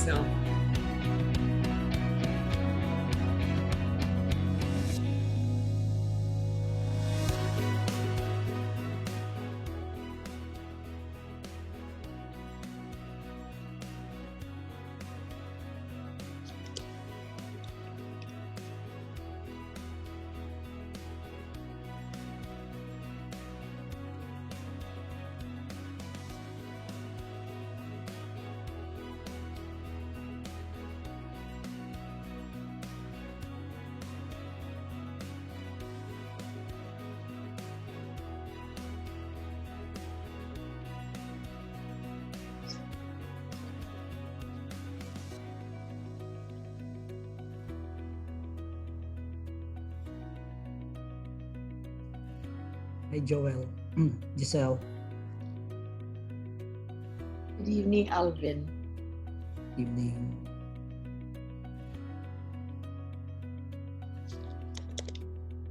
Giselle. Hi, Joel. Giselle. Good evening, Alvin. Evening.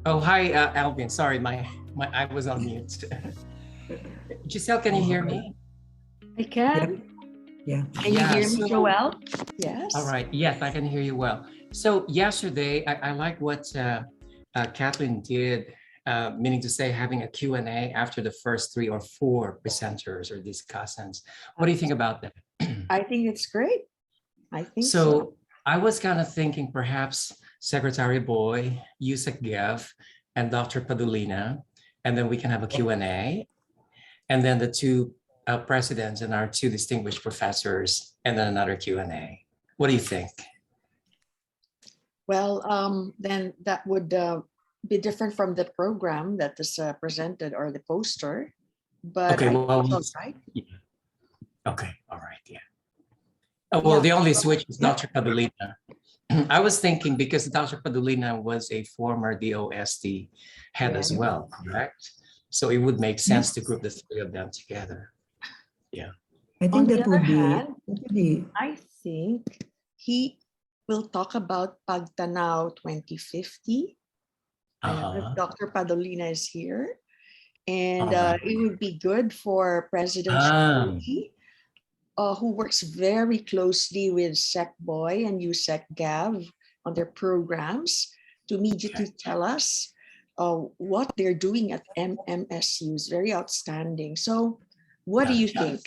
Oh, hi, Alvin. Sorry, I was on mute. Giselle, can you hear me? I can. Yeah. Can you hear me, Joel? Yes. All right. Yes, I can hear you well. So yesterday, I like what Kathleen did, meaning to say having a Q&A after the first 3 or 4 presenters or discussants. What do you think about that? I think it's great. I think so. I was kind of thinking perhaps Secretary Boy, Yusek Gev, and Dr. Padulina, and then we can have a Q&A, and then the 2 presidents and our 2 distinguished professors, and then another Q&A. What do you think? Well, then that would be different from the program that is presented or the poster, but okay, well, right. Yeah. Okay, all right, yeah. Oh, well, the only switch is Dr. Padulina. I was thinking because Dr. Padulina was a former DOST head as well, correct? So it would make sense to group the 3 of them together. Yeah. I think On that the would other be. hand, I think he will talk about Pagtanaw 2050. Dr. Padolina is here. And it would be good for President Shirley, who works very closely with Sec Boy and USEC Gav on their programs to immediately tell us what they're doing at MMSU is very outstanding. So what do you think?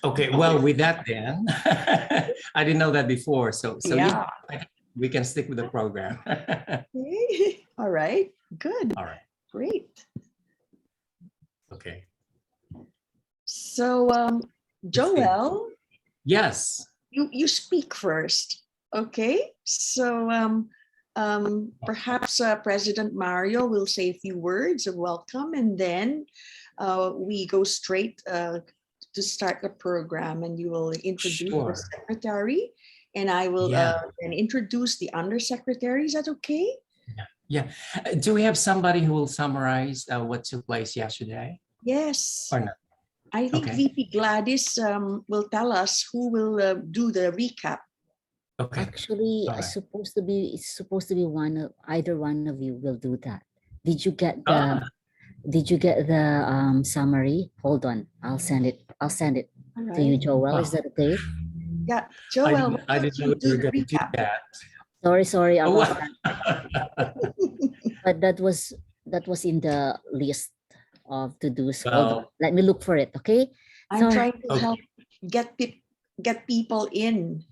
Okay, well, with that then, I didn't know that before. So yeah, we can stick with the program. Okay. All right, good. All right. Great. Okay. So, Joel. Yes. You speak first, okay? So perhaps President Mario will say a few words of welcome, and then we go straight to start the program, and you will introduce the secretary, and I will then introduce the undersecretary. Is that okay? Yeah. Do we have somebody who will summarize what took place yesterday? Yes. Or not? I think VP Gladys will tell us who will do the recap. Okay. Actually, it's supposed to be either one of you will do that. Did you get the summary? Hold on, I'll send it to you, Joel. Is that okay? Yeah, Joel. I didn't know you were going to do that. Sorry about that. But that was in the list of to-dos. Hold on. Let me look for it, okay? I'm trying to help get people in.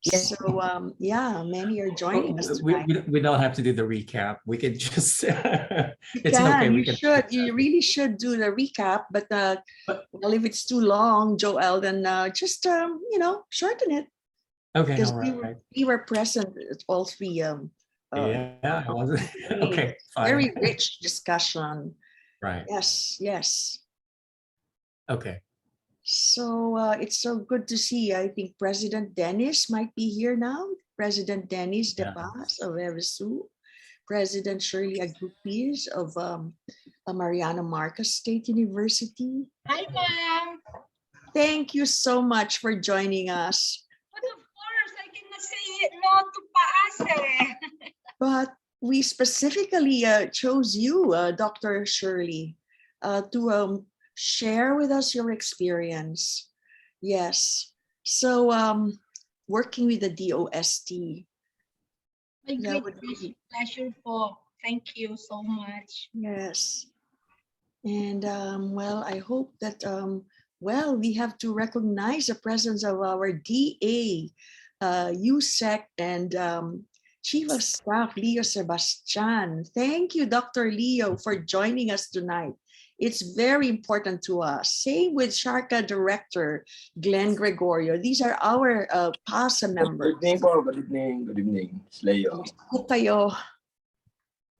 Yes. So many are joining us tonight. We don't have to do the recap. We can just it's okay. You really should do the recap, but well, if it's too long, Joel, then just shorten it. Okay, because right. we were present at all 3 I was okay, fine. Very rich discussion. Right. Yes. Okay. So it's so good to see. I think President Dennis might be here now. President Dennis De Paz of ERSU, President Shirley Agrupis of Mariano Marcos State University. Hi, ma'am. Thank you so much for joining us. But of course, I cannot say no to Paase. But we specifically chose you, Dr. Shirley, to share with us your experience. Yes. So working with the DOST, My that great would be, pleasure po. Thank you so much. yes. And well, I hope that, well, we have to recognize the presence of our DA, USEC, and Chief of Staff, Leo Sebastian. Thank you, Dr. Leo, for joining us tonight. It's very important to us. Same with Sharka Director, Glenn Gregorio. These are our PASA members. Good evening po. Good evening. Good evening. It's Leo. Kumusta kayo?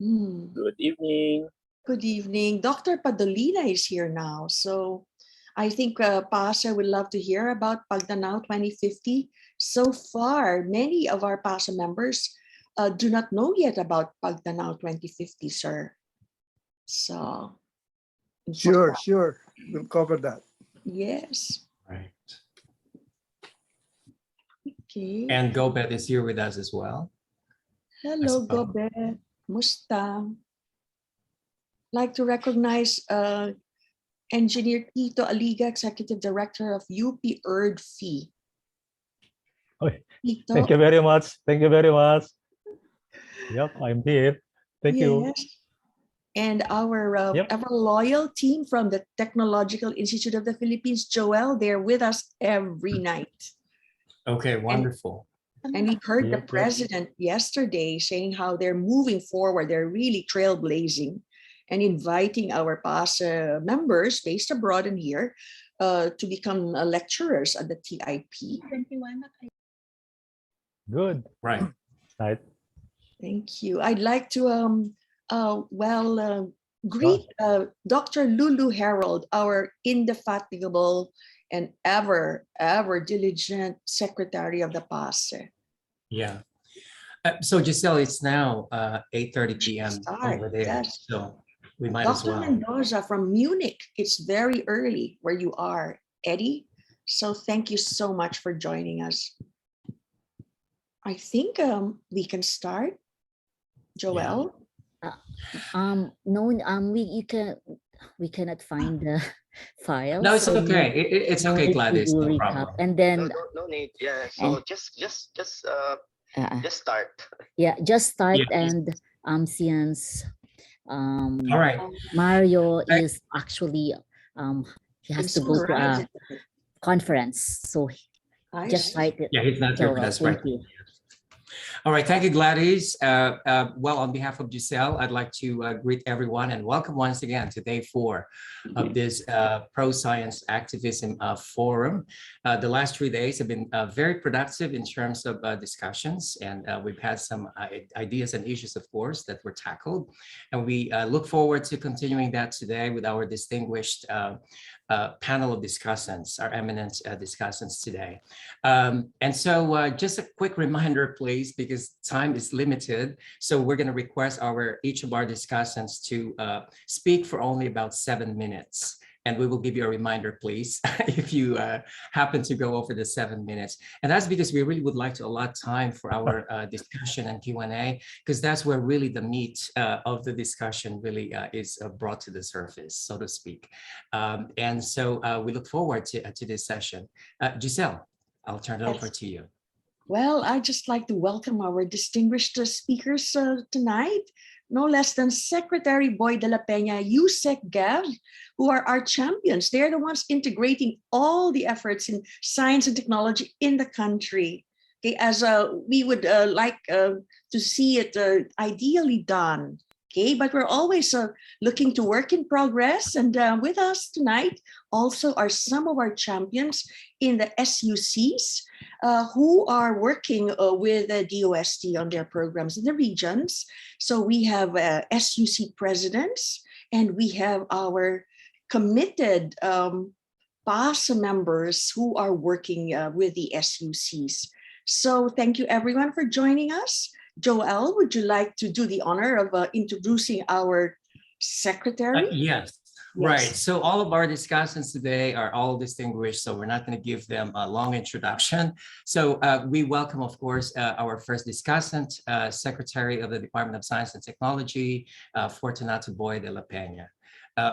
Good evening. Good evening. Dr. Padolina is here now. So I think PASA would love to hear about Pagdanao 2050. So far, many of our PASA members do not know yet about Pagdanao 2050, sir. So. Sure. We'll cover that. Yes. Right. Okay. And Gobet is here with us as well. Hello, suppose. Gobe. Musta. Like to recognize Engineer Tito Aliga, Executive Director of UP ERDFI. Okay. Tito. Thank you very much. Thank you very much. Yep, I'm here. Thank you. Yes. And our Yep. ever loyal team from the Technological Institute of the Philippines, Joel, they're with us every night. Okay, wonderful. And we heard the Yep. president yesterday saying how they're moving forward. They're really trailblazing and inviting our PASA members based abroad and here to become lecturers at the TIP. 21 na kayo. Good. Right. Right. Thank you. I'd like to greet Dr. Lulu Harold, our indefatigable and ever diligent secretary of the PASA. Yeah. So Giselle, it's now 8:30 p.m. Start, over there. yes. So we might as Dr. well. Mendoza from Munich. It's very early where you are, Eddie. So thank you so much for joining us. I think we can start. Joel? No, we cannot find the file. No, it's so okay. It's no okay, need to Gladys. do No recap. problem. And then No need. Yeah. So just start. yeah, just start. Yeah. And since All right. Mario is actually he has to go to a Summarize it. conference, so I just see. write it. Yeah, he's not here with Joel, us right thank you. All right, thank you, Gladys. Well, on behalf of Giselle, I'd like to greet everyone and welcome once again to day 4 of this pro-science activism forum. The last 3 days have been very productive in terms of discussions, and we've had some ideas and issues, of course, that were tackled. And we look forward to continuing that today with our distinguished panel of discussants, our eminent discussants today. And so just a quick reminder, please, because time is limited. So we're going to request each of our discussants to speak for only about 7 minutes. And we will give you a reminder, please, if you happen to go over the 7 minutes. And that's because we really would like to allot time for our discussion and Q&A, because that's where really the meat of the discussion really is brought to the surface, so to speak. And so we look forward to this session. Giselle, I'll turn it over to you. Well, I'd just like to welcome our distinguished speakers tonight. No less than Secretary Boy de la Peña, USEC Gav, who are our champions. They're the ones integrating all the efforts in science and technology in the country. Okay, as we would like to see it ideally done. Okay, but we're always looking to work in progress. And with us tonight also are some of our champions in the SUCs who are working with the DOST on their programs in the regions. So we have SUC presidents, and we have our committed PASA members who are working with the SUCs. So thank you everyone for joining us. Joel, would you like to do the honor of introducing our secretary? Yes. Right. So all of our discussants today are all distinguished, so we're not going to give them a long introduction. So we welcome, of course, our first discussant, Secretary of the Department of Science and Technology, Fortunato Boy de la Peña.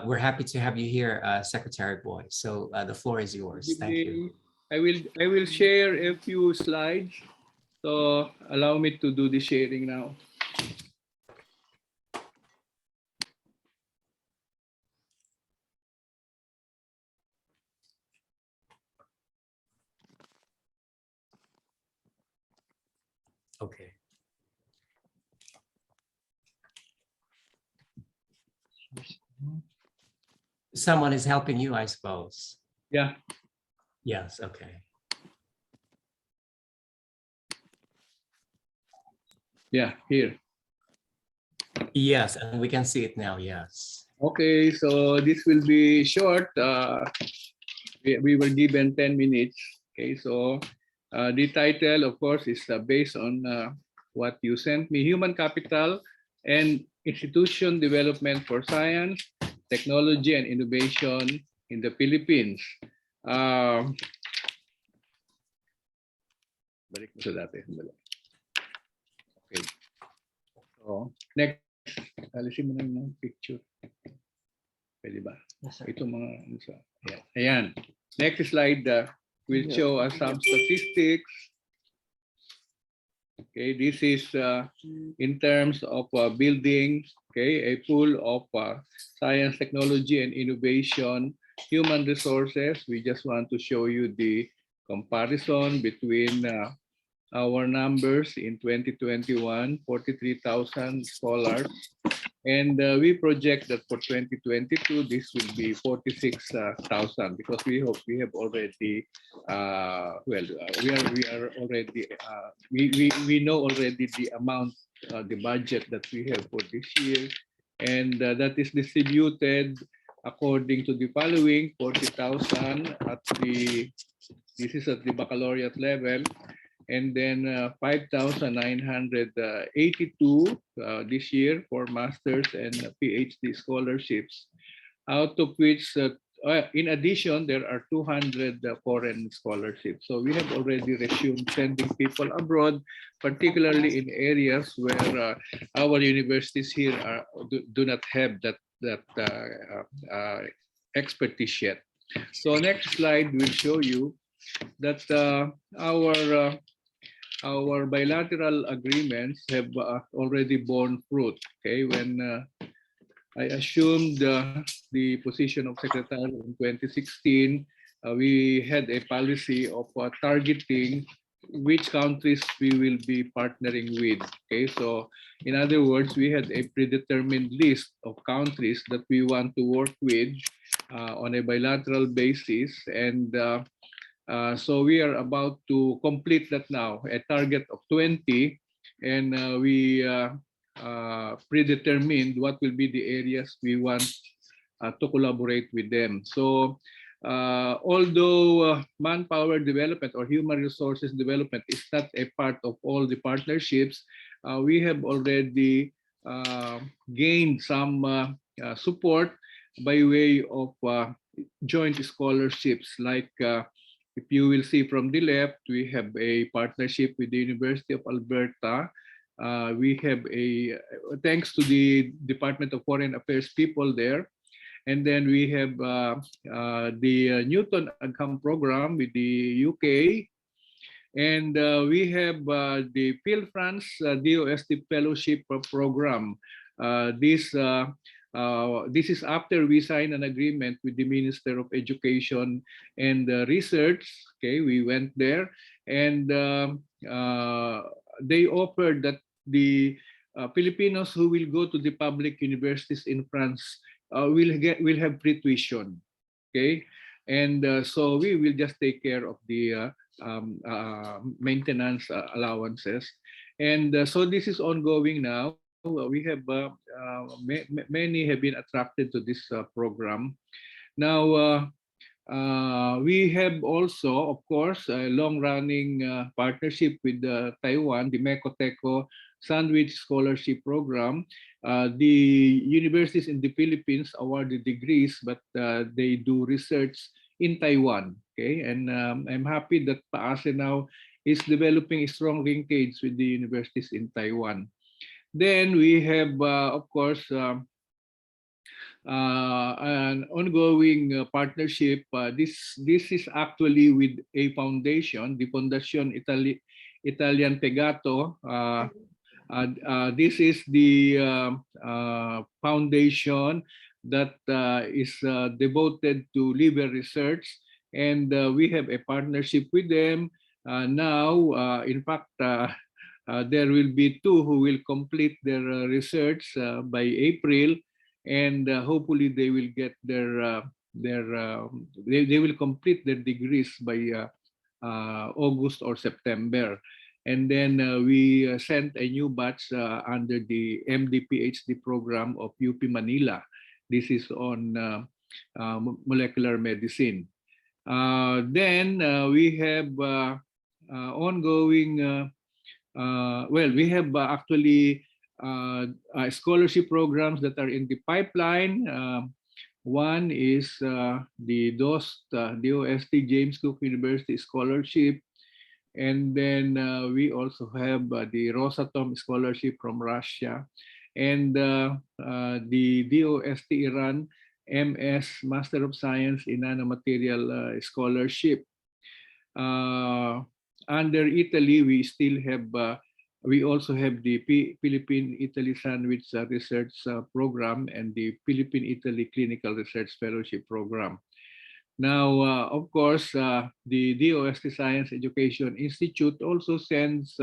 We're happy to have you here, Secretary Boy. So the floor is yours. Thank you. I will share a few slides. So allow me to do the sharing now. Okay. Someone is helping you, I suppose. Yeah. Yes, okay. Yeah, here. Yes, and we can see it now, yes. Okay, so this will be short. We were given 10 minutes. Okay, so the title, of course, is based on what you sent me: Human Capital and Institution Development for Science, Technology, and Innovation in the Philippines. Balik mo sa dati. Okay. So, next. Alisin mo na yung picture. Pwede ba? Yes, sir. Ito mga ayan. Next slide will show us some statistics. Okay, this is in terms of building, okay, a pool of science, technology, and innovation, human resources. We just want to show you the comparison between our numbers in 2021, 43,000 scholars. And we project that for 2022, this will be 46,000 because we have already, we are already, we know already the amount, the budget that we have for this year. And that is distributed according to the following: 40,000 at this is at the baccalaureate level. And then 5,982 this year for masters and PhD scholarships, out of which, in addition, there are 200 foreign scholarships. So we have already resumed sending people abroad, particularly in areas where our universities here do not have that expertise yet. So next slide will show you that our bilateral agreements have already borne fruit. Okay, when I assumed the position of secretary in 2016, we had a policy of targeting which countries we will be partnering with. Okay, so in other words, we had a predetermined list of countries that we want to work with on a bilateral basis, and so we are about to complete that now, a target of 20, and we predetermined what will be the areas we want to collaborate with them. So although manpower development or human resources development is not a part of all the partnerships, we have already gained some support by way of joint scholarships, like if you will see from the left, we have a partnership with the University of Alberta. We have thanks to the Department of Foreign Affairs people there. And then we have the Newton Agham program with the UK. And we have the Phil France DOST Fellowship Program. This is after we sign an agreement with the Minister of Education and Research. Okay, we went there, and they offered that the Filipinos who will go to the public universities in France will have free tuition. Okay, and so we will just take care of the maintenance allowances, and so this is ongoing now. We have many have been attracted to this program. Now we have also, of course, a long-running partnership with Taiwan, the Mekoteco Sandwich Scholarship Program. The universities in the Philippines award the degrees, but they do research in Taiwan. Okay, and I'm happy that PAASE now is developing a strong linkage with the universities in Taiwan. Then we have, of course, an ongoing partnership. This is actually with a foundation, the Fondazione Italian Pegato. This is the foundation that is devoted to liver research, and we have a partnership with them now. In fact, there will be two who will complete their research by April, and hopefully they will get they will complete their degrees by August or September. And then we sent a new batch under the MD PhD program of UP Manila. This is on molecular medicine. Then we have ongoing, well, we have actually scholarship programs that are in the pipeline. One is the DOST James Cook University Scholarship. And then we also have the Rosatom Scholarship from Russia, and the DOST Iran MS Master of Science in Nanomaterial Scholarship. Under Italy, we still have, we also have the Philippine-Italy Sandwich Research Program and the Philippine-Italy Clinical Research Fellowship Program. Now, of course, the DOST Science Education Institute also sends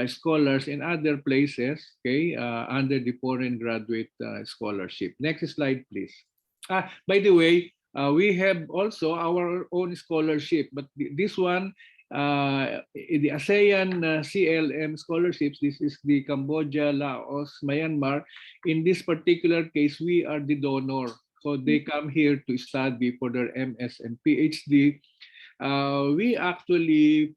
scholars in other places, okay, under the foreign graduate scholarship. Next slide, please. By the way, we have also our own scholarship, but this one, the ASEAN CLM scholarships, this is the Cambodia, Laos, Myanmar. In this particular case, we are the donor. So they come here to study for their MS and PhD. We actually,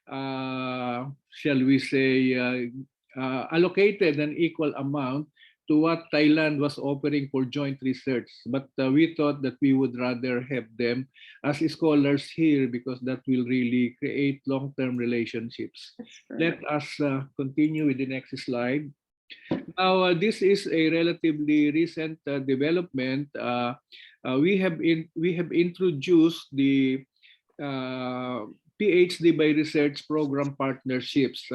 shall we say, allocated an equal amount to what Thailand was offering for joint research. But we thought that we would rather have them as scholars here because that will really create long-term relationships. Let us continue with the next slide. Now, this is a relatively recent development. We have introduced the PhD by research program partnerships.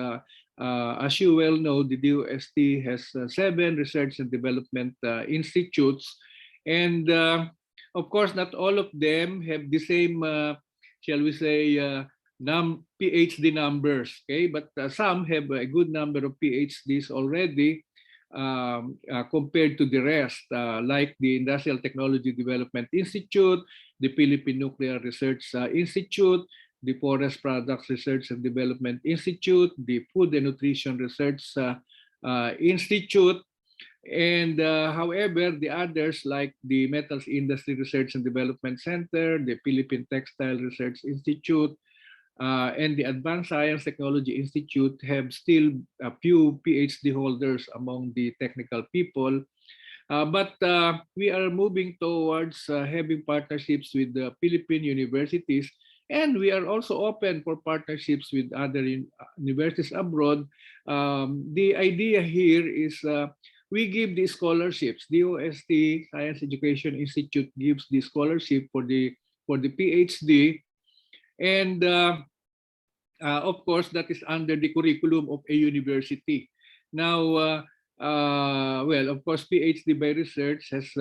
As you well know, the DOST has 7 research and development institutes, and of course, not all of them have the same, shall we say, PhD numbers, okay? But some have a good number of PhDs already compared to the rest, like the Industrial Technology Development Institute, the Philippine Nuclear Research Institute, the Forest Products Research and Development Institute, the Food and Nutrition Research Institute, and however, the others like the Metals Industry Research and Development Center, the Philippine Textile Research Institute, and the Advanced Science Technology Institute have still a few PhD holders among the technical people. But we are moving towards having partnerships with the Philippine universities, and we are also open for partnerships with other universities abroad. The idea here is we give the scholarships. The DOST Science Education Institute gives the scholarship for the PhD. And of course, that is under the curriculum of a university. Now, well, of course, PhD by research has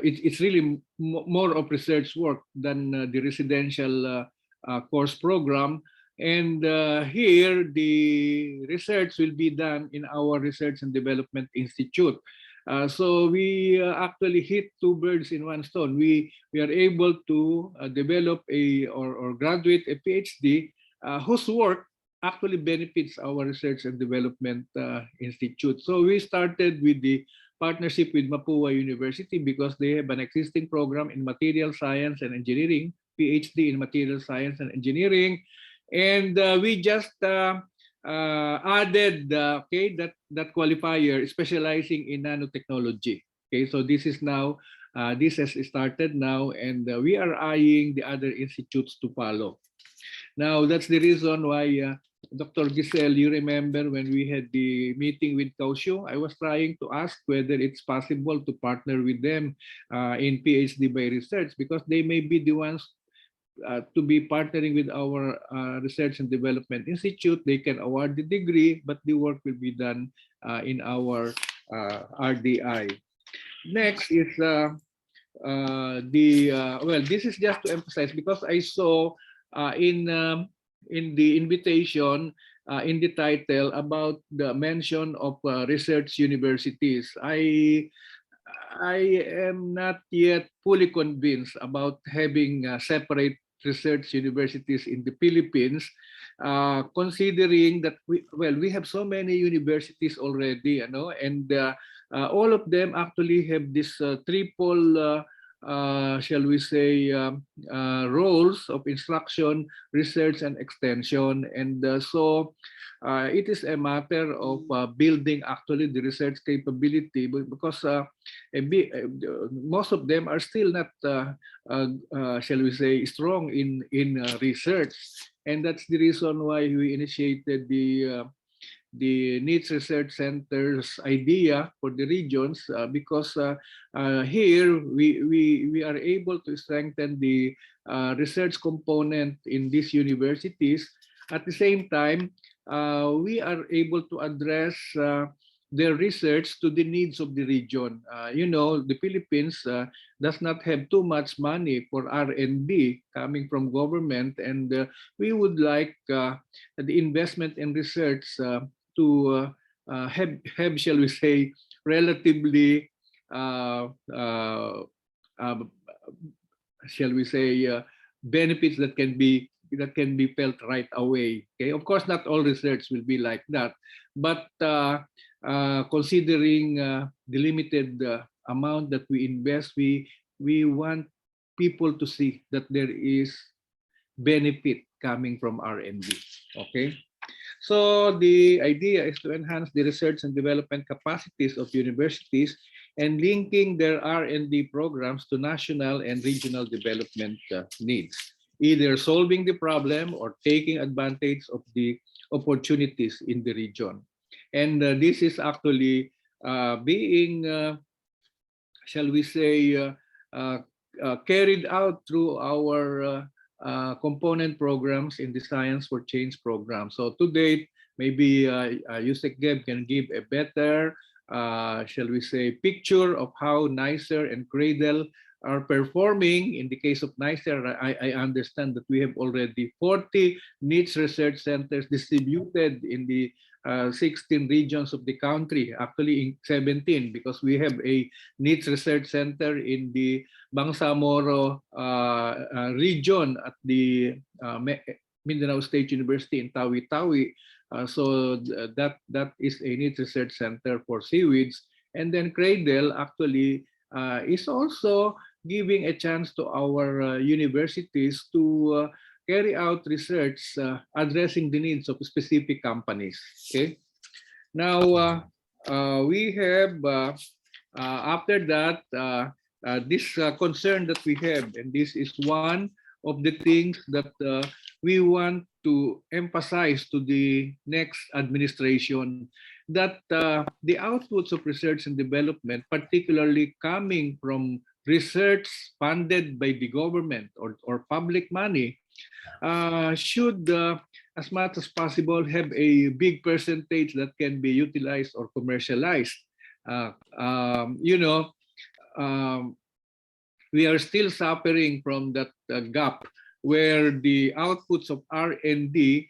it's really more of research work than the residential course program. And here, the research will be done in our Research and Development Institute. So we actually hit 2 birds in one stone. We are able to develop or graduate a PhD whose work actually benefits our Research and Development Institute. So we started with the partnership with Mapua University because they have an existing program in Material Science and Engineering, PhD in Material Science and Engineering. And we just added that qualifier, specializing in nanotechnology. Okay, so this is now this has started now, and we are eyeing the other institutes to follow. Now that's the reason why Dr. Giselle, you remember when we had the meeting with Kausyo, I was trying to ask whether it's possible to partner with them in PhD by research, because they may be the ones to be partnering with our Research and Development Institute. They can award the degree, but the work will be done in our RDI. Next is well, this is just to emphasize, because I saw in the invitation, in the title, about the mention of research universities. I am not yet fully convinced about having separate research universities in the Philippines, considering that we have so many universities already, you know, and all of them actually have this triple, shall we say, roles of instruction, research, and extension. And so it is a matter of building actually the research capability, because most of them are still not, shall we say, strong in research. And that's the reason why we initiated the Needs Research Centers idea for the regions, because here we are able to strengthen the research component in these universities. At the same time, we are able to address their research to the needs of the region. You know, the Philippines does not have too much money for R&D coming from government, and we would like the investment in research to have, shall we say, relatively, shall we say, benefits that can be felt right away. Okay, of course, not all research will be like that, but considering the limited amount that we invest, we want people to see that there is benefit coming from R&D. Okay. So the idea is to enhance the research and development capacities of universities and linking their R&D programs to national and regional development needs, either solving the problem or taking advantage of the opportunities in the region. And this is actually being, shall we say, carried out through our component programs in the Science for Change program. So to date, maybe Yusek Geb can give a better, shall we say, picture of how NICER and Cradle are performing. In the case of NICER, I understand that we have already 40 Needs Research Centers distributed in the 16 regions of the country, actually in 17, because we have a Needs Research Center in the Bangsamoro region at the Mindanao State University in Tawi-Tawi. So that is a Needs Research Center for seaweeds. And then Cradle actually is also giving a chance to our universities to carry out research addressing the needs of specific companies. Okay. Now we have after that this concern that we have, and this is one of the things that we want to emphasize to the next administration, that the outputs of research and development, particularly coming from research funded by the government or public money, should, as much as possible, have a big percentage that can be utilized or commercialized. You know, we are still suffering from that gap where the outputs of R&D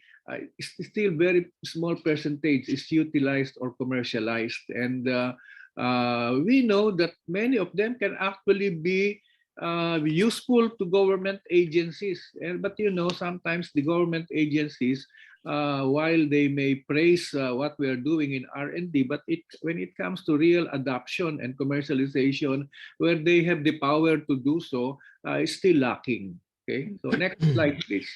is still very small percentage is utilized or commercialized. And we know that many of them can actually be useful to government agencies. But you know, sometimes the government agencies, while they may praise what we are doing in R&D, but when it comes to real adoption and commercialization, where they have the power to do so, is still lacking. Okay, so next slide, please.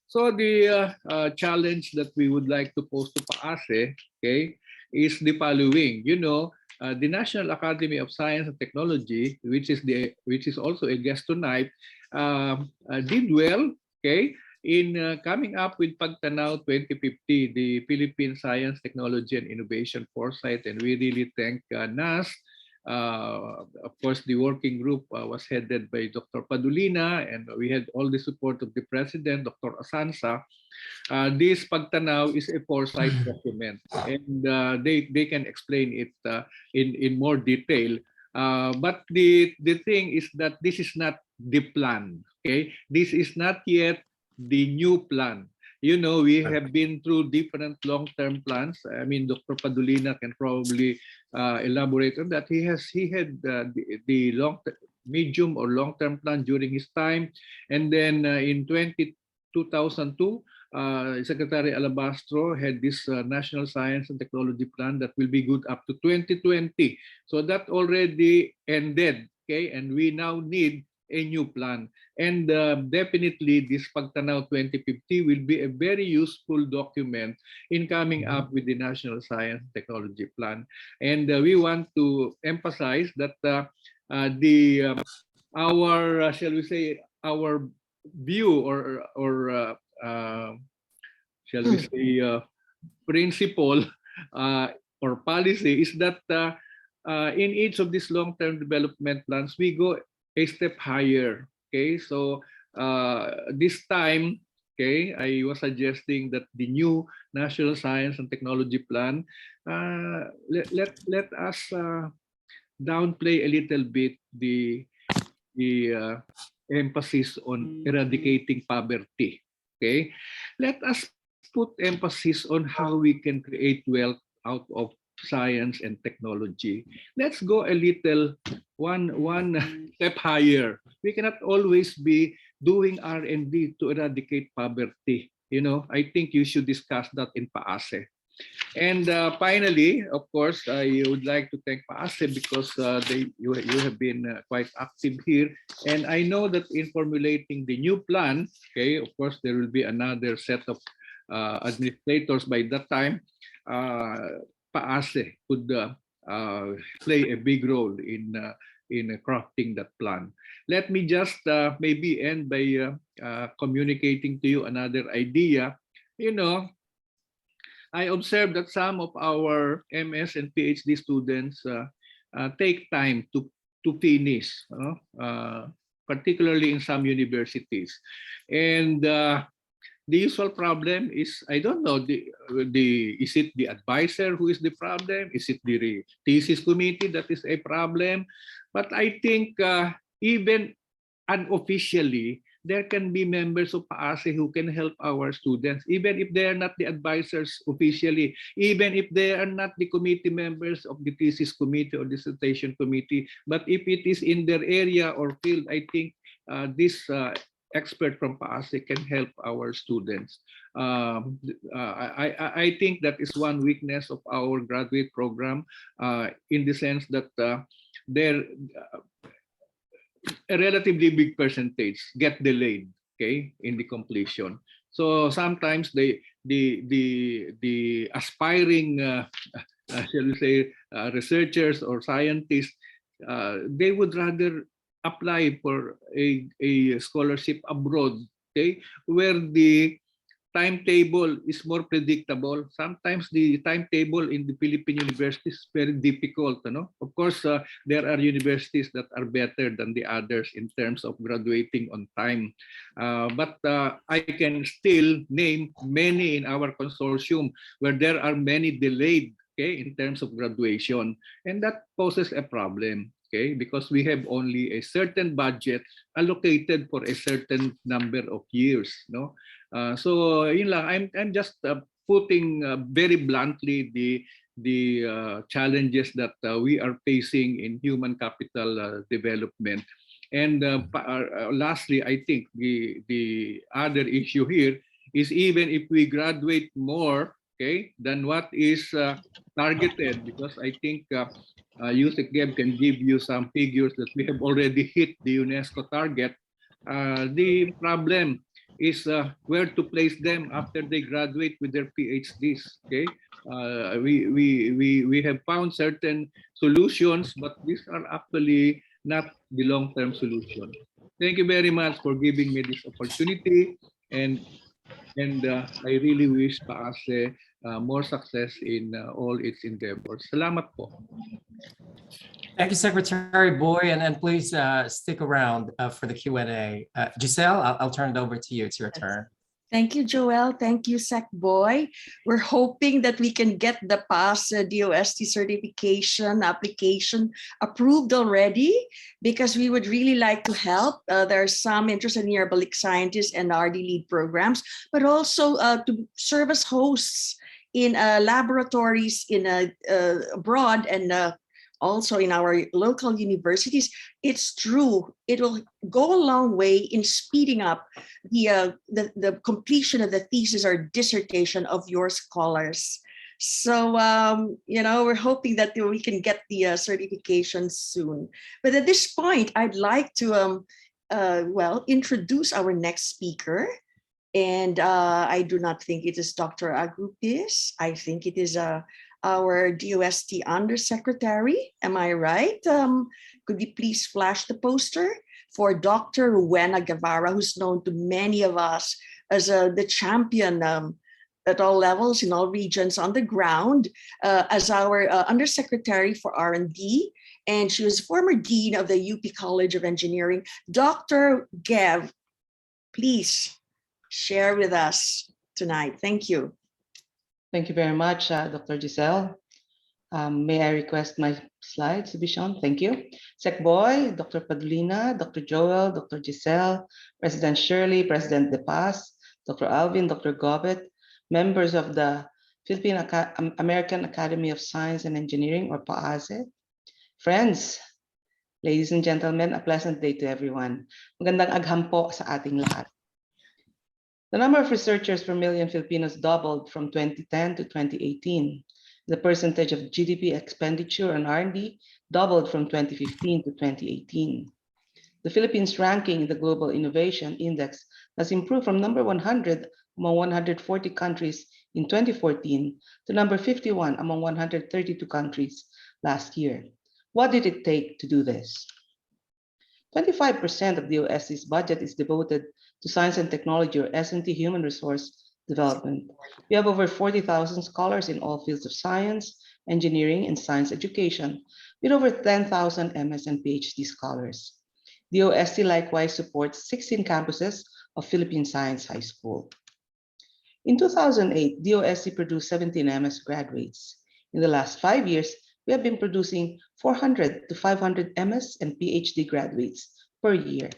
So the challenge that we would like to pose to PAASE, okay, is the following. You know, the National Academy of Science and Technology, which is also a guest tonight, did well, okay, in coming up with Pagtanaw 2050, the Philippine Science, Technology, and Innovation Foresight, and we really thank NAS. Of course, the working group was headed by Dr. Padulina, and we had all the support of the President, Dr. Asansa. This Pagtanaw is a foresight document, and they can explain it in more detail. But the thing is that this is not the plan. Okay, this is not yet the new plan. You know, we have been through different long-term plans. I mean, Dr. Padulina can probably elaborate on that. He had the medium or long-term plan during his time, and then in 2002. Secretary Alabastro had this National Science and Technology Plan that will be good up to 2020. So that already ended, okay? And we now need a new plan. And definitely this Pagtanaw 2050 will be a very useful document in coming up with the National Science and Technology Plan. And we want to emphasize that our, shall we say, our view or shall we say, principle or policy is that in each of these long-term development plans, we go a step higher. Okay, so this time, okay, I was suggesting that the new National Science and Technology Plan, let us downplay a little bit the emphasis on eradicating poverty. Okay, let us put emphasis on how we can create wealth out of science and technology. Let's go a little one step higher. We cannot always be doing R&D to eradicate poverty. You know, I think you should discuss that in PAASE. And finally, of course, I would like to thank PAASE because you have been quite active here. And I know that in formulating the new plan, okay, of course, there will be another set of administrators by that time. PAASE could play a big role in crafting that plan. Let me just maybe end by communicating to you another idea. You know, I observed that some of our MS and PhD students take time to finish, particularly in some universities. And the usual problem is, I don't know, is it the advisor who is the problem? Is it the thesis committee that is a problem? But I think even unofficially, there can be members of PAASE who can help our students, even if they are not the advisors officially, even if they are not the committee members of the thesis committee or dissertation committee. But if it is in their area or field, I think this expert from PAASE can help our students. I think that is one weakness of our graduate program in the sense that a relatively big percentage get delayed, okay, in the completion. So sometimes the aspiring, shall we say, researchers or scientists, they would rather apply for a scholarship abroad, okay, where the timetable is more predictable. Sometimes the timetable in the Philippine universities is very difficult. Of course, there are universities that are better than the others in terms of graduating on time. But I can still name many in our consortium where there are many delayed, okay, in terms of graduation. And that poses a problem. Okay, because we have only a certain budget allocated for a certain number of years, no. So yun lang, I'm just putting very bluntly the challenges that we are facing in human capital development. And lastly, I think the other issue here is even if we graduate more, okay, than what is targeted, because I think Yusek Geb can give you some figures that we have already hit the UNESCO target. The problem is where to place them after they graduate with their PhDs. Okay, we have found certain solutions, but these are actually not the long-term solution. Thank you very much for giving me this opportunity. and I really wish PAASE more success in all its endeavors. Salamat po. Thank you, Secretary Boy, and please stick around for the Q&A. Giselle, I'll turn it over to you. It's your turn. Thank you, Joel. Thank you, Sec Boy. We're hoping that we can get the PAASE DOST certification application approved already, because we would really like to help. There are some interest in Balik scientists and RD lead programs, but also to serve as hosts in laboratories in abroad and also in our local universities. It's true, it will go a long way in speeding up the completion of the thesis or dissertation of your scholars. So, we're hoping that we can get the certification soon. But at this point, I'd like to, introduce our next speaker. And I do not think it is Dr. Agrupis. I think it is our DOST Undersecretary. Am I right? Could you please flash the poster for Dr. Rowena Guevara, who's known to many of us as the champion at all levels, in all regions, on the ground, as our Undersecretary for R&D. And she was former Dean of the UP College of Engineering. Dr. Gev, please share with us tonight. Thank you. Thank you very much, Dr. Giselle. May I request my slides to be shown? Thank you. Sec Boy, Dr. Padulina, Dr. Joel, Dr. Giselle, President Shirley, President De Paz, Dr. Alvin, Dr. Gobet, members of the American Academy of Science and Engineering, or PAASE, friends, ladies and gentlemen, a pleasant day to everyone. Magandang agham po sa ating lahat. The number of researchers per million Filipinos doubled from 2010 to 2018. The percentage of GDP expenditure on R&D doubled from 2015 to 2018. The Philippines' ranking in the Global Innovation Index has improved from number 100 among 140 countries in 2014 to number 51 among 132 countries last year. What did it take to do this? 25% of the OSC's budget is devoted to science and technology, or S&T, human resource development. We have over 40,000 scholars in all fields of science, engineering, and science education, with over 10,000 MS and PhD scholars. The OSC likewise supports 16 campuses of Philippine Science High School. In 2008, the OSC produced 17 MS graduates. In the last 5 years, we have been producing 400 to 500 MS and PhD graduates per year.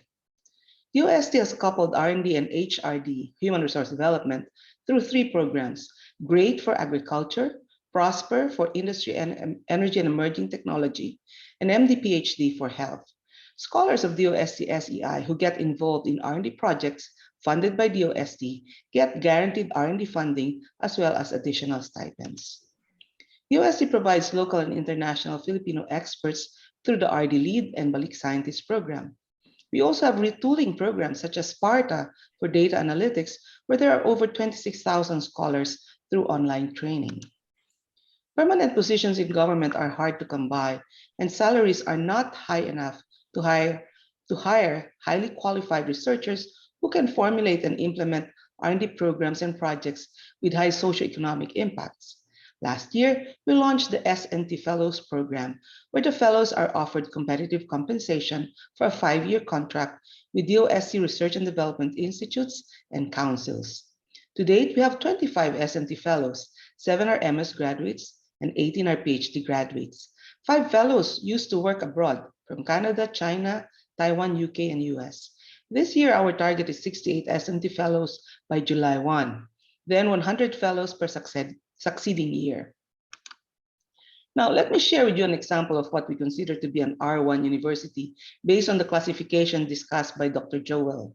The OST has coupled R&D and HRD, human resource development, through 3 programs: GREAT for agriculture, PROSPER for industry and energy and emerging technology, and MD PhD for health. Scholars of DOST SEI who get involved in R&D projects funded by DOST get guaranteed R&D funding as well as additional stipends. DOST provides local and international Filipino experts through the RD Lead and Balik Scientist program. We also have retooling programs such as Sparta for data analytics, where there are over 26,000 scholars through online training. Permanent positions in government are hard to come by, and salaries are not high enough to hire highly qualified researchers who can formulate and implement R&D programs and projects with high socioeconomic impacts. Last year, we launched the S&T Fellows program, where the fellows are offered competitive compensation for a 5-year contract with DOST Research and Development Institutes and councils. To date, we have 25 S&T fellows, 7 are MS graduates, and 18 are PhD graduates. 5 fellows used to work abroad from Canada, China, Taiwan, UK, and US. This year, our target is 68 S&T fellows by July 1, then 100 fellows per succeeding year. Now, let me share with you an example of what we consider to be an R1 university based on the classification discussed by Dr. Joel.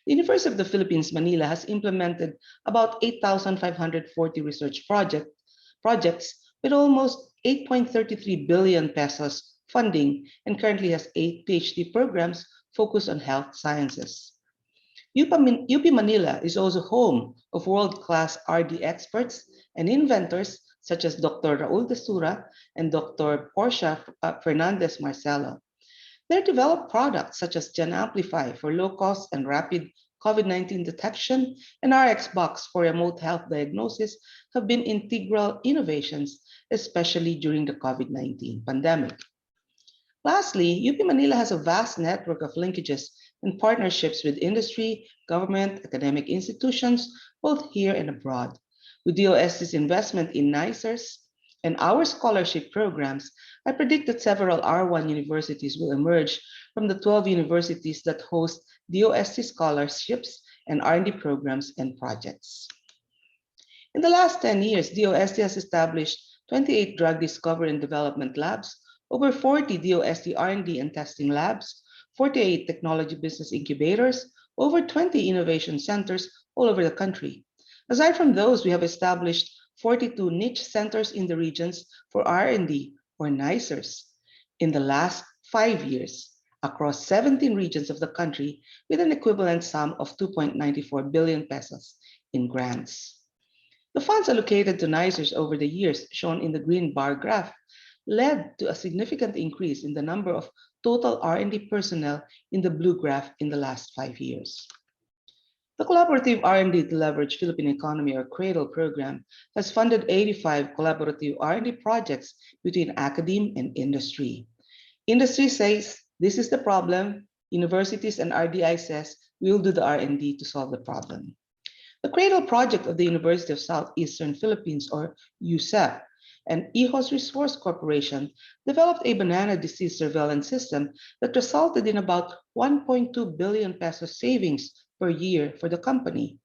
The University of the Philippines, Manila has implemented about 8,540 research projects with almost 8.33 billion pesos funding, and currently has 8 PhD programs focused on health sciences. UP Manila is also home of world-class RD experts and inventors such as Dr. Raul de Sura and Dr. Portia Fernandez Marcelo. They develop products such as Gen Amplify for low-cost and rapid COVID-19 detection, and RxBox for remote health diagnosis have been integral innovations, especially during the COVID-19 pandemic. Lastly, UP Manila has a vast network of linkages and partnerships with industry, government, academic institutions, both here and abroad. With DOST's investment in NICERS and our scholarship programs, I predict that several R1 universities will emerge from the 12 universities that host DOST scholarships and R&D programs and projects. In the last 10 years, DOST has established 28 drug discovery and development labs, over 40 DOST R&D and testing labs, 48 technology business incubators, over 20 innovation centers all over the country. Aside from those, we have established 42 niche centers in the regions for R&D or NICERS in the last 5 years across 17 regions of the country with an equivalent sum of 2.94 billion pesos in grants. The funds allocated to NICERS over the years, shown in the green bar graph, led to a significant increase in the number of total R&D personnel in the blue graph in the last 5 years. The Collaborative R&D to Leverage Philippine Economy, or CRADLE program, has funded 85 collaborative R&D projects between academe and industry. Industry says this is the problem. Universities and RDI says we'll do the R&D to solve the problem. The CRADLE project of the University of Southeastern Philippines, or USEP, and EHOS Resource Corporation developed a banana disease surveillance system that resulted in about 1.2 billion pesos savings per year for the company.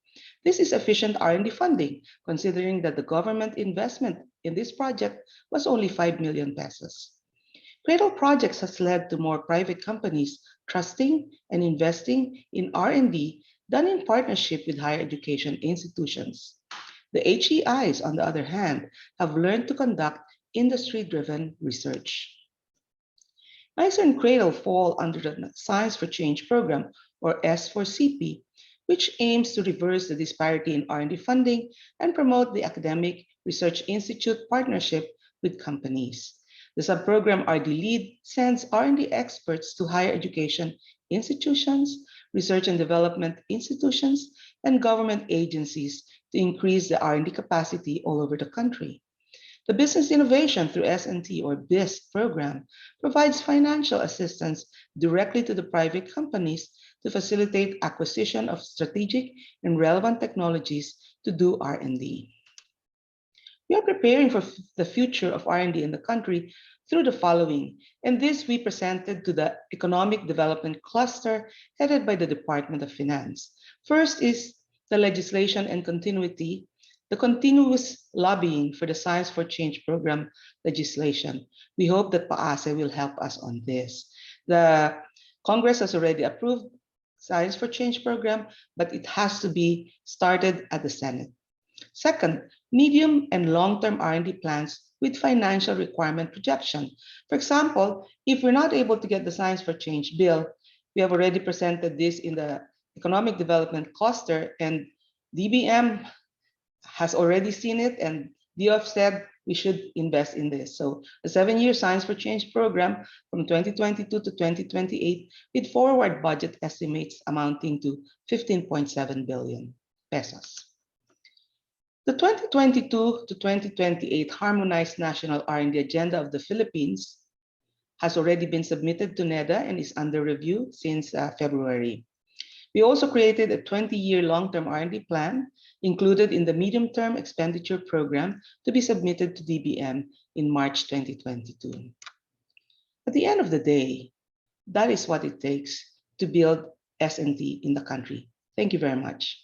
This is efficient R&D funding, considering that the government investment in this project was only 5 million pesos. CRADLE projects has led to more private companies trusting and investing in R&D done in partnership with higher education institutions. The HEIs, on the other hand, have learned to conduct industry-driven research. NICER and CRADLE fall under the Science for Change program, or S4CP, which aims to reverse the disparity in R&D funding and promote the academic research institute partnership with companies. The subprogram RD Lead sends R&D experts to higher education institutions, research and development institutions, and government agencies to increase the R&D capacity all over the country. The Business Innovation through S&T, or BIST program, provides financial assistance directly to the private companies to facilitate acquisition of strategic and relevant technologies to do R&D. We are preparing for the future of R&D in the country through the following, and this we presented to the Economic Development Cluster headed by the Department of Finance. First is the legislation and continuity, the continuous lobbying for the Science for Change program legislation. We hope that PAASE will help us on this. The Congress has already approved Science for Change program, but it has to be started at the Senate. Second, medium and long-term R&D plans with financial requirement projection. For example, if we're not able to get the Science for Change bill, we have already presented this in the Economic Development Cluster, and DBM has already seen it, and DOF said we should invest in this. So a 7-year Science for Change program from 2022 to 2028 with forward budget estimates amounting to 15.7 billion pesos. The 2022 to 2028 Harmonized National R&D Agenda of the Philippines has already been submitted to NEDA and is under review since February. We also created a 20-year long-term R&D plan included in the medium-term expenditure program to be submitted to DBM in March 2022. At the end of the day, that is what it takes to build S&T in the country. Thank you very much.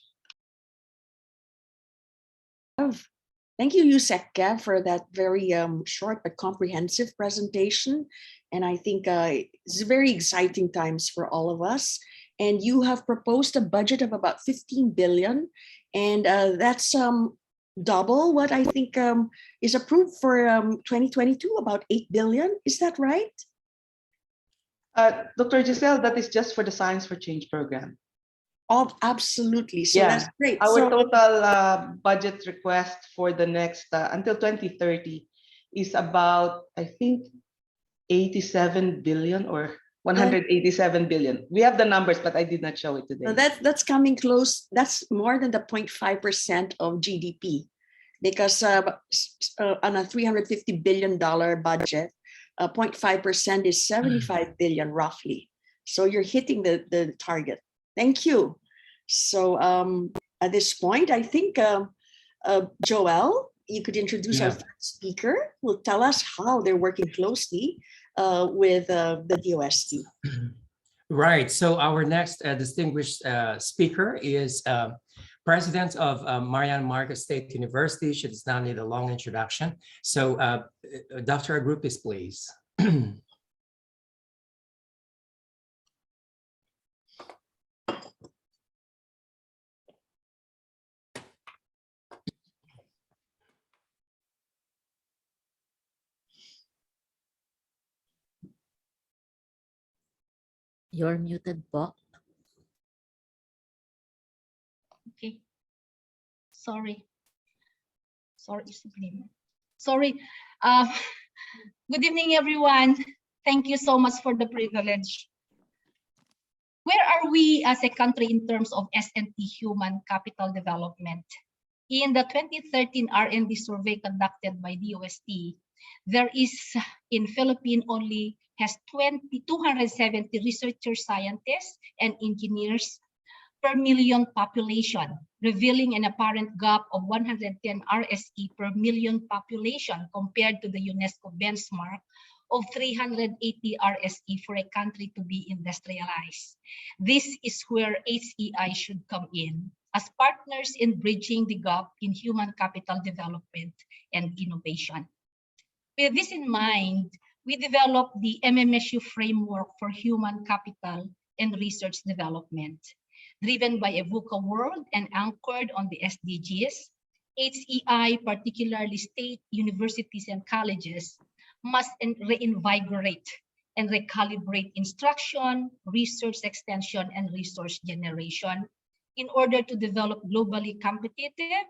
Thank you, Yusek, for that very short but comprehensive presentation. And I think it's very exciting times for all of us. And you have proposed a budget of about 15 billion. And that's double what I think is approved for 2022, about 8 billion. Is that right? Dr. Giselle, that is just for the Science for Change program. Oh, absolutely. So that's great. Our total budget request for the next, until 2030 is about, I think, 87 billion or 187 billion. We have the numbers, but I did not show it today. So that's coming close. That's more than the 0.5% of GDP, because on a $350 billion budget, 0.5% is 75 billion roughly. So you're hitting the target. Thank you. So at this point, I think Joel, you could introduce our first speaker, who will tell us how they're working closely with the DOST. Right. So our next distinguished speaker is President of Marian Marcos State University. She does not need a long introduction. So Dr. Agrupis, please. You're muted, Bob. Okay. Sorry. Sorry. Good evening, everyone. Thank you so much for the privilege. Where are we as a country in terms of S&T human capital development? In the 2013 R&D survey conducted by DOST, there is in Philippines only has 270 researchers, scientists, and engineers per million population, revealing an apparent gap of 110 RSE per million population compared to the UNESCO benchmark of 380 RSE for a country to be industrialized. This is where HEI should come in as partners in bridging the gap in human capital development and innovation. With this in mind, we developed the MMSU framework for human capital and research development. Driven by a VUCA world and anchored on the SDGs, HEI, particularly state universities and colleges, must reinvigorate and recalibrate instruction, research extension, and resource generation in order to develop globally competitive,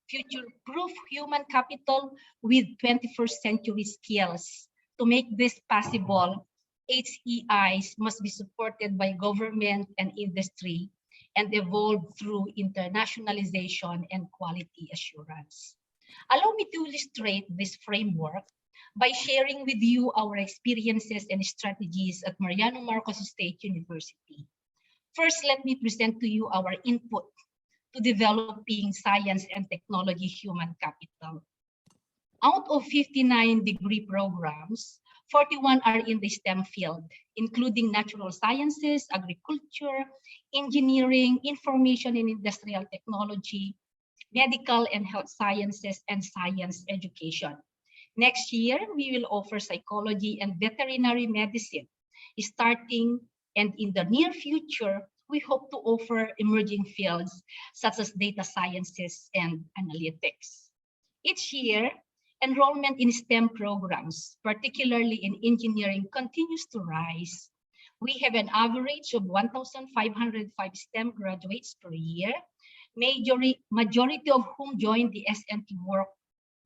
future-proof human capital with 21st century skills. To make this possible, HEIs must be supported by government and industry and evolve through internationalization and quality assurance. Allow me to illustrate this framework by sharing with you our experiences and strategies at Mariano Marcos State University. First, let me present to you our input to developing science and technology human capital. Out of 59 degree programs, 41 are in the STEM field, including natural sciences, agriculture, engineering, information and industrial technology, medical and health sciences, and science education. Next year, we will offer psychology and veterinary medicine, starting, and in the near future, we hope to offer emerging fields such as data sciences and analytics. Each year, enrollment in STEM programs, particularly in engineering, continues to rise. We have an average of 1,505 STEM graduates per year, majority of whom join the S&T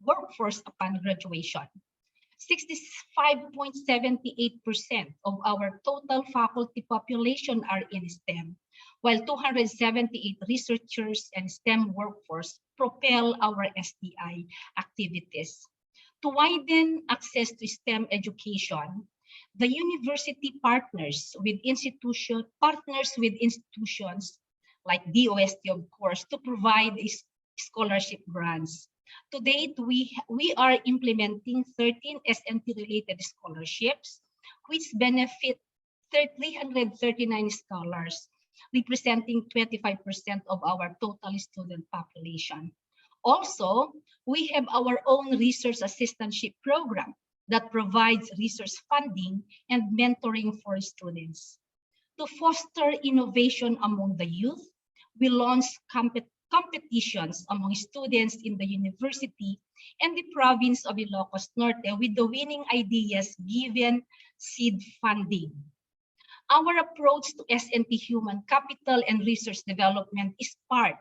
workforce upon graduation. 65.78% of our total faculty population are in STEM, while 278 researchers and STEM workforce propel our STI activities. To widen access to STEM education, the university partners with institutions like DOST, of course, to provide scholarship grants. To date, we are implementing 13 S&T related scholarships, which benefit 339 scholars, representing 25% of our total student population. Also, we have our own research assistantship program that provides research funding and mentoring for students. To foster innovation among the youth, we launched competitions among students in the university and the province of Ilocos Norte with the winning ideas given seed funding. Our approach to S&T human capital and research development is part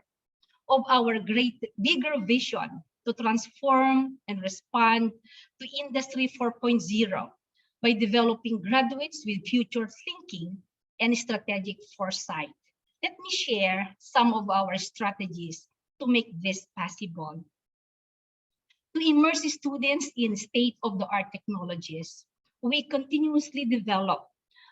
of our bigger vision to transform and respond to Industry 4.0 by developing graduates with future thinking and strategic foresight. Let me share some of our strategies to make this possible. To immerse students in state-of-the-art technologies, we continuously develop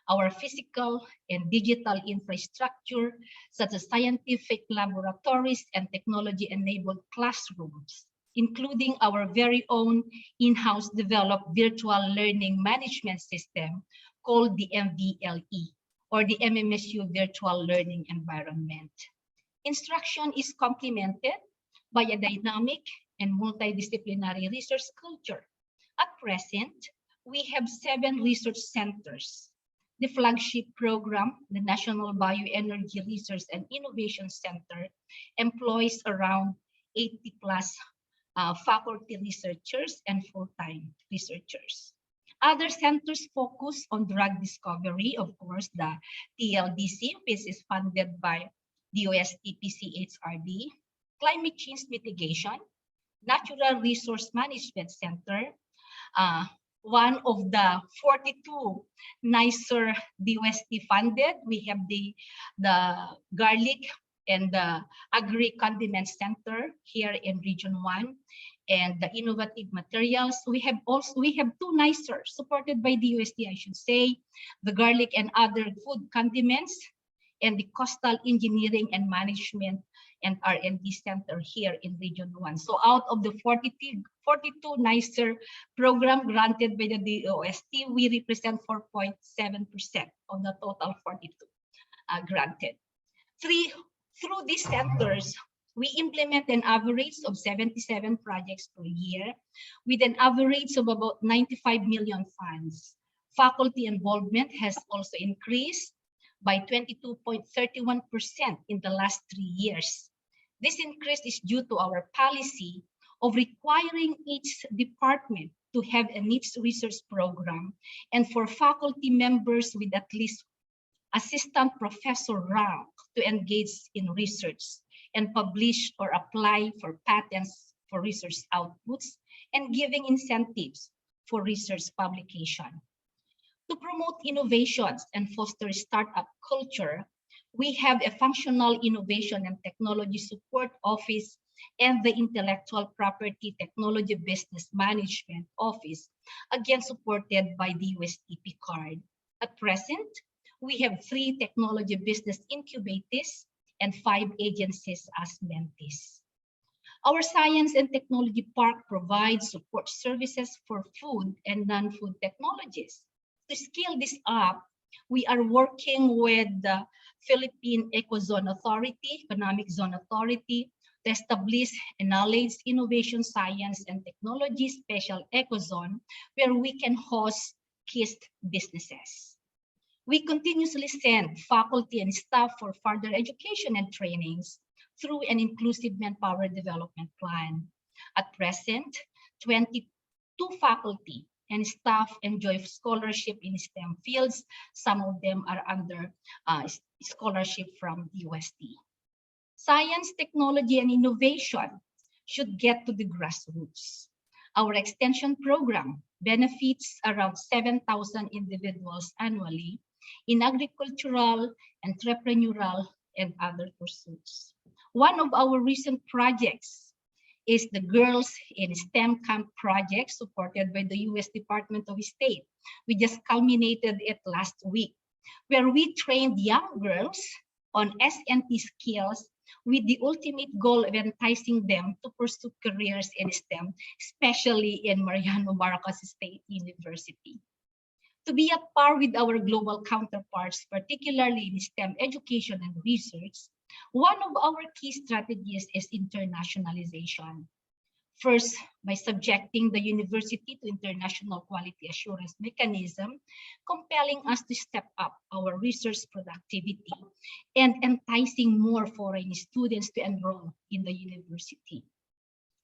our physical and digital infrastructure, such as scientific laboratories and technology-enabled classrooms, including our very own in-house developed virtual learning management system called the MVLE, or the MMSU Virtual Learning Environment. Instruction is complemented by a dynamic and multidisciplinary research culture. At present, we have 7 research centers. The flagship program, the National Bioenergy Research and Innovation Center, employs around 80 plus faculty researchers and full-time researchers. Other centers focus on drug discovery, of course, the TLDC, which is funded by DOST-PCHRD, climate change mitigation, Natural Resource Management Center, one of the 42 nicer DOST funded. We have the garlic and the Agri Condiment Center here in Region 1, and the innovative materials. We have 2 nicer supported by DOST, I should say, the garlic and other food condiments, and the Coastal Engineering and Management and R&D Center here in Region 1. So out of the 42 nicer program granted by the DOST, we represent 4.7% of the total 42 granted. Through these centers, we implement an average of 77 projects per year with an average of about 95 million funds. Faculty involvement has also increased by 22.31% in the last 3 years. This increase is due to our policy of requiring each department to have a niche research program, and for faculty members with at least assistant professor rank to engage in research and publish or apply for patents for research outputs, and giving incentives for research publication. To promote innovations and foster startup culture, we have a functional innovation and technology support office and the intellectual property technology business management office, again supported by the USTP card. At present, we have 3 technology business incubators and 5 agencies as mentees. Our Science and Technology Park provides support services for food and non-food technologies. To scale this up, we are working with the Philippine Economic Zone Authority, to establish a knowledge, innovation, science, and technology special ecozone where we can host KIST businesses. We continuously send faculty and staff for further education and trainings through an inclusive manpower development plan. At present, 22 faculty and staff enjoy scholarship in STEM fields. Some of them are under scholarship from the UST. Science, technology, and innovation should get to the grassroots. Our extension program benefits around 7,000 individuals annually in agricultural, entrepreneurial, and other pursuits. One of our recent projects is the Girls in STEM Camp project supported by the U.S. Department of State. We just culminated it last week, where we trained young girls on SNT skills with the ultimate goal of enticing them to pursue careers in STEM, especially in Mariano Marcos State University. To be at par with our global counterparts, particularly in STEM education and research, one of our key strategies is internationalization. First, by subjecting the university to international quality assurance mechanism, compelling us to step up our research productivity and enticing more foreign students to enroll in the university.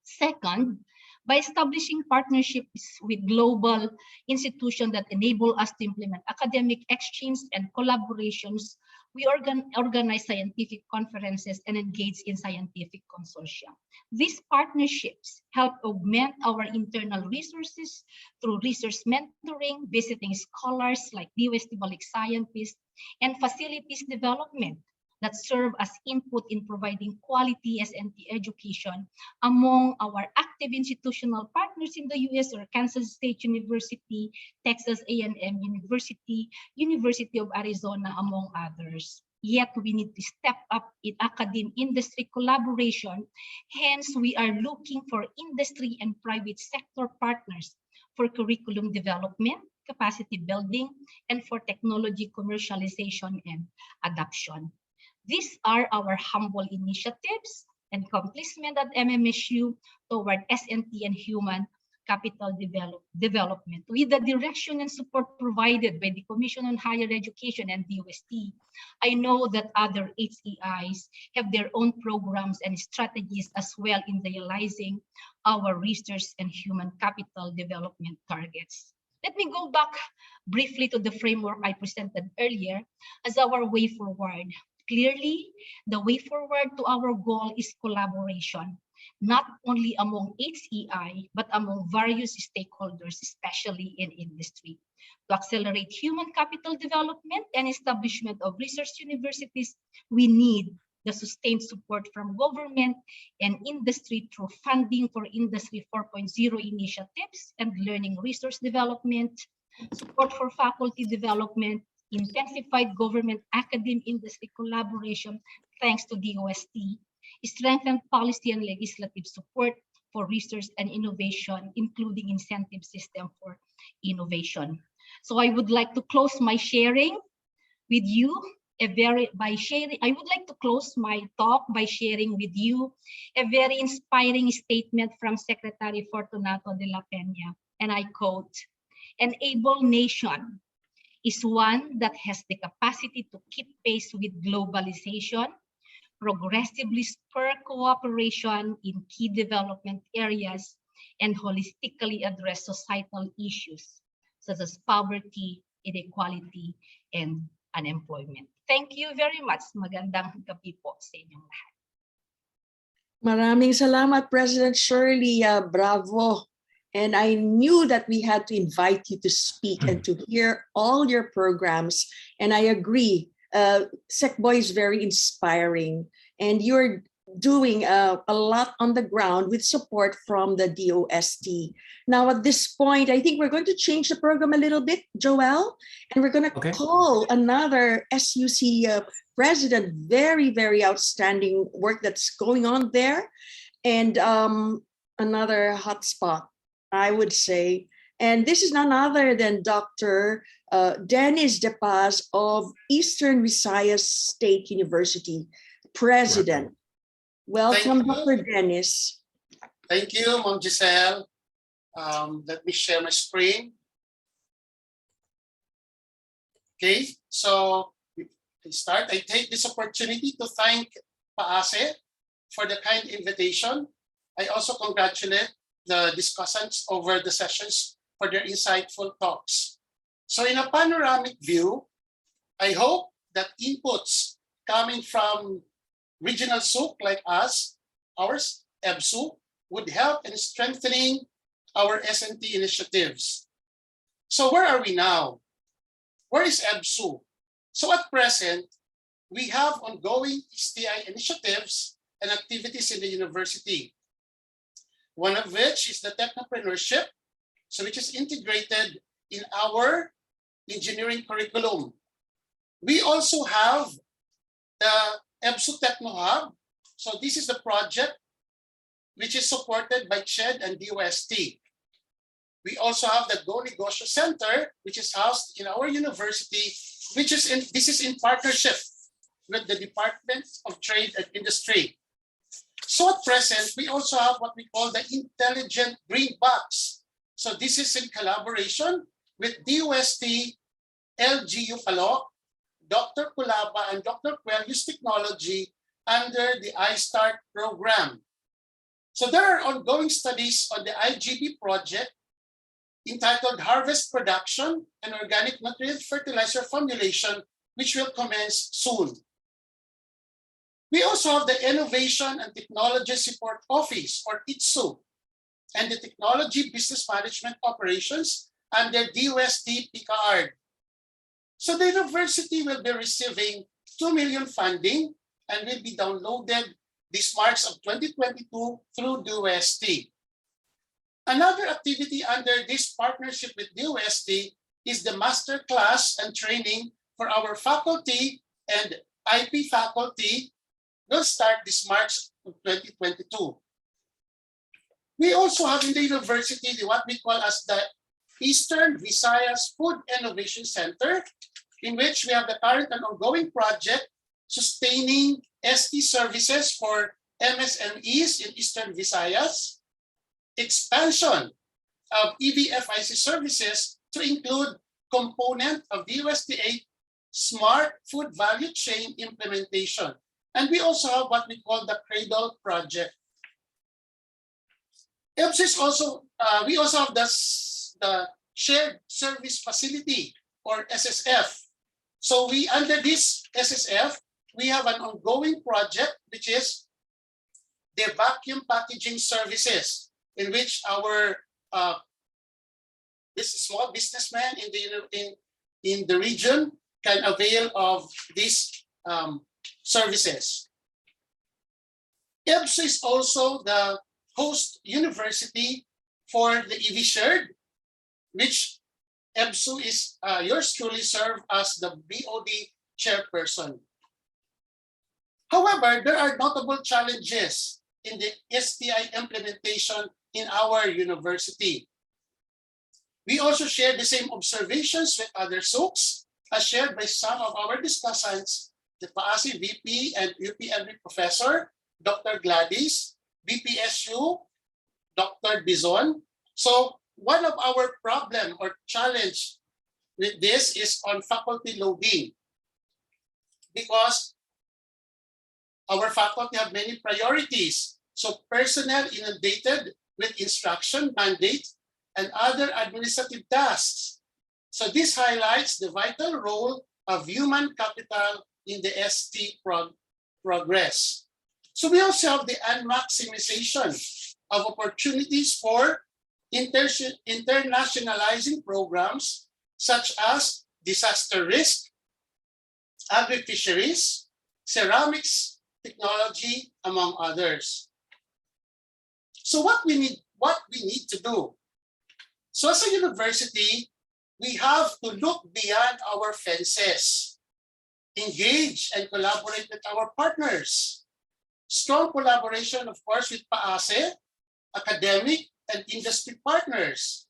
Second, by establishing partnerships with global institutions that enable us to implement academic exchange and collaborations We organize scientific conferences and engage in scientific consortia. These partnerships help augment our internal resources through research mentoring, visiting scholars like DOST Balik scientists, and facilities development that serve as input in providing quality SNT education among our active institutional partners in the US or Kansas State University, Texas A&M University, University of Arizona, among others. Yet we need to step up in academe-industry collaboration. Hence, we are looking for industry and private sector partners for curriculum development, capacity building, and for technology commercialization and adoption. These are our humble initiatives and accomplishment at MMSU toward SNT and human capital development. With the direction and support provided by the Commission on Higher Education and DOST, I know that other HEIs have their own programs and strategies as well in realizing our research and human capital development targets. Let me go back briefly to the framework I presented earlier as our way forward. Clearly, the way forward to our goal is collaboration, not only among HEI, but among various stakeholders, especially in industry. To accelerate human capital development and establishment of research universities, we need the sustained support from government and industry through funding for Industry 4.0 initiatives and learning resource development, support for faculty development, intensified government academic industry collaboration thanks to DOST, strengthened policy and legislative support for research and innovation, including incentive system for innovation. So I would like to close my sharing with you I would like to close my talk by sharing with you a very inspiring statement from Secretary Fortunato de la Peña, and I quote, "An able nation is one that has the capacity to keep pace with globalization, progressively spur cooperation in key development areas, and holistically address societal issues such as poverty, inequality, and unemployment." Thank you very much. Magandang gabi po sa inyong lahat. Maraming salamat, President Shirley. Bravo. And I knew that we had to invite you to speak and to hear all your programs. And I agree, SecBoy is very inspiring. And you're doing a lot on the ground with support from the DOST. Now, at this point, I think we're going to change the program a little bit, Joel, and we're going to call another SUC president. Very, very outstanding work that's going on there. And another hotspot, I would say. And this is none other than Dr. Dennis De Paz of Eastern Visayas State University, President. Welcome, Dr. Dennis. Thank you, Ma'am Giselle. Let me share my screen. Okay, so to start, I take this opportunity to thank PAASE for the kind invitation. I also congratulate the discussants over the sessions for their insightful talks. So in a panoramic view, I hope that inputs coming from regional SUC like us, ours, EBSU, would help in strengthening our SNT initiatives. So where are we now? Where is EBSU? So at present, we have ongoing STI initiatives and activities in the university. One of which is the technopreneurship, so which is integrated in our engineering curriculum. We also have the EBSU Techno Hub. So this is the project which is supported by CHED and DOST. We also have the Go Negosyo Center, which is housed in our university, this is in partnership with the Department of Trade and Industry. So at present, we also have what we call the Intelligent Green Box. So this is in collaboration with DOST, LGU Calooc, Dr. Kulaba, and Dr. Quell use technology under the iStart program. So there are ongoing studies on the IGB project entitled Harvest Production and Organic Nutrient Fertilizer Formulation which will commence soon. We also have the Innovation and Technology Support Office, or ITSU, and the Technology Business Management Operations under DOST PICARD. So the university will be receiving 2 million funding and will be downloaded this March of 2022 through DOST. Another activity under this partnership with DOST is the master class and training for our faculty and IP faculty will start this March of 2022. We also have in the university what we call as the Eastern Visayas Food Innovation Center, in which we have the current and ongoing project sustaining ST services for MSMEs in Eastern Visayas, expansion of EVFIC services to include component of the USDA Smart Food Value Chain implementation. And we also have what we call the Cradle Project. EBS also, we also have the Shared Service Facility, or SSF. So we, under this SSF, we have an ongoing project, which is the vacuum packaging services, in which our this small businessmen in the region can avail of these services. EBS is also the host university for the EV Shared, which EBSU is yours truly served as the BOD chairperson. However, there are notable challenges in the STI implementation in our university. We also share the same observations with other SOCs as shared by some of our discussants, the PAASI VP and UPLB professor, Dr. Gladys, BPSU, Dr. Bizon. So one of our problem or challenge with this is on faculty loading, because our faculty have many priorities. So personnel inundated with instruction, mandate, and other administrative tasks. So this highlights the vital role of human capital in the ST progress. So we also have the unmaximization of opportunities for internationalizing programs such as disaster risk, agri-fisheries, ceramics technology, among others. So what we need to do. So as a university, we have to look beyond our fences, engage and collaborate with our partners. Strong collaboration, of course, with PAASE, academic and industry partners.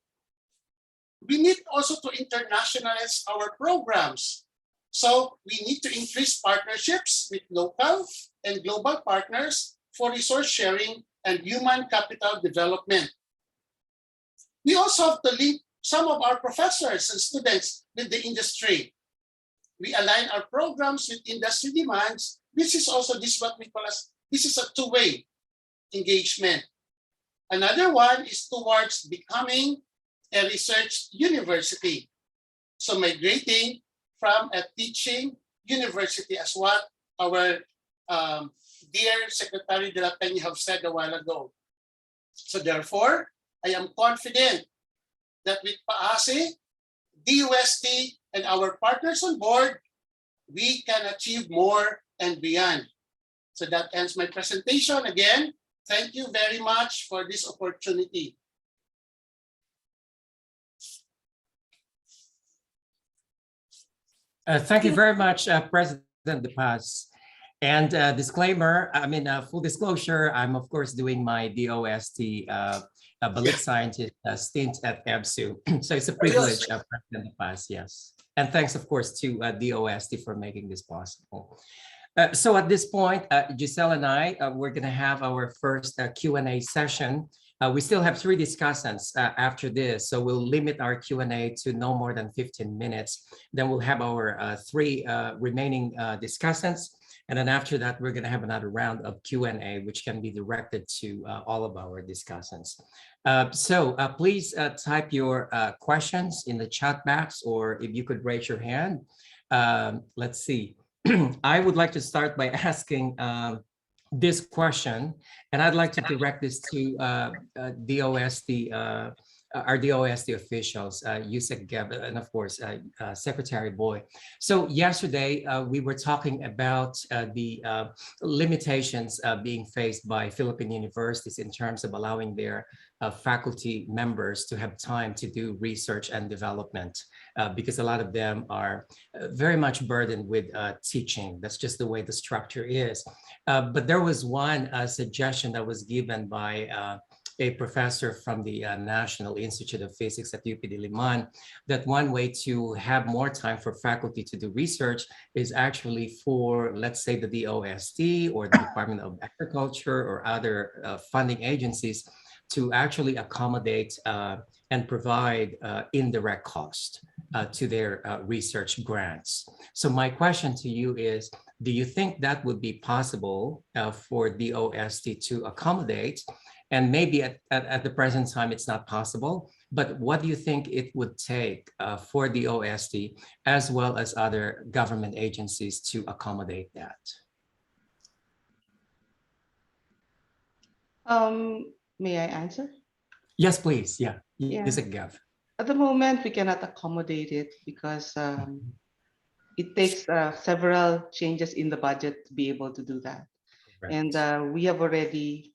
We need also to internationalize our programs. So we need to increase partnerships with local and global partners for resource sharing and human capital development. We also have to link some of our professors and students with the industry. We align our programs with industry demands. This is also what we call as, this is a two-way engagement. Another one is towards becoming a research university. So migrating from a teaching university, as what our dear Secretary de la Peña have said a while ago. So therefore, I am confident that with PAASE, DOST, and our partners on board, we can achieve more and beyond. So that ends my presentation. Again, thank you very much for this opportunity. Thank you very much, President De Paz. And disclaimer, full disclosure, I'm of course doing my DOST Balik Scientist stint at EBSU. So it's a privilege, President De Paz, yes. And thanks, of course, to DOST for making this possible. So at this point, Giselle and I, we're going to have our first Q&A session. We still have 3 discussants after this, so we'll limit our Q&A to no more than 15 minutes. Then we'll have our 3 remaining discussants. And then after that, we're going to have another round of Q&A, which can be directed to all of our discussants. So please type your questions in the chat box, or if you could raise your hand. let's see. I would like to start by asking this question, and I'd like to direct this to DOST, our DOST officials, Yusek Geb, and of course, Secretary Boy. So yesterday, we were talking about the limitations being faced by Philippine universities in terms of allowing their faculty members to have time to do research and development, because a lot of them are very much burdened with teaching. That's just the way the structure is. But there was one suggestion that was given by a professor from the National Institute of Physics at UP Diliman, that one way to have more time for faculty to do research is actually for, let's say, the DOST or the Department of Agriculture or other funding agencies to actually accommodate and provide indirect cost to their research grants. So my question to you is, do you think that would be possible for DOST to accommodate? And maybe at the present time, it's not possible, but what do you think it would take for the OST as well as other government agencies to accommodate that? May I answer? Yes, please. Yeah. Yeah. Yes, Gav. At the moment, we cannot accommodate it because it takes several changes in the budget to be able to do that. Right. And we have already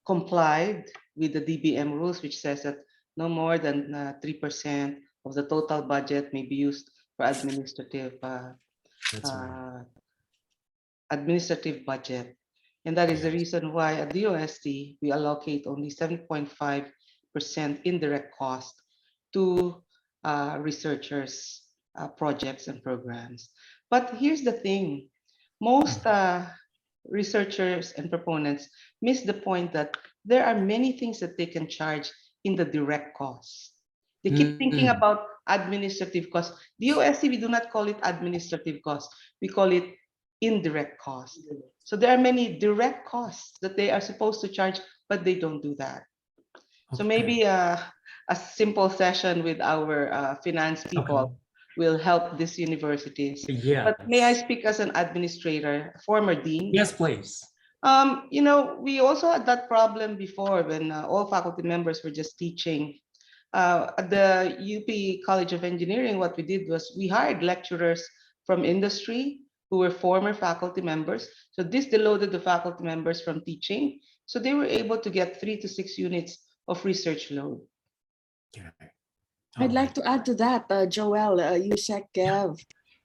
complied with the DBM rules, which says that no more than 3% of the total budget may be used for administrative administrative budget. And that is the reason why at DOST, we allocate only 7.5% indirect cost to researchers, projects and programs. But here's the thing, most researchers and proponents miss the point that there are many things that they can charge in the direct costs. They keep thinking about administrative costs. DOST, we do not call it administrative costs. We call it indirect costs. So there are many direct costs that they are supposed to charge, but they don't do that. So maybe a simple session with our finance people will help these universities. Yeah. But may I speak as an administrator, former dean? Yes, please. You know, we also had that problem before when all faculty members were just teaching. At the UP College of Engineering, what we did was we hired lecturers from industry who were former faculty members. So this deloaded the faculty members from teaching. So they were able to get 3 to 6 units of research load. I'd like to add to that, Joel, Yusek, Gav.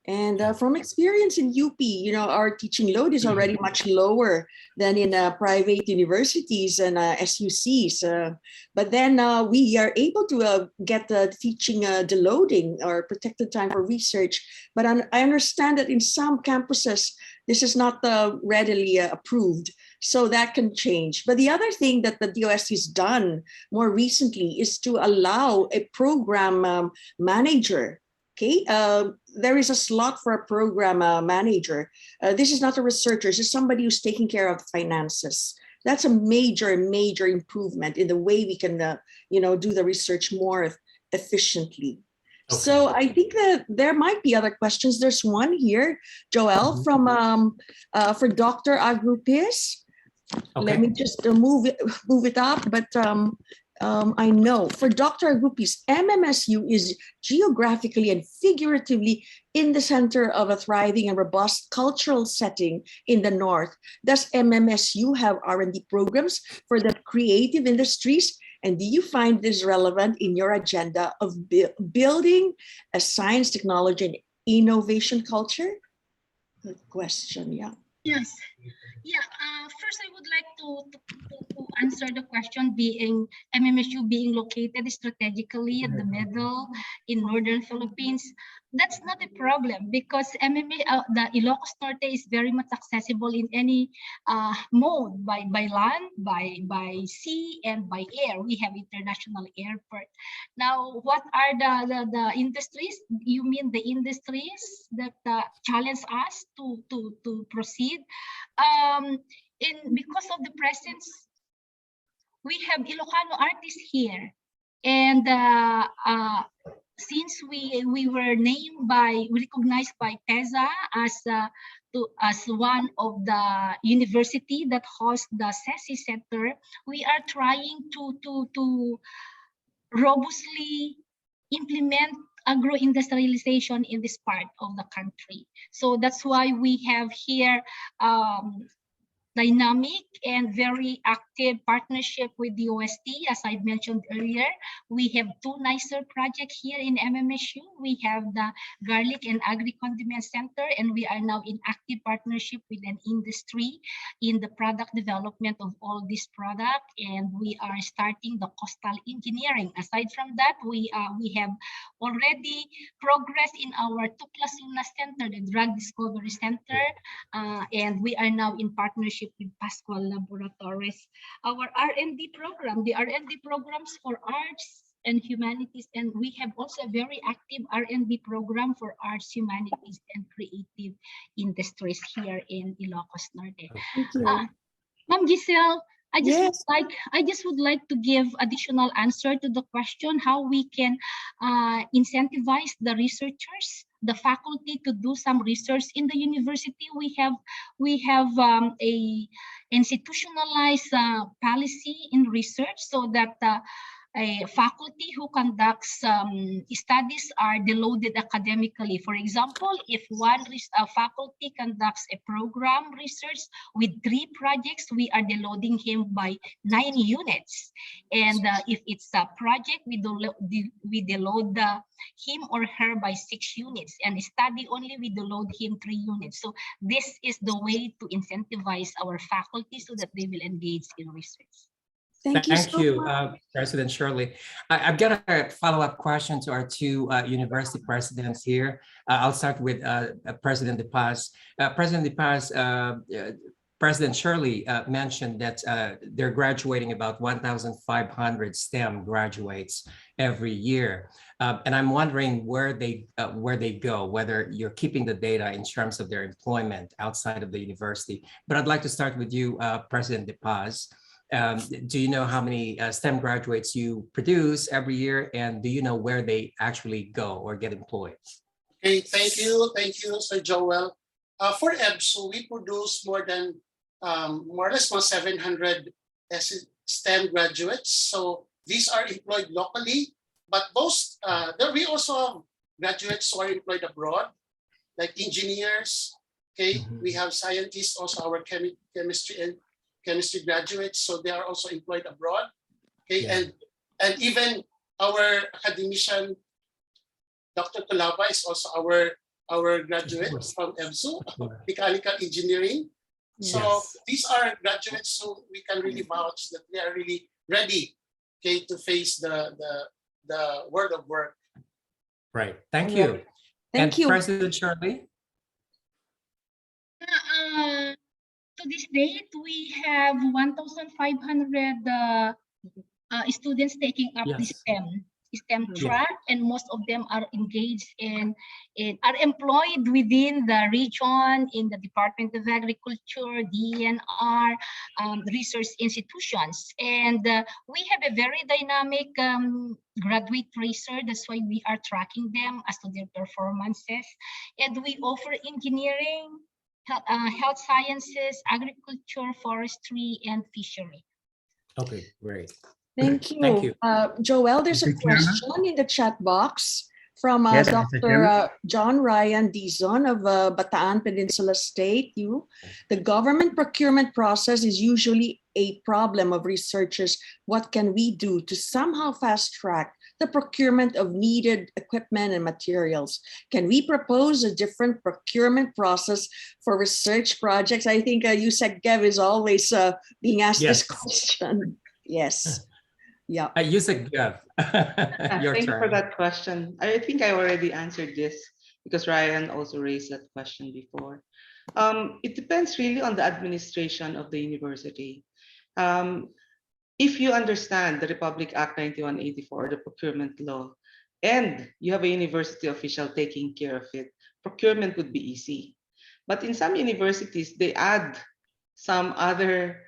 And from experience in UP, you know, our teaching load is already much lower than in private universities and SUCs. But then we are able to get the teaching deloading or protected time for research. But I understand that in some campuses, this is not readily approved. So that can change. But the other thing that the DOST has done more recently is to allow a program manager. Okay, there is a slot for a program manager. This is not a researcher, this is somebody who's taking care of finances. That's a major improvement in the way we can do the research more efficiently. Okay. So I think that there might be other questions. There's one here, Joel, from for Dr. Agrupis. Okay. Let me just move it up, but I know for Dr. Agrupis, MMSU is geographically and figuratively in the center of a thriving and robust cultural setting in the North. Does MMSU have R&D programs for the creative industries? And do you find this relevant in your agenda of building a science, technology, and innovation culture? Good question, yeah. Yes. Yeah. First, I would like to answer the question being MMSU being located strategically in the middle in northern Philippines. That's not a problem because the Ilocos Norte is very much accessible in any mode, by land, by sea, and by air. We have international airport. Now, what are the industries? You mean the industries that challenge us to proceed? Because of the presence, we have Ilocano artists here, and since we were recognized by PESA as one of the university that hosts the SESI Center, we are trying to robustly implement agro-industrialization in this part of the country. So that's why we have here dynamic and very active partnership with the OST. As I mentioned earlier, we have two nicer projects here in MMSU. We have the Garlic and Agri-Condiment Center, and we are now in active partnership with an industry in the product development of all these products. And we are starting the coastal engineering. Aside from that, we have already progressed in our Tuklasuna Center, the Drug Discovery Center, and we are now in partnership with Pascual Laboratories. Our R&D program, the R&D programs for arts and humanities, and we have also a very active R&D program for arts, humanities, and creative industries here in Ilocos Norte. Ma'am Giselle, I just would like to give additional answer to the question how we can incentivize the researchers, the faculty to do some research in the university. We have a institutionalized policy in research so that a faculty who conducts studies are deloaded academically. For example, if one faculty conducts a program research with 3 projects, we are deloading him by 9 units. And if it's a project, we deload him or her by 6 units. And study only, we deload him 3 units. So this is the way to incentivize our faculty so that they will engage in research. Thank you, President Shirley. I've got a follow-up question to our 2 university presidents here. I'll start with President De Paz. President De Paz, President Shirley mentioned that they're graduating about 1,500 STEM graduates every year. And I'm wondering where they go, whether you're keeping the data in terms of their employment outside of the university. But I'd like to start with you, President De Paz. Do you know how many STEM graduates you produce every year, and do you know where they actually go or get employed? Okay, thank you, Sir Joel. For EBSU, we produce more or less 700 STEM graduates. So these are employed locally, but we also have graduates who are employed abroad, like engineers. Okay, we have scientists, also our chemistry graduates, so they are also employed abroad. Okay, and even our academician, Dr. Kulaba, is also our graduate from EBSU, mechanical engineering. So these are graduates who we can really vouch that they are really ready, okay, to face the world of work. Right. Thank you. Thank you, President Shirley. To this date, we have 1,500 students taking up the STEM track, and most of them are engaged are employed within the region, in the Department of Agriculture, DNR, research institutions. And we have a very dynamic graduate tracer. That's why we are tracking them as to their performances. And we offer engineering, health sciences, agriculture, forestry, and fishery. Okay, great. Thank you. Thank you. Joel, there's a question in the chat box from Dr. John Ryan Dizon of Bataan Peninsula State. The government procurement process is usually a problem of researchers. What can we do to somehow fast track the procurement of needed equipment and materials? Can we propose a different procurement process for research projects? I think Yusek Gev is always being asked this question. Yes. Yeah. Yusek Gev. Thank you for that question. I think I already answered this because Ryan also raised that question before. It depends really on the administration of the university. If you understand the Republic Act 9184, the procurement law, and you have a university official taking care of it, procurement would be easy. But in some universities, they add some other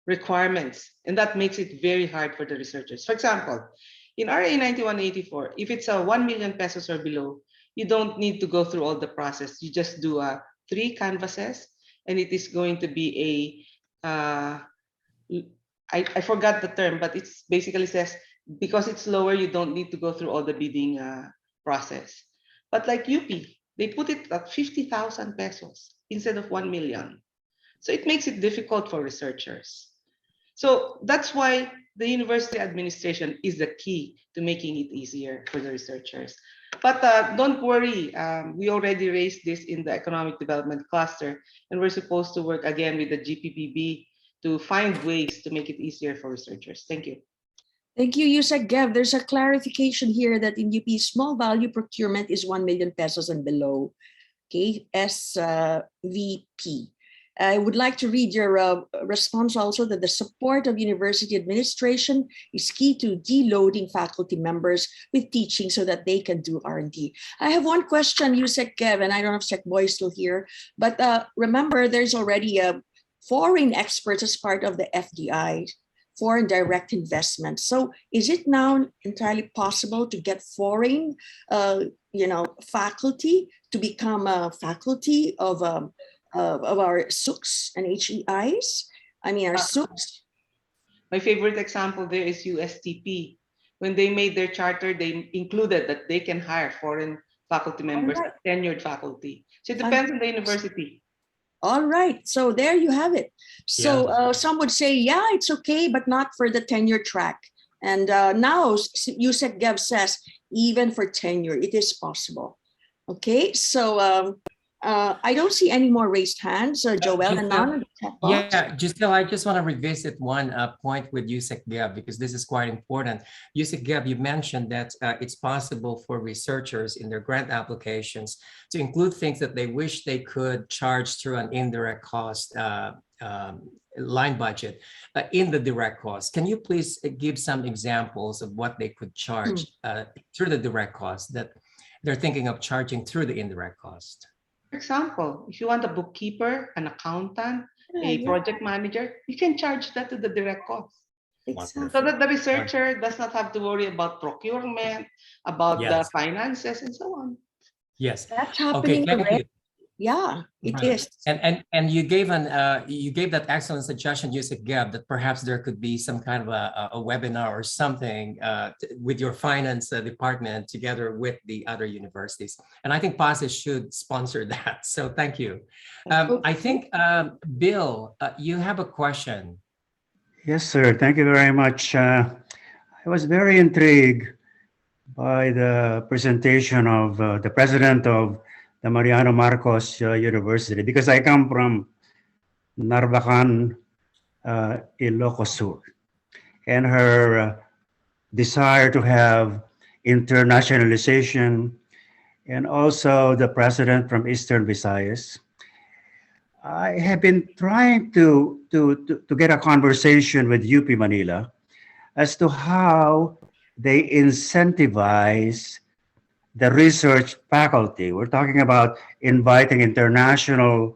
requirements, and that makes it very hard for the researchers. For example, In RA 9184, if it's a 1 million pesos or below, you don't need to go through all the process. You just do 3 canvases, and it is going to be a, I forgot the term, but it's basically says, because it's lower, you don't need to go through all the bidding process. But like UP, they put it at 50,000 pesos instead of 1 million. So it makes it difficult for researchers. So that's why the university administration is the key to making it easier for the researchers. But don't worry, we already raised this in the economic development cluster, and we're supposed to work again with the GPPB to find ways to make it easier for researchers. Thank you. Thank you, Yusek Gev. There's a clarification here that in UP, small value procurement is 1 million pesos and below. Okay, SVP. I would like to read your response also that the support of university administration is key to deloading faculty members with teaching so that they can do R&D. I have one question, Yusek Kev, and I don't know if Sec Boy is still here, but remember there's already foreign experts as part of the FDI, foreign direct investment. So is it now entirely possible to get foreign faculty to become a faculty of our SUCs and HEIs? I mean, our SUCs. My favorite example there is USTP. When they made their charter, they included that they can hire foreign faculty members, tenured faculty. So it depends on the university. All right, so there you have it. So some would say, yeah, it's okay, but not for the tenure track. And now Yusek Gev says, even for tenure, it is possible. Okay, so I don't see any more raised hands, Joel and none. Yeah, Giselle, I just want to revisit one point with Yusek Gev because this is quite important. Yusek Gev, you mentioned that it's possible for researchers in their grant applications to include things that they wish they could charge through an indirect cost line budget in the direct cost. Can you please give some examples of what they could charge through the direct cost that they're thinking of charging through the indirect cost? For example, if you want a bookkeeper, an accountant, a project manager, you can charge that to the direct cost. Exactly. So that the researcher does not have to worry about procurement, about the finances, and so on. Yes. That's happening already. Yeah, it is. And you gave that excellent suggestion, Yusek Gev, that perhaps there could be some kind of a webinar or something with your finance department together with the other universities. And I think PASE should sponsor that. So thank you. I think, Bill, you have a question. Yes, sir. Thank you very much. I was very intrigued by the presentation of the president of the Mariano Marcos University, because I come from Narvacan, Ilocos Sur, and her desire to have internationalization, and also the president from Eastern Visayas. I have been trying to get a conversation with UP Manila as to how they incentivize the research faculty. We're talking about inviting international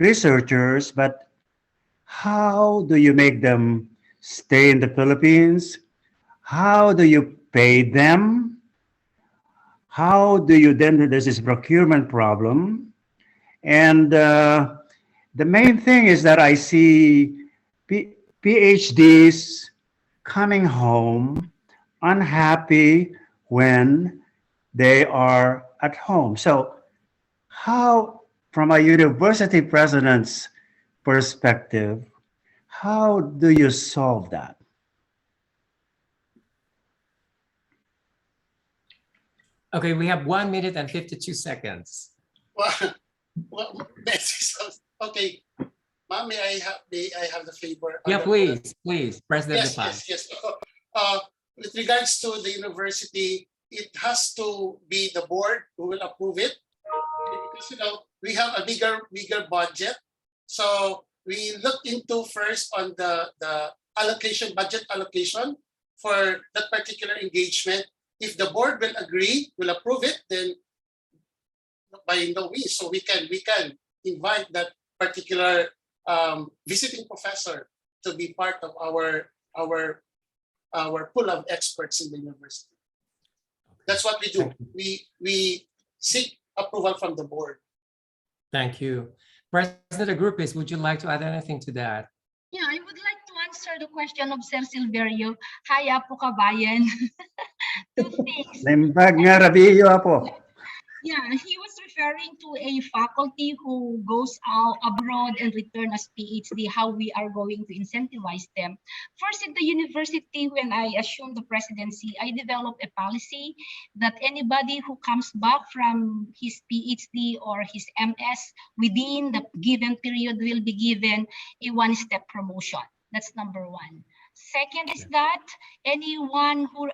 researchers, but how do you make them stay in the Philippines? How do you pay them? How do you then, there's this procurement problem. And the main thing is that I see PhDs coming home unhappy when they are at home. So how, from a university president's perspective, how do you solve that? Okay, we have 1 minute and 52 seconds. Well, okay. Ma'am, may I have the favor? Yeah, please, President. Yes. With regards to the university, it has to be the board who will approve it, because we have a bigger budget. So we look into first on the budget allocation for that particular engagement. If the board will agree, will approve it, then by no means, so we can invite that particular visiting professor to be part of our our pool of experts in the university. That's what we do. We seek approval from the board. Thank you. President Agrupis, would you like to add anything to that? Yeah, I would like to answer the question of Sir Silverio. Hi, Apo Kabayan. Two things. Limbag nga rabiyo apo. Yeah, he was referring to a faculty who goes out abroad and return as PhD, how we are going to incentivize them. First, in the university, when I assumed the presidency, I developed a policy that anybody who comes back from his PhD or his MS within the given period will be given a one-step promotion. That's number one. Second is that anyone who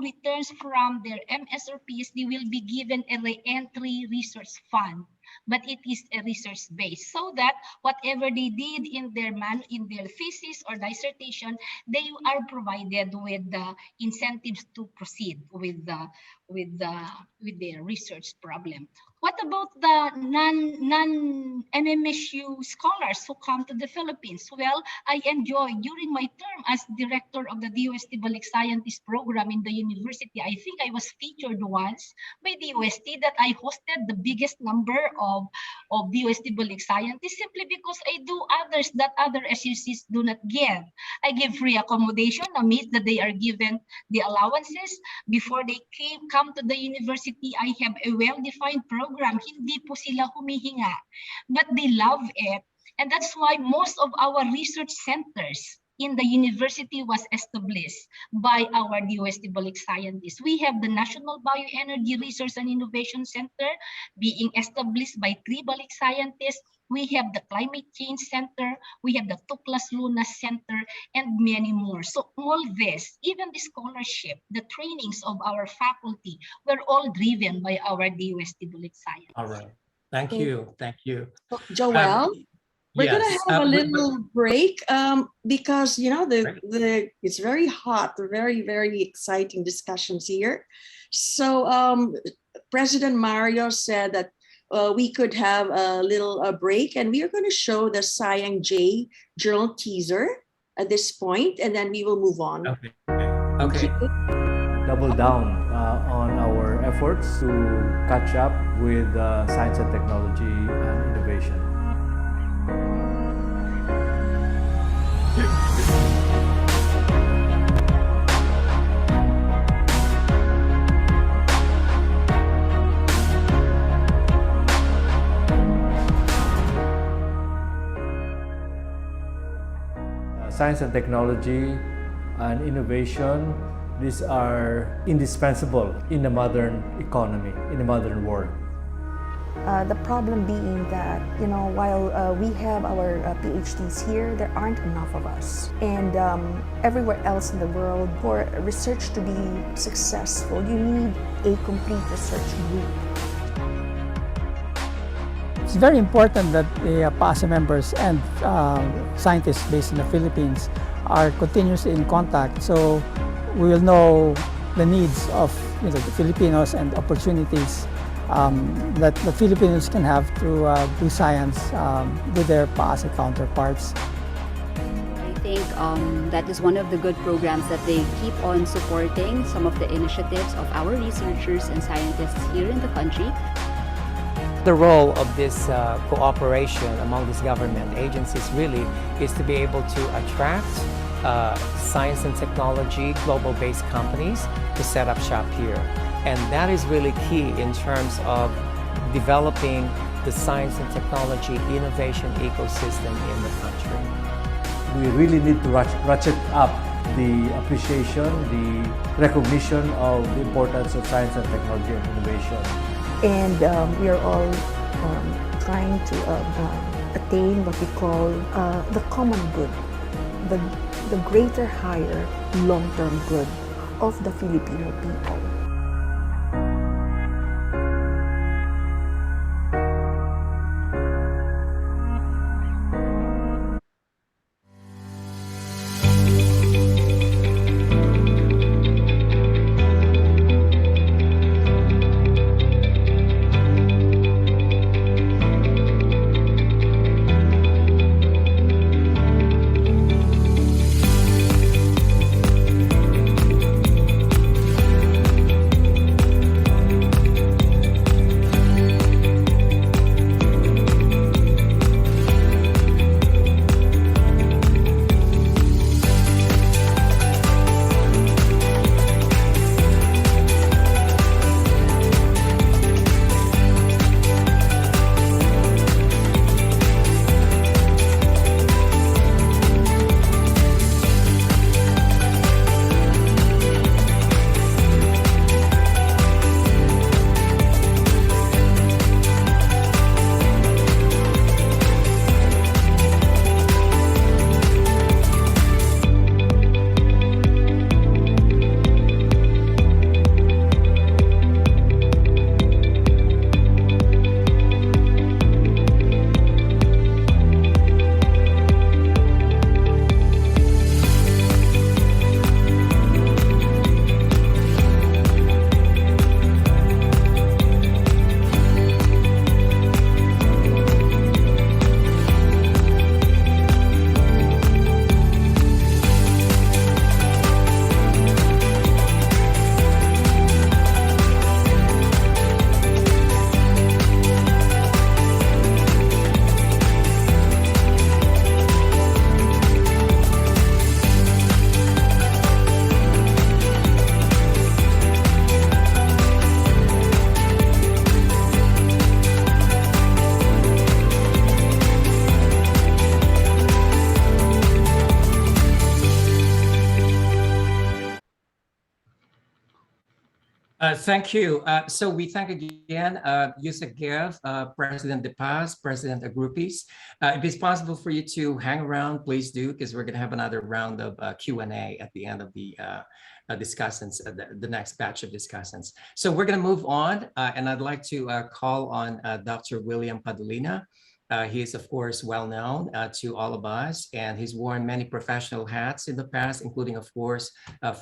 returns from their MS or PhD will be given a re-entry research fund, but it is a research base, so that whatever they did in their thesis or dissertation, they are provided with the incentives to proceed with their research problem. What about the non-MMSU scholars who come to the Philippines? Well, I enjoyed during my term as director of the DOST Balik Scientist program in the university. I think I was featured once by DOST that I hosted the biggest number of DOST Balik Scientists, simply because I do others that other SUCs do not give. I give free accommodation amidst that they are given the allowances. Before they come to the university, I have a well-defined program. Hindi po sila humihinga, but they love it. And that's why most of our research centers in the university was established by our DOST Balik scientists. We have the National Bioenergy Research and Innovation Center being established by 3 Balik scientists. We have the Climate Change Center, we have the Tuklas Lunas Center, and many more. So all this, even the scholarship, the trainings of our faculty, were all driven by our DOST Balik scientists. All right. Thank you. Thank you. Joel, we're gonna yes, have a little break because you know it's very hot, very exciting discussions here. So President Mario said that we could have a little break, and we are going to show the Sayang J journal teaser at this point, and then we will move on. Okay. Okay. Double down on our efforts to catch up with science and technology and innovation. Science and technology and innovation, these are indispensable in the modern economy, in the modern world. The problem being that, you know, while we have our PhDs here, there aren't enough of us. And everywhere else in the world, for research to be successful, you need a complete research group. It's very important that the PASA members and scientists based in the Philippines are continuously in contact, so we will know the needs of the Filipinos and opportunities that the Filipinos can have to do science with their PASA counterparts. I think that is one of the good programs that they keep on supporting some of the initiatives of our researchers and scientists here in the country. The role of this cooperation among these government agencies really is to be able to attract science and technology global-based companies to set up shop here. And that is really key in terms of developing the science and technology innovation ecosystem in the country. We really need to ratchet up the appreciation, the recognition of the importance of science and technology and innovation. And we are all trying to attain what we call the common good, the greater, higher, long-term good of the Filipino people. Thank you. So we thank again Yusek Gev, President De Paz, President Agrupis. If it's possible for you to hang around, please do, because we're going to have another round of Q&A at the end of the discussants, the next batch of discussants. So we're going to move on, and I'd like to call on Dr. William Padulina. He is, of course, well known to all of us, and he's worn many professional hats in the past, including, of course,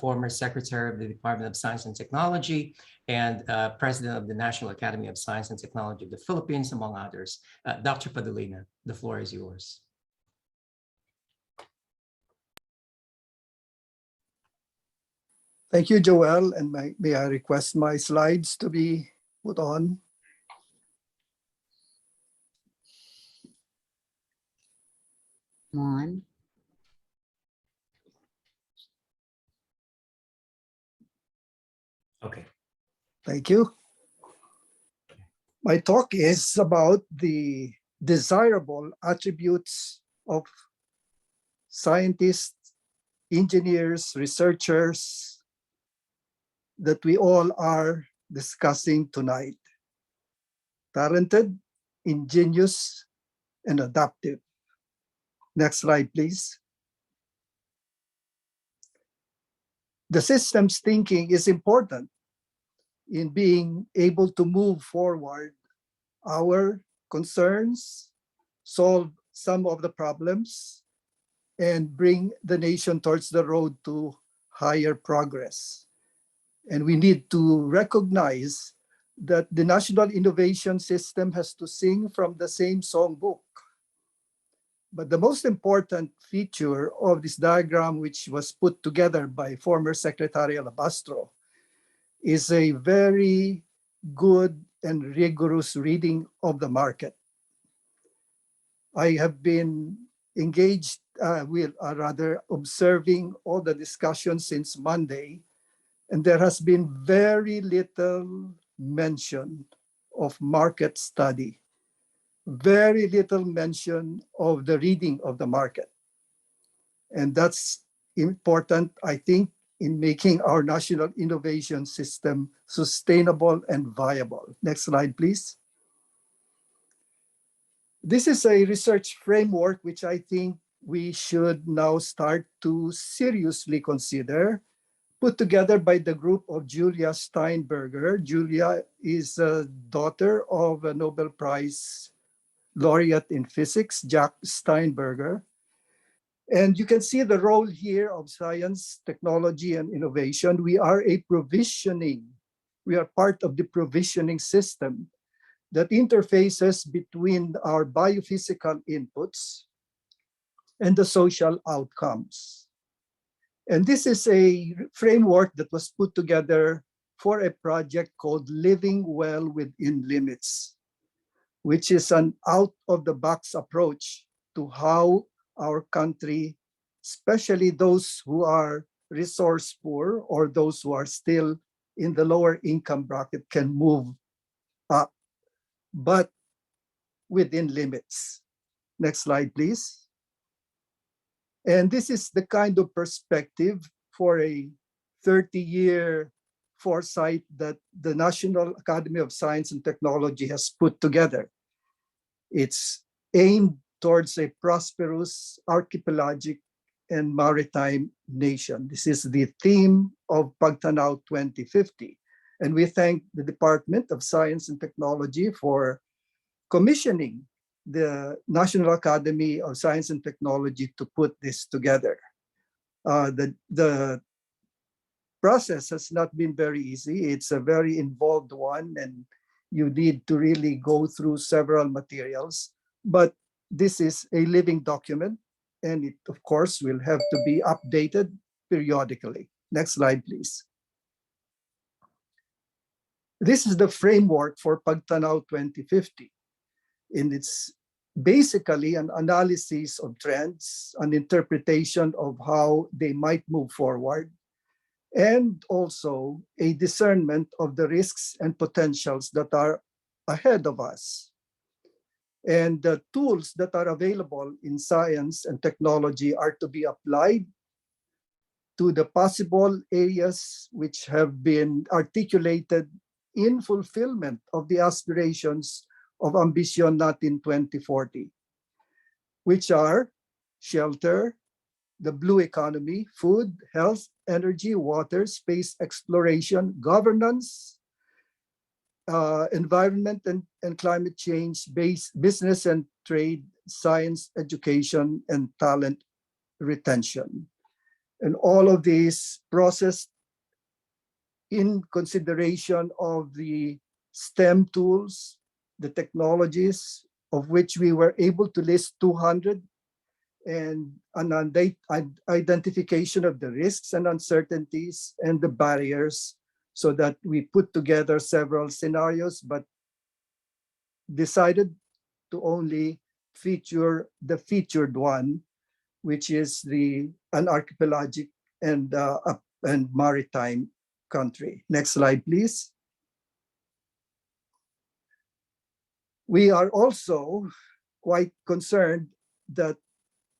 former Secretary of the Department of Science and Technology and President of the National Academy of Science and Technology of the Philippines, among others. Dr. Padulina, the floor is yours. Thank you, Joel. And may I request my slides to be put on? Come on. Okay. Thank you. My talk is about the desirable attributes of scientists, engineers, researchers that we all are discussing tonight. Talented, ingenious, and adaptive. Next slide, please. The systems thinking is important in being able to move forward our concerns, solve some of the problems, and bring the nation towards the road to higher progress. And we need to recognize that the National Innovation System has to sing from the same songbook. But the most important feature of this diagram, which was put together by former Secretary Alabastro, is a very good and rigorous reading of the market. I have been engaged rather observing all the discussions since Monday, and there has been very little mention of market study, very little mention of the reading of the market. And that's important, I think, in making our national innovation system sustainable and viable. Next slide, please. This is a research framework which I think we should now start to seriously consider, put together by the group of Julia Steinberger. Julia is a daughter of a Nobel Prize laureate in physics, Jack Steinberger. And you can see the role here of science, technology, and innovation. We are part of the provisioning system that interfaces between our biophysical inputs and the social outcomes. And this is a framework that was put together for a project called Living Well Within Limits, which is an out-of-the-box approach to how our country, especially those who are resource poor or those who are still in the lower income bracket, can move up, but within limits. Next slide, please. And this is the kind of perspective for a 30-year foresight that the National Academy of Science and Technology has put together. It's aimed towards a prosperous archipelagic and maritime nation. This is the theme of Pagtanaw 2050. And we thank the Department of Science and Technology for commissioning the National Academy of Science and Technology to put this together. The process has not been very easy. It's a very involved one, and you need to really go through several materials. But this is a living document, and it, of course, will have to be updated periodically. Next slide, please. This is the framework for Pagtanaw 2050. And it's basically an analysis of trends, an interpretation of how they might move forward, and also a discernment of the risks and potentials that are ahead of us. And the tools that are available in science and technology are to be applied to the possible areas which have been articulated in fulfillment of the aspirations of Ambition Natin 2040, which are shelter, the blue economy, food, health, energy, water, space exploration, governance, environment and climate change, business and trade, science, education, and talent retention. And all of these processed in consideration of the STEM tools, the technologies of which we were able to list 200, and an identification of the risks and uncertainties and the barriers, so that we put together several scenarios, but decided to only feature the featured one, which is an archipelagic and maritime country. Next slide, please. We are also quite concerned that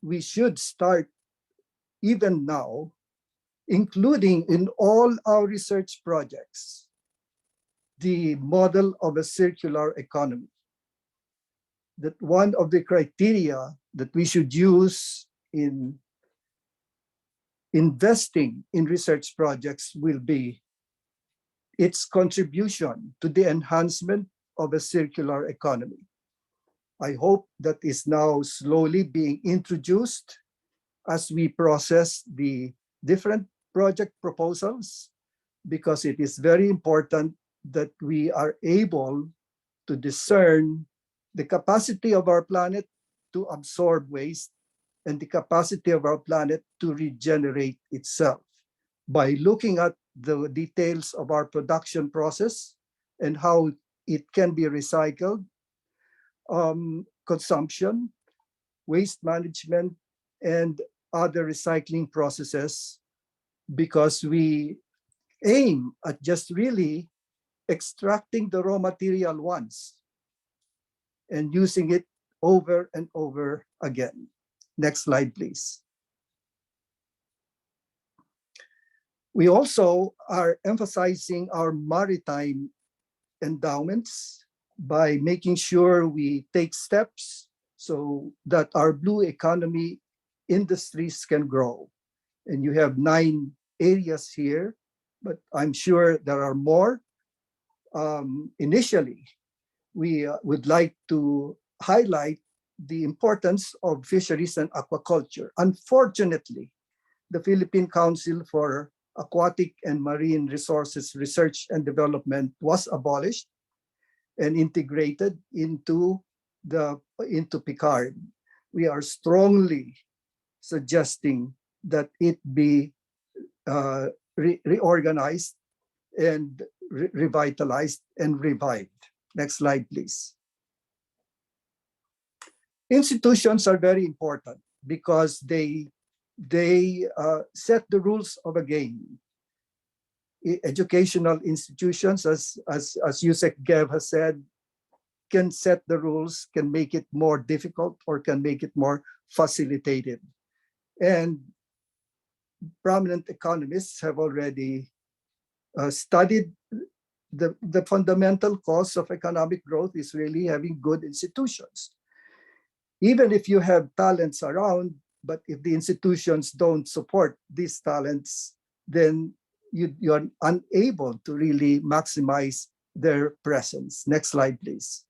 we should start even now, including in all our research projects, the model of a circular economy. That one of the criteria that we should use in investing in research projects will be its contribution to the enhancement of a circular economy. I hope that is now slowly being introduced as we process the different project proposals, because it is very important that we are able to discern the capacity of our planet to absorb waste and the capacity of our planet to regenerate itself by looking at the details of our production process and how it can be recycled, consumption, waste management, and other recycling processes, because we aim at just really extracting the raw material once and using it over and over again. Next slide, please. We also are emphasizing our maritime endowments by making sure we take steps so that our blue economy industries can grow. And you have 9 areas here, but I'm sure there are more. Initially, we would like to highlight the importance of fisheries and aquaculture. Unfortunately, the Philippine Council for Aquatic and Marine Resources Research and Development was abolished and integrated into PICARD. We are strongly suggesting that it be reorganized and revitalized and revived. Next slide, please. Institutions are very important because they set the rules of a game. Educational institutions, as Yusek Gev has said, can set the rules, can make it more difficult, or can make it more facilitated. And prominent economists have already studied the fundamental cause of economic growth is really having good institutions. Even if you have talents around, but if the institutions don't support these talents, then you're unable to really maximize their presence. Next slide, please.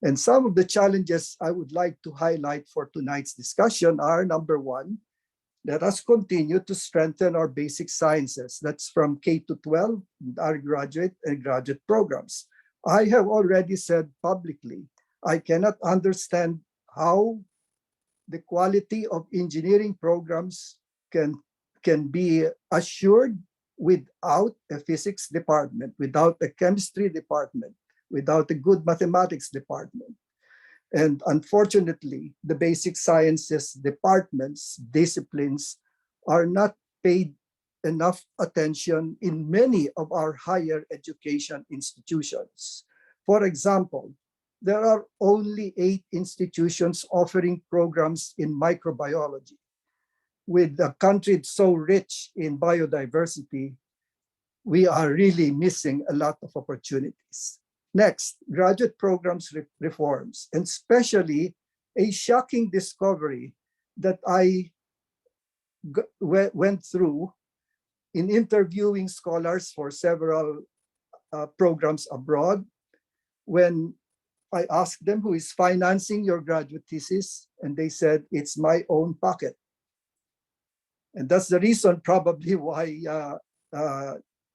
And some of the challenges I would like to highlight for tonight's discussion are: number one, let us continue to strengthen our basic sciences. That's from K to 12, our graduate and graduate programs. I have already said publicly, I cannot understand how the quality of engineering programs can be assured without a physics department, without a chemistry department, without a good mathematics department. And unfortunately, the basic sciences departments, disciplines, are not paid enough attention in many of our higher education institutions. For example, there are only 8 institutions offering programs in microbiology. with a country so rich in biodiversity, we are really missing a lot of opportunities. Next, graduate programs reforms, and especially a shocking discovery that I went through in interviewing scholars for several programs abroad. When I asked them, who is financing your graduate thesis? And they said, it's my own pocket. And that's the reason probably why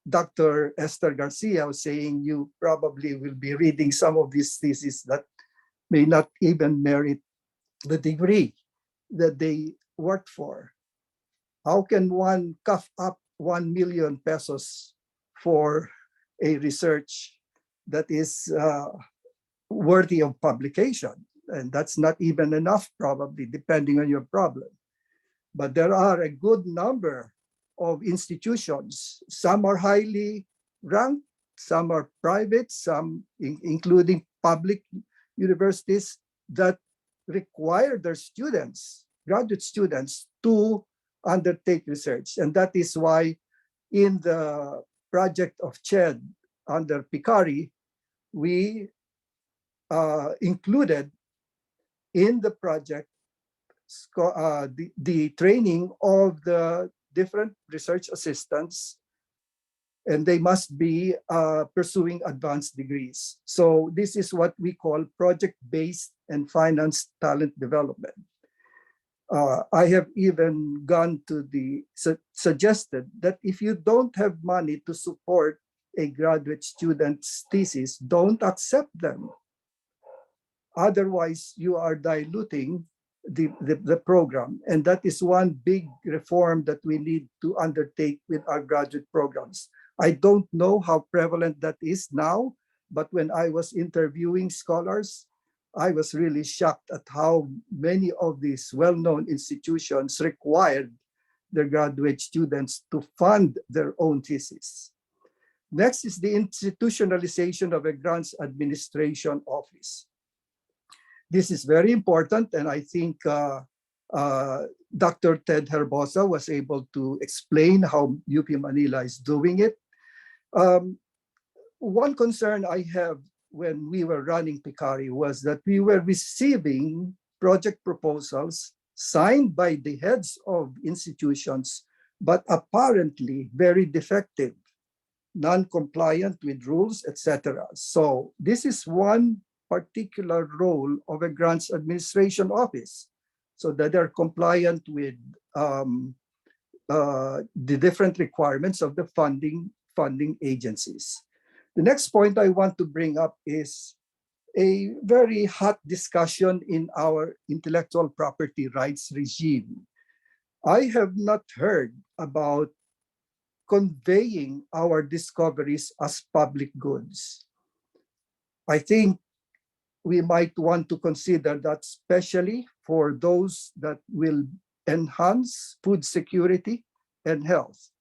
Dr. Esther Garcia was saying you probably will be reading some of these theses that may not even merit the degree that they worked for. How can one cough up 1 million pesos for a research that is worthy of publication? And that's not even enough, probably, depending on your problem. But there are a good number of institutions. Some are highly ranked, some are private, some including public universities that require their students, graduate students, to undertake research. And that is why in the project of CHED under PICARI, we included in the project the training of the different research assistants, and they must be pursuing advanced degrees. So this is what we call project-based and financed talent development. I have even gone to the suggested that if you don't have money to support a graduate student's thesis, don't accept them. Otherwise, you are diluting the program. And that is one big reform that we need to undertake with our graduate programs. I don't know how prevalent that is now, but when I was interviewing scholars, I was really shocked at how many of these well-known institutions required their graduate students to fund their own thesis. Next is the institutionalization of a grants administration office. This is very important, and I think Dr. Ted Herbosa was able to explain how UP Manila is doing it. One concern I have when we were running PICARI was that we were receiving project proposals signed by the heads of institutions, but apparently very defective, non-compliant with rules, etc. So this is one particular role of a grants administration office, so that they're compliant with the different requirements of the funding agencies. The next point I want to bring up is a very hot discussion in our intellectual property rights regime. I have not heard about conveying our discoveries as public goods. I think we might want to consider that, especially for those that will enhance food security and health.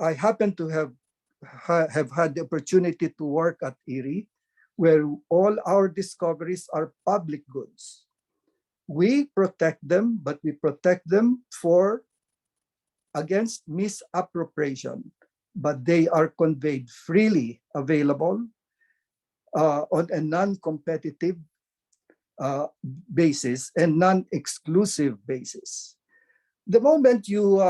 I happen to have had the opportunity to work at IRI, where all our discoveries are public goods. We protect them, but we protect them against misappropriation, but they are conveyed freely available on a non-competitive basis and non-exclusive basis. The moment you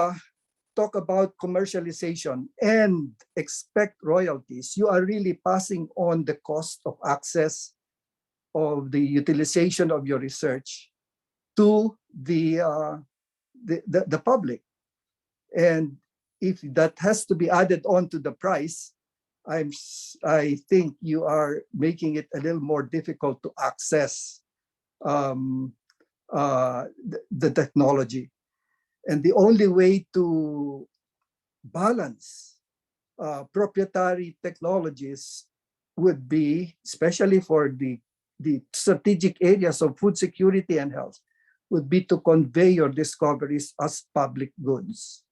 talk about commercialization and expect royalties, you are really passing on the cost of access of the utilization of your research to the public. And if that has to be added on to the price, I think you are making it a little more difficult to access the technology. And the only way to balance proprietary technologies would be, especially for the strategic areas of food security and health, would be to convey your discoveries as public goods.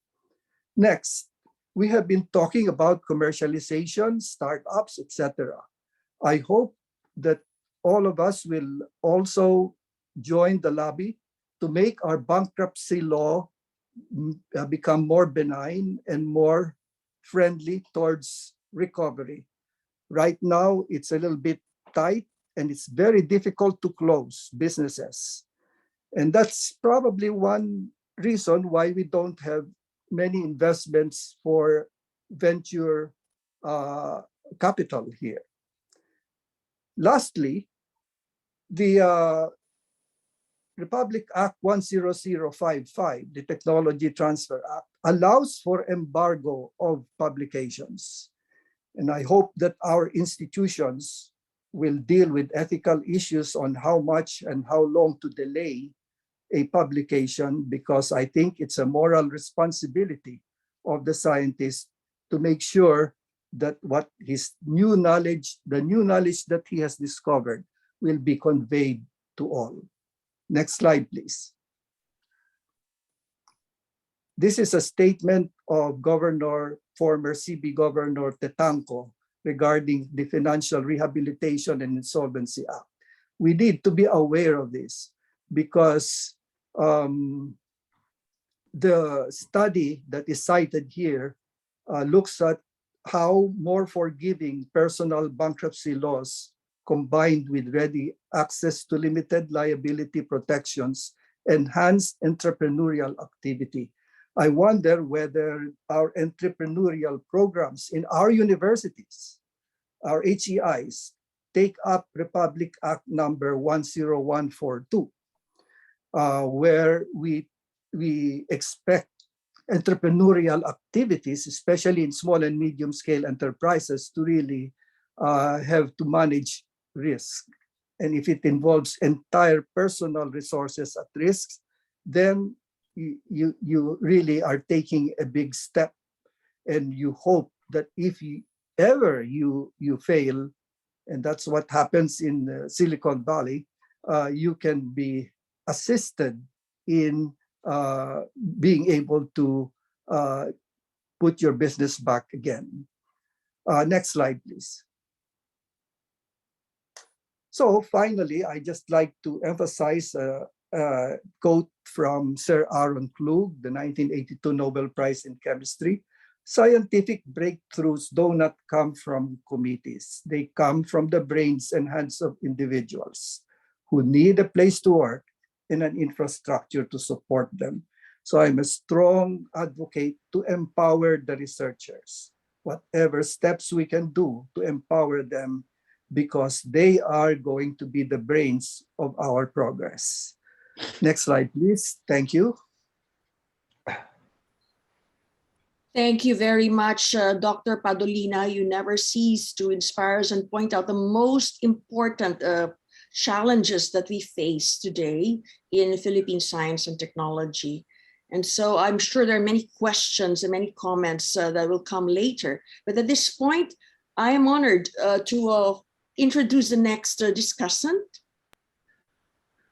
Next, we have been talking about commercialization, startups, etc. I hope that all of us will also join the lobby to make our bankruptcy law become more benign and more friendly towards recovery. Right now, it's a little bit tight and it's very difficult to close businesses. And that's probably one reason why we don't have many investments for venture capital here. Lastly, the Republic Act 10055, the Technology Transfer Act, allows for embargo of publications. And I hope that our institutions will deal with ethical issues on how much and how long to delay a publication, because I think it's a moral responsibility of the scientist to make sure that what his new knowledge, the new knowledge that he has discovered, will be conveyed to all. Next slide, please. This is a statement of former CB Governor Tetanco regarding the Financial Rehabilitation and Insolvency Act. We need to be aware of this because the study that is cited here looks at how more forgiving personal bankruptcy laws combined with ready access to limited liability protections enhance entrepreneurial activity. I wonder whether our entrepreneurial programs in our universities, our HEIs, take up Republic Act number 10142, where we expect entrepreneurial activities, especially in small and medium scale enterprises, to really have to manage risk. And if it involves entire personal resources at risk, then you really are taking a big step. And you hope that if you fail, and that's what happens in Silicon Valley, you can be assisted in being able to put your business back again. Next slide, please. So finally, I just like to emphasize a quote from Sir Aaron Klug, the 1982 Nobel Prize in Chemistry. Scientific breakthroughs do not come from committees. They come from the brains and hands of individuals who need a place to work and an infrastructure to support them. So I'm a strong advocate to empower the researchers, whatever steps we can do to empower them, because they are going to be the brains of our progress. Next slide, please. Thank you. Thank you very much, Dr. Padolina. You never cease to inspire us and point out the most important challenges that we face today in Philippine science and technology. And so I'm sure there are many questions and many comments that will come later. But at this point, I am honored to introduce the next discussant.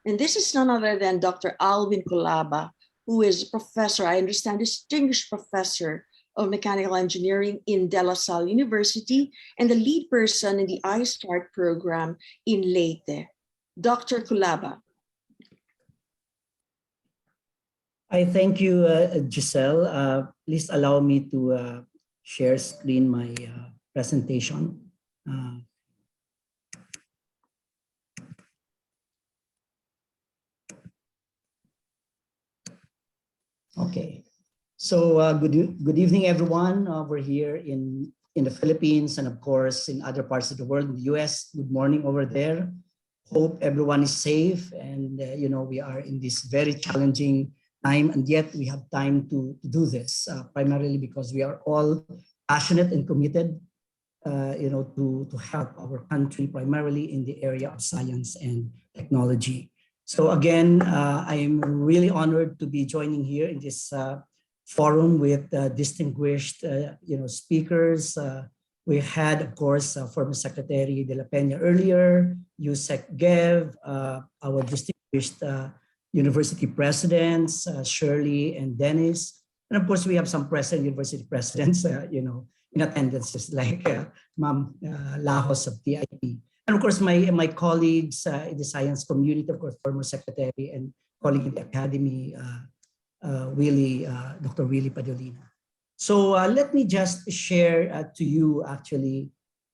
And this is none other than Dr. Alvin Culaba, who is a professor, I understand, distinguished professor of mechanical engineering in De La Salle University and the lead person in the iStart program in Leyte. Dr. Culaba. I thank you, Giselle. Please allow me to share screen my presentation. Okay, so good evening, everyone. We're here in the Philippines and of course in other parts of the world, in the US. Good morning over there. Hope everyone is safe and we are in this very challenging time, and yet we have time to do this, primarily because we are all passionate and committed to help our country, primarily in the area of science and technology. So again, I am really honored to be joining here in this forum with distinguished speakers. We had, of course, former Secretary De La Peña earlier, Yusek Gev, our distinguished university presidents, Shirley and Dennis. And of course, we have some university presidents, in attendance, just like Ma'am Lahos of TIP. And of course, my colleagues in the science community, of course, former Secretary and colleague in the academy, Dr. Willie Padolina. So let me just share to you actually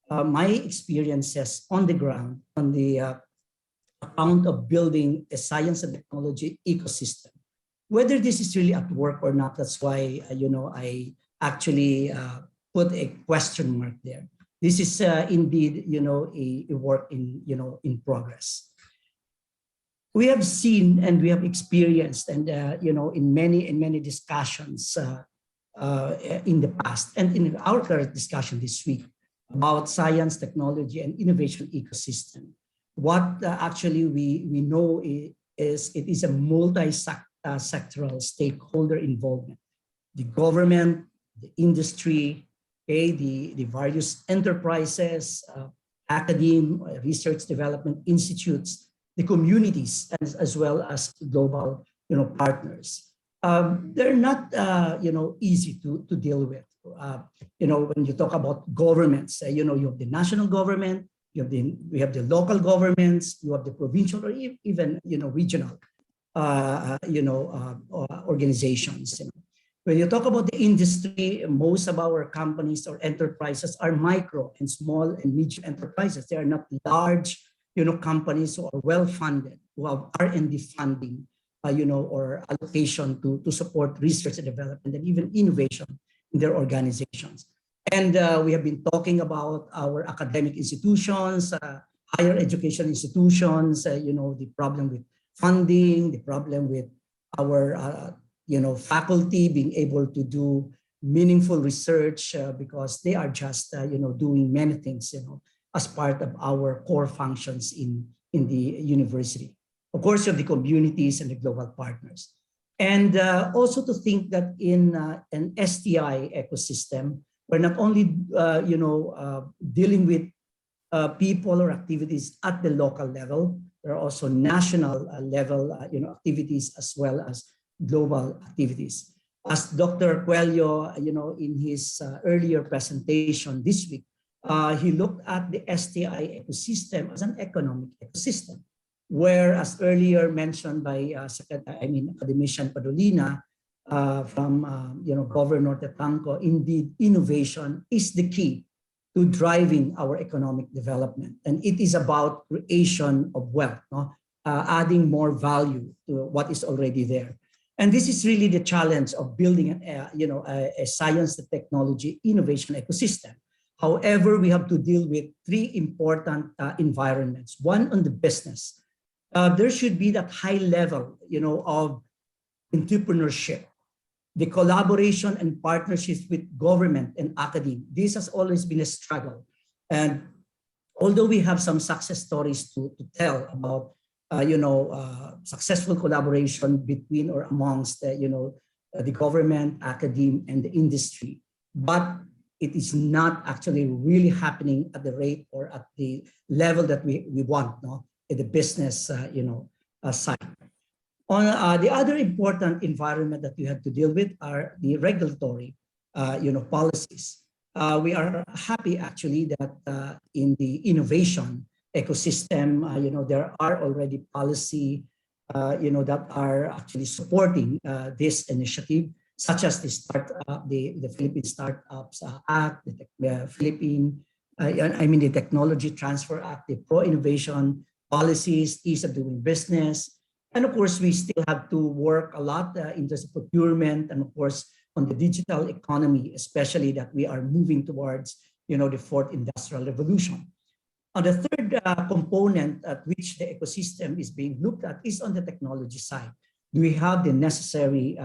my experiences on the ground on the account of building a science and technology ecosystem. Whether this is really at work or not, that's why I actually put a question mark there. This is indeed a work in progress. We have seen and we have experienced, and in many discussions in the past and in our current discussion this week about science, technology, and innovation ecosystem. What actually we know is it is a multi-sectoral stakeholder involvement. The government, the industry, the various enterprises, academia, research development institutes, the communities, as well as global partners. They're not easy to deal with. When you talk about governments, you have the national government, we have the local governments, you have the provincial or even regional organizations. When you talk about the industry, most of our companies or enterprises are micro and small and medium enterprises. They are not large companies who are well funded, who have R&D funding, or allocation to support research and development and even innovation in their organizations. And we have been talking about our academic institutions, higher education institutions, the problem with funding, the problem with our faculty being able to do meaningful research because they are just doing many things as part of our core functions in the university. Of course, you have the communities and the global partners. And also to think that in an STI ecosystem, we're not only dealing with people or activities at the local level, there are also national level activities as well as global activities. As Dr. Coelho, in his earlier presentation this week, he looked at the STI ecosystem as an economic ecosystem, where, as earlier mentioned by Academician Padolina from Governor Tetanco, indeed innovation is the key to driving our economic development, and it is about creation of wealth, adding more value to what is already there. And this is really the challenge of building a science and technology innovation ecosystem. However, we have to deal with three important environments. One, on the business. There should be that high level of entrepreneurship, the collaboration and partnerships with government and academia. This has always been a struggle. And although we have some success stories to tell about successful collaboration between or amongst the government, academia, and the industry, but it is not actually really happening at the rate or at the level that we want, at the business side. On the other important environment that we have to deal with are the regulatory policies. We are happy actually that in the innovation ecosystem, there are already policy that are actually supporting this initiative, such as the Philippine Startups Act, the the Technology Transfer Act, the Pro-Innovation Policies, Ease of Doing Business. And of course, we still have to work a lot in terms of procurement and of course on the digital economy, especially that we are moving towards the fourth industrial revolution. The third component at which the ecosystem is being looked at is on the technology side. Do we have the necessary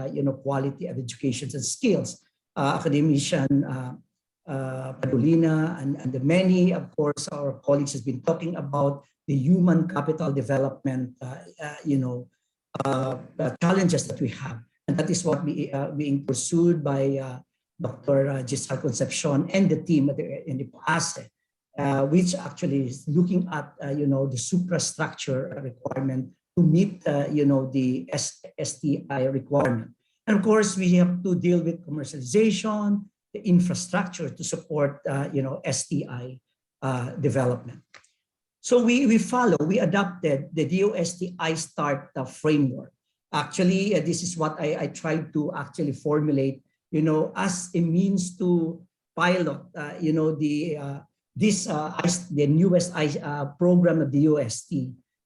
quality of education and skills? Academician Padolina and the many, of course, our colleagues has been talking about the human capital development challenges that we have. And that is what being pursued by Dr. Giselle Concepcion and the team in the PASE, which actually is looking at the suprastructure requirement to meet the STI requirement. And of course, we have to deal with commercialization, the infrastructure to support STI development. So we adopted the DOST I-START framework. Actually, this is what I tried to actually formulate, as a means to pilot, the newest program of the UST,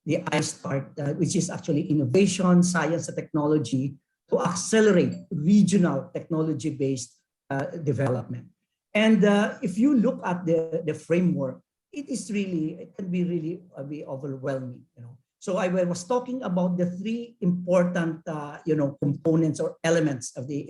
the iStart, which is actually innovation, science, and technology to accelerate regional technology-based development. And if you look at the framework, it can be really be overwhelming. So I was talking about the three important components or elements of the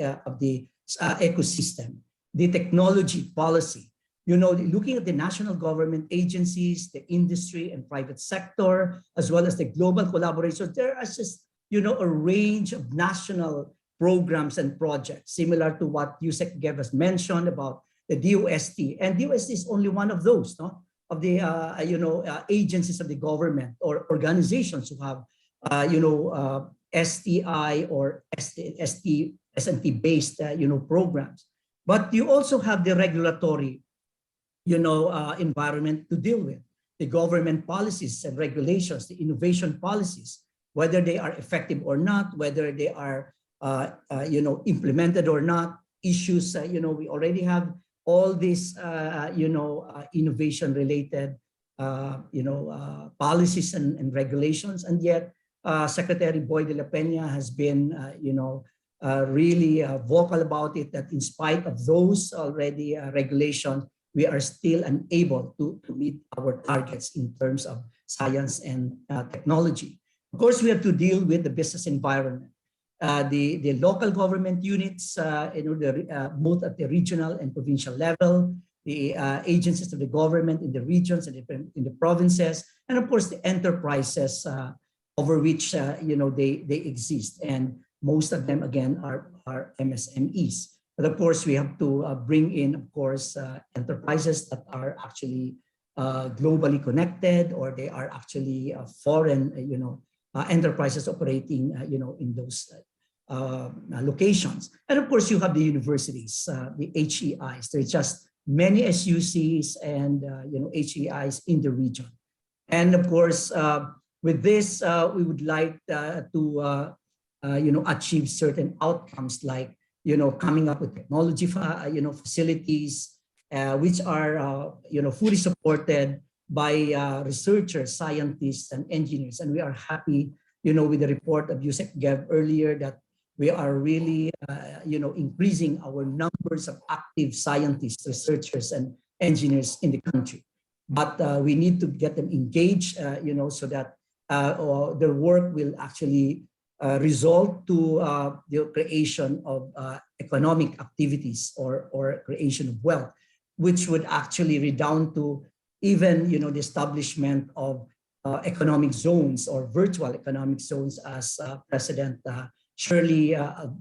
ecosystem: the technology policy. Looking at the national government agencies, the industry and private sector, as well as the global collaboration, there are just a range of national programs and projects, similar to what Yusek Gev has mentioned about the DOST. And DOST is only one of those, of the agencies of the government or organizations who have STI or SNT based programs. But you also have the regulatory environment to deal with, the government policies and regulations, the innovation policies, whether they are effective or not, whether they are implemented or not, issues. We already have all these innovation related policies and regulations, and yet Secretary Boy de la Peña has been really vocal about it, that in spite of those already regulations, we are still unable to meet our targets in terms of science and technology. Of course, we have to deal with the business environment. The local government units, both at the regional and provincial level, the agencies of the government in the regions and in the provinces, and of course the enterprises over which they exist. And most of them again are MSMEs. But of course, we have to bring in, of course, enterprises that are actually globally connected, or they are actually foreign, enterprises operating, in those locations. And of course, you have the universities, the HEIs. There's just many SUCs and HEIs in the region. And of course, with this, we would like to achieve certain outcomes, like coming up with technology, facilities, which are fully supported by researchers, scientists, and engineers. And we are happy, with the report of Yusek Gev earlier, that we are really, increasing our numbers of active scientists, researchers, and engineers in the country. But we need to get them engaged, so that their work will actually result to the creation of economic activities or creation of wealth, which would actually redound to even the establishment of economic zones or virtual economic zones, as President Shirley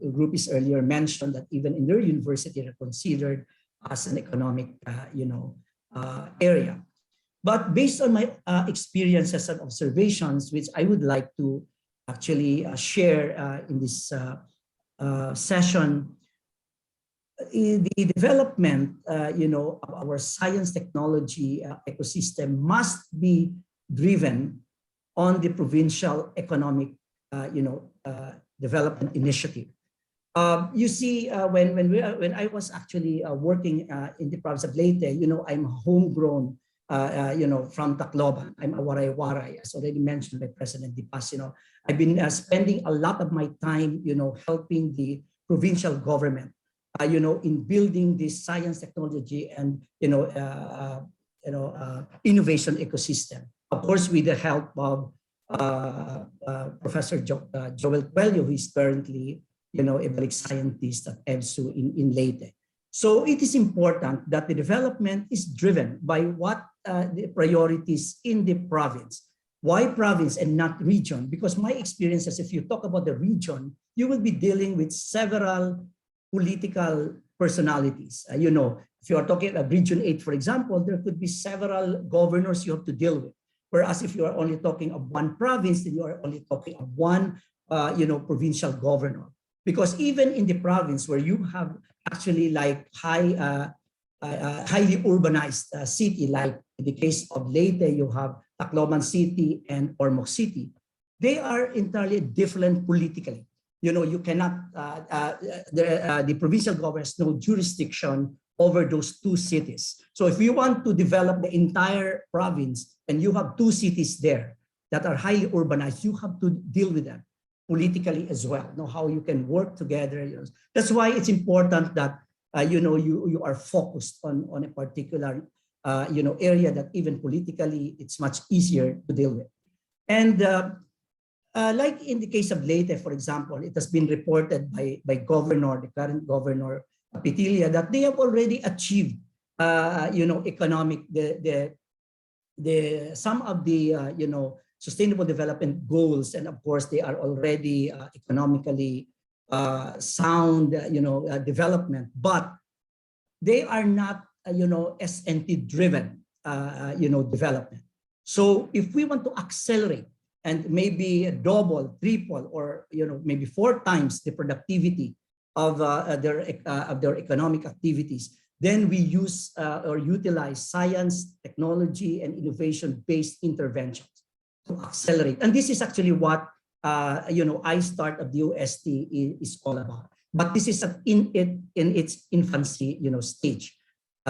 Grupis earlier mentioned, that even in their university they're considered as an economic area. But based on my experiences and observations, which I would like to actually share in this session, the development of our science technology ecosystem must be driven on the provincial economic development initiative. You see, when I was actually working in the province of Leyte, I'm homegrown, from Tacloban. I'm a Waray-Waray, as already mentioned by President Dipas. I've been spending a lot of my time, helping the provincial government, in building this science, technology, and innovation ecosystem. Of course, with the help of Professor Joel Cuello, who is currently, a balik scientist at EBSU in Leyte. So it is important that the development is driven by what the priorities in the province. Why province and not region? Because my experience is, if you talk about the region, you will be dealing with several political personalities. If you are talking about Region 8, for example, there could be several governors you have to deal with. Whereas if you are only talking of one province, then you are only talking of one, provincial governor. Because even in the province where you have actually like highly urbanized city, like in the case of Leyte, you have Tacloban City and Ormoc City. they are entirely different politically. You know, you cannot, the provincial government has no jurisdiction over those two cities. So if you want to develop the entire province and you have two cities there that are highly urbanized, you have to deal with them politically as well. Know how you can work together. You know. That's why it's important that you are focused on a particular area that even politically it's much easier to deal with. And like in the case of Leyte, for example, it has been reported by the current governor, Petilia, that they have already achieved, economic, some of the, sustainable development goals. And of course, they are already economically sound, development, but they are not, SNT driven, development. So if we want to accelerate and maybe double, triple, or maybe 4 times the productivity of their economic activities, then we use or utilize science, technology, and innovation-based interventions to accelerate. And this is actually what iStart of the OST is all about. But this is in its infancy, stage.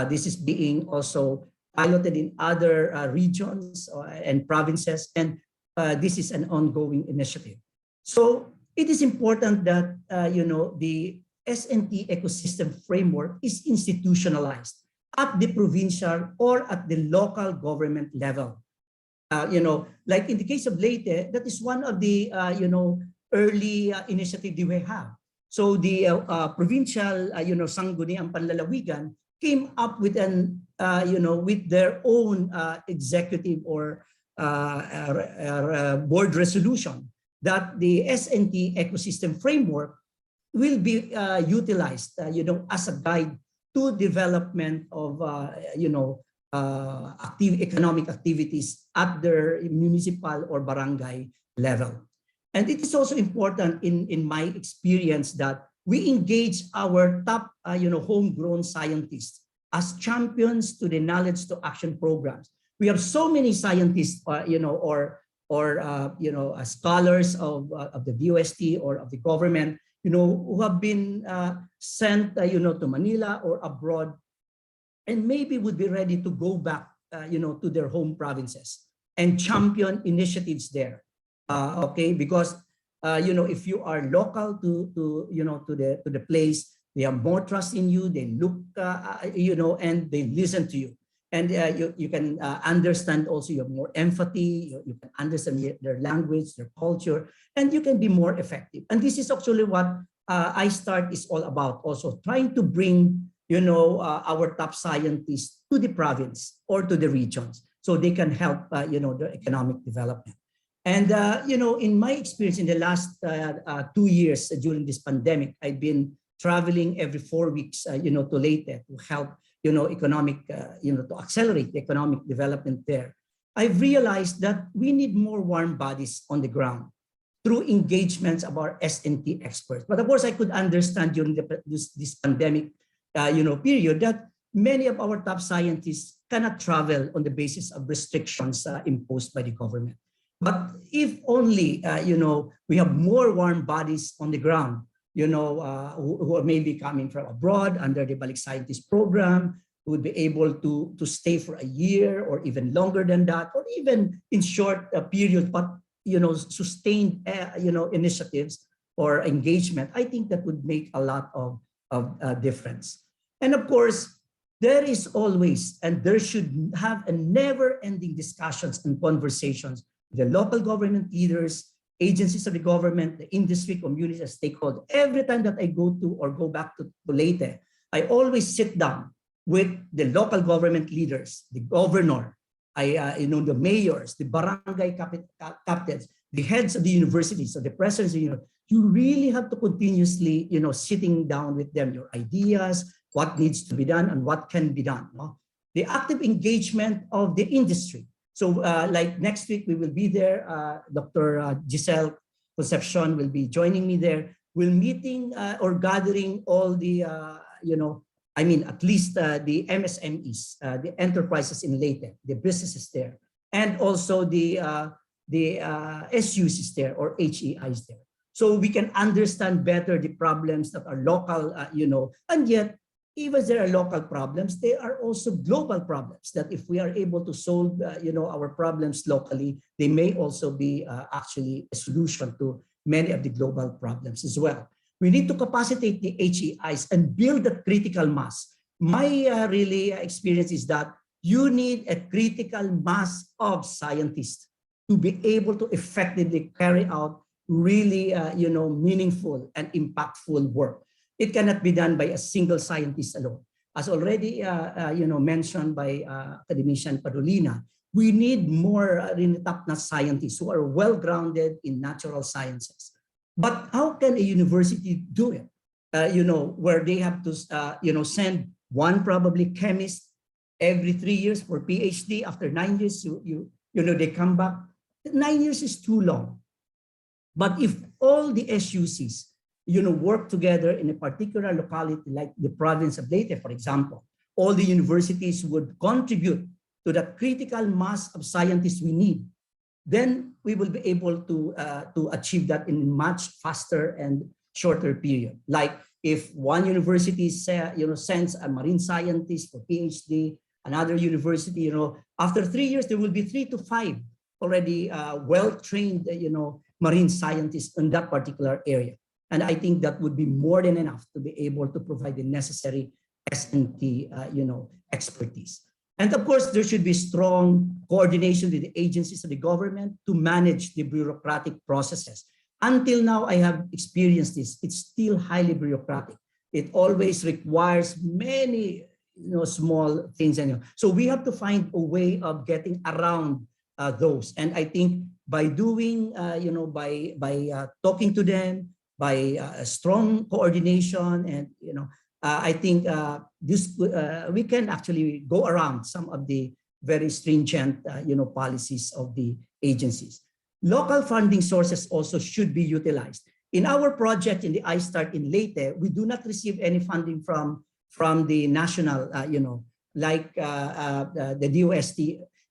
This is being also piloted in other regions and provinces, and this is an ongoing initiative. So it is important that the SNT ecosystem framework is institutionalized at the provincial or at the local government level. Like in the case of Leyte, that is one of the early initiatives we have. So the provincial Sangguniang Panlalawigan came up with an with their own executive or board resolution that the SNT ecosystem framework will be utilized as a guide to development of economic activities at their municipal or barangay level. And it is also important in my experience that we engage our top homegrown scientists as champions to the knowledge to action programs. We have so many scientists scholars of the DOST or of the government who have been sent to Manila or abroad, and maybe would be ready to go back to their home provinces and champion initiatives there. Okay, because if you are local to the place, they have more trust in you. They look and they listen to you, and you can understand also. You have more empathy. You can understand their language, their culture, and you can be more effective. And this is actually what iStart is all about. Also trying to bring our top scientists to the province or to the regions so they can help their economic development. And in my experience in the last 2 years during this pandemic, I've been traveling every 4 weeks to Leyte to help economic to accelerate the economic development there. I've realized that we need more warm bodies on the ground through engagements of our SNT experts. But of course, I could understand during this pandemic period that many of our top scientists cannot travel on the basis of restrictions imposed by the government. But if only we have more warm bodies on the ground, who are maybe coming from abroad under the Balik Scientist program, who would be able to stay for a year or even longer than that, or even in short periods, but sustained initiatives or engagement, I think that would make a lot of difference. And of course, there is always, and there should have a never-ending discussions and conversations with the local government leaders, agencies of the government, the industry, communities, and stakeholders. Every time that I go to or go back to Leyte, I always sit down with the local government leaders, the governor, the mayors, the barangay captains, the heads of the universities, so the presidents. You really have to continuously, sitting down with them, your ideas, what needs to be done and what can be done. No? The active engagement of the industry. So like next week, we will be there. Dr. Giselle Concepcion will be joining me there. We're meeting or gathering all the, at least the MSMEs, the enterprises in Leyte, the businesses there, and also the SUs there or HEIs there. So we can understand better the problems that are local, and yet even if there are local problems, there are also global problems that if we are able to solve, our problems locally, they may also be actually a solution to many of the global problems as well. We need to capacitate the HEIs and build a critical mass. My really experience is that you need a critical mass of scientists to be able to effectively carry out really, meaningful and impactful work. It cannot be done by a single scientist alone. As already, mentioned by academician Padolina, we need more top-notch scientists who are well-grounded in natural sciences. But how can a university do it? Where they have to, send one probably chemist every 3 years for PhD. After 9 years, they come back. 9 years is too long. But if all the SUCs, work together in a particular locality, like the province of Leyte, for example, all the universities would contribute to that critical mass of scientists we need, then we will be able to achieve that in a much faster and shorter period. Like if one university sends a marine scientist for PhD, another university, after 3 years, there will be 3 to 5 already well-trained, marine scientists in that particular area. And I think that would be more than enough to be able to provide the necessary S&T, expertise. And of course, there should be strong coordination with the agencies of the government to manage the bureaucratic processes. Until now, I have experienced this. It's still highly bureaucratic. It always requires many, small things. So we have to find a way of getting around those. And I think by doing, by talking to them, by strong coordination, and I think this we can actually go around some of the very stringent policies of the agencies. Local funding sources also should be utilized. In our project in the iStart in Leyte, we do not receive any funding from the national, like the DOST.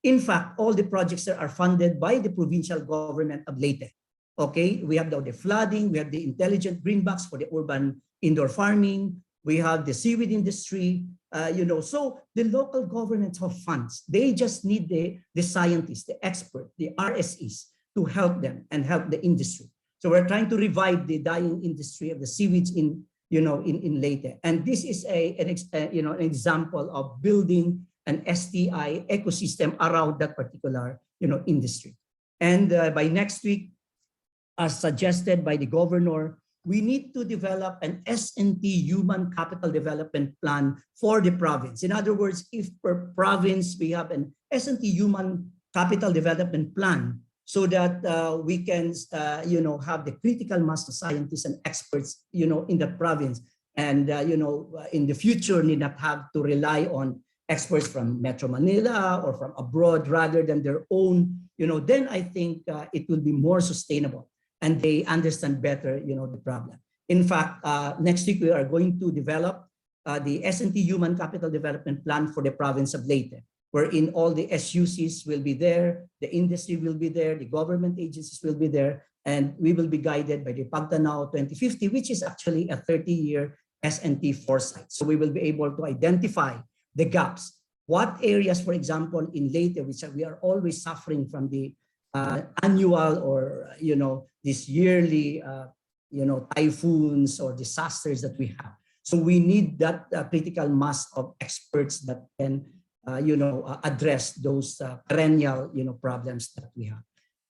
In fact, all the projects that are funded by the provincial government of Leyte. Okay, we have the flooding, we have the intelligent greenbacks for the urban indoor farming, we have the seaweed industry, so the local governments have funds. They just need the scientists, the experts, the RSEs to help them and help the industry. So we're trying to revive the dying industry of the seaweeds in Leyte. And this is an example of building an STI ecosystem around that particular, industry. And by next week, as suggested by the governor, we need to develop an S&T human capital development plan for the province. In other words, if per province we have an S&T human capital development plan, so that we can, have the critical mass of scientists and experts, in the province, and in the future need not have to rely on experts from Metro Manila or from abroad rather than their own, then I think it will be more sustainable. And they understand better, the problem. In fact, next week we are going to develop the S&T Human Capital Development Plan for the province of Leyte, wherein all the SUCs will be there, the industry will be there, the government agencies will be there, and we will be guided by the Pagtanaw 2050, which is actually a 30-year S&T foresight. So we will be able to identify the gaps. What areas, for example, in Leyte, which we are always suffering from the annual or this yearly typhoons or disasters that we have. So we need that critical mass of experts that can address those perennial problems that we have.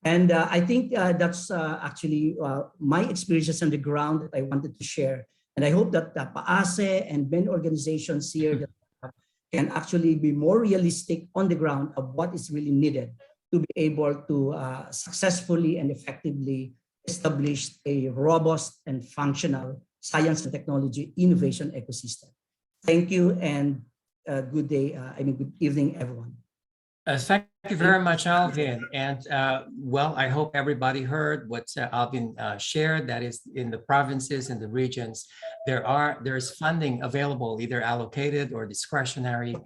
And I think that's actually my experiences on the ground that I wanted to share. And I hope that PAASE and many organizations here that can actually be more realistic on the ground of what is really needed to be able to successfully and effectively establish a robust and functional science and technology innovation ecosystem. Thank you, and good day, good evening, everyone. Thank you very much, Alvin. And well, I hope everybody heard what Alvin shared, that is in the provinces and the regions, there's funding available, either allocated or discretionary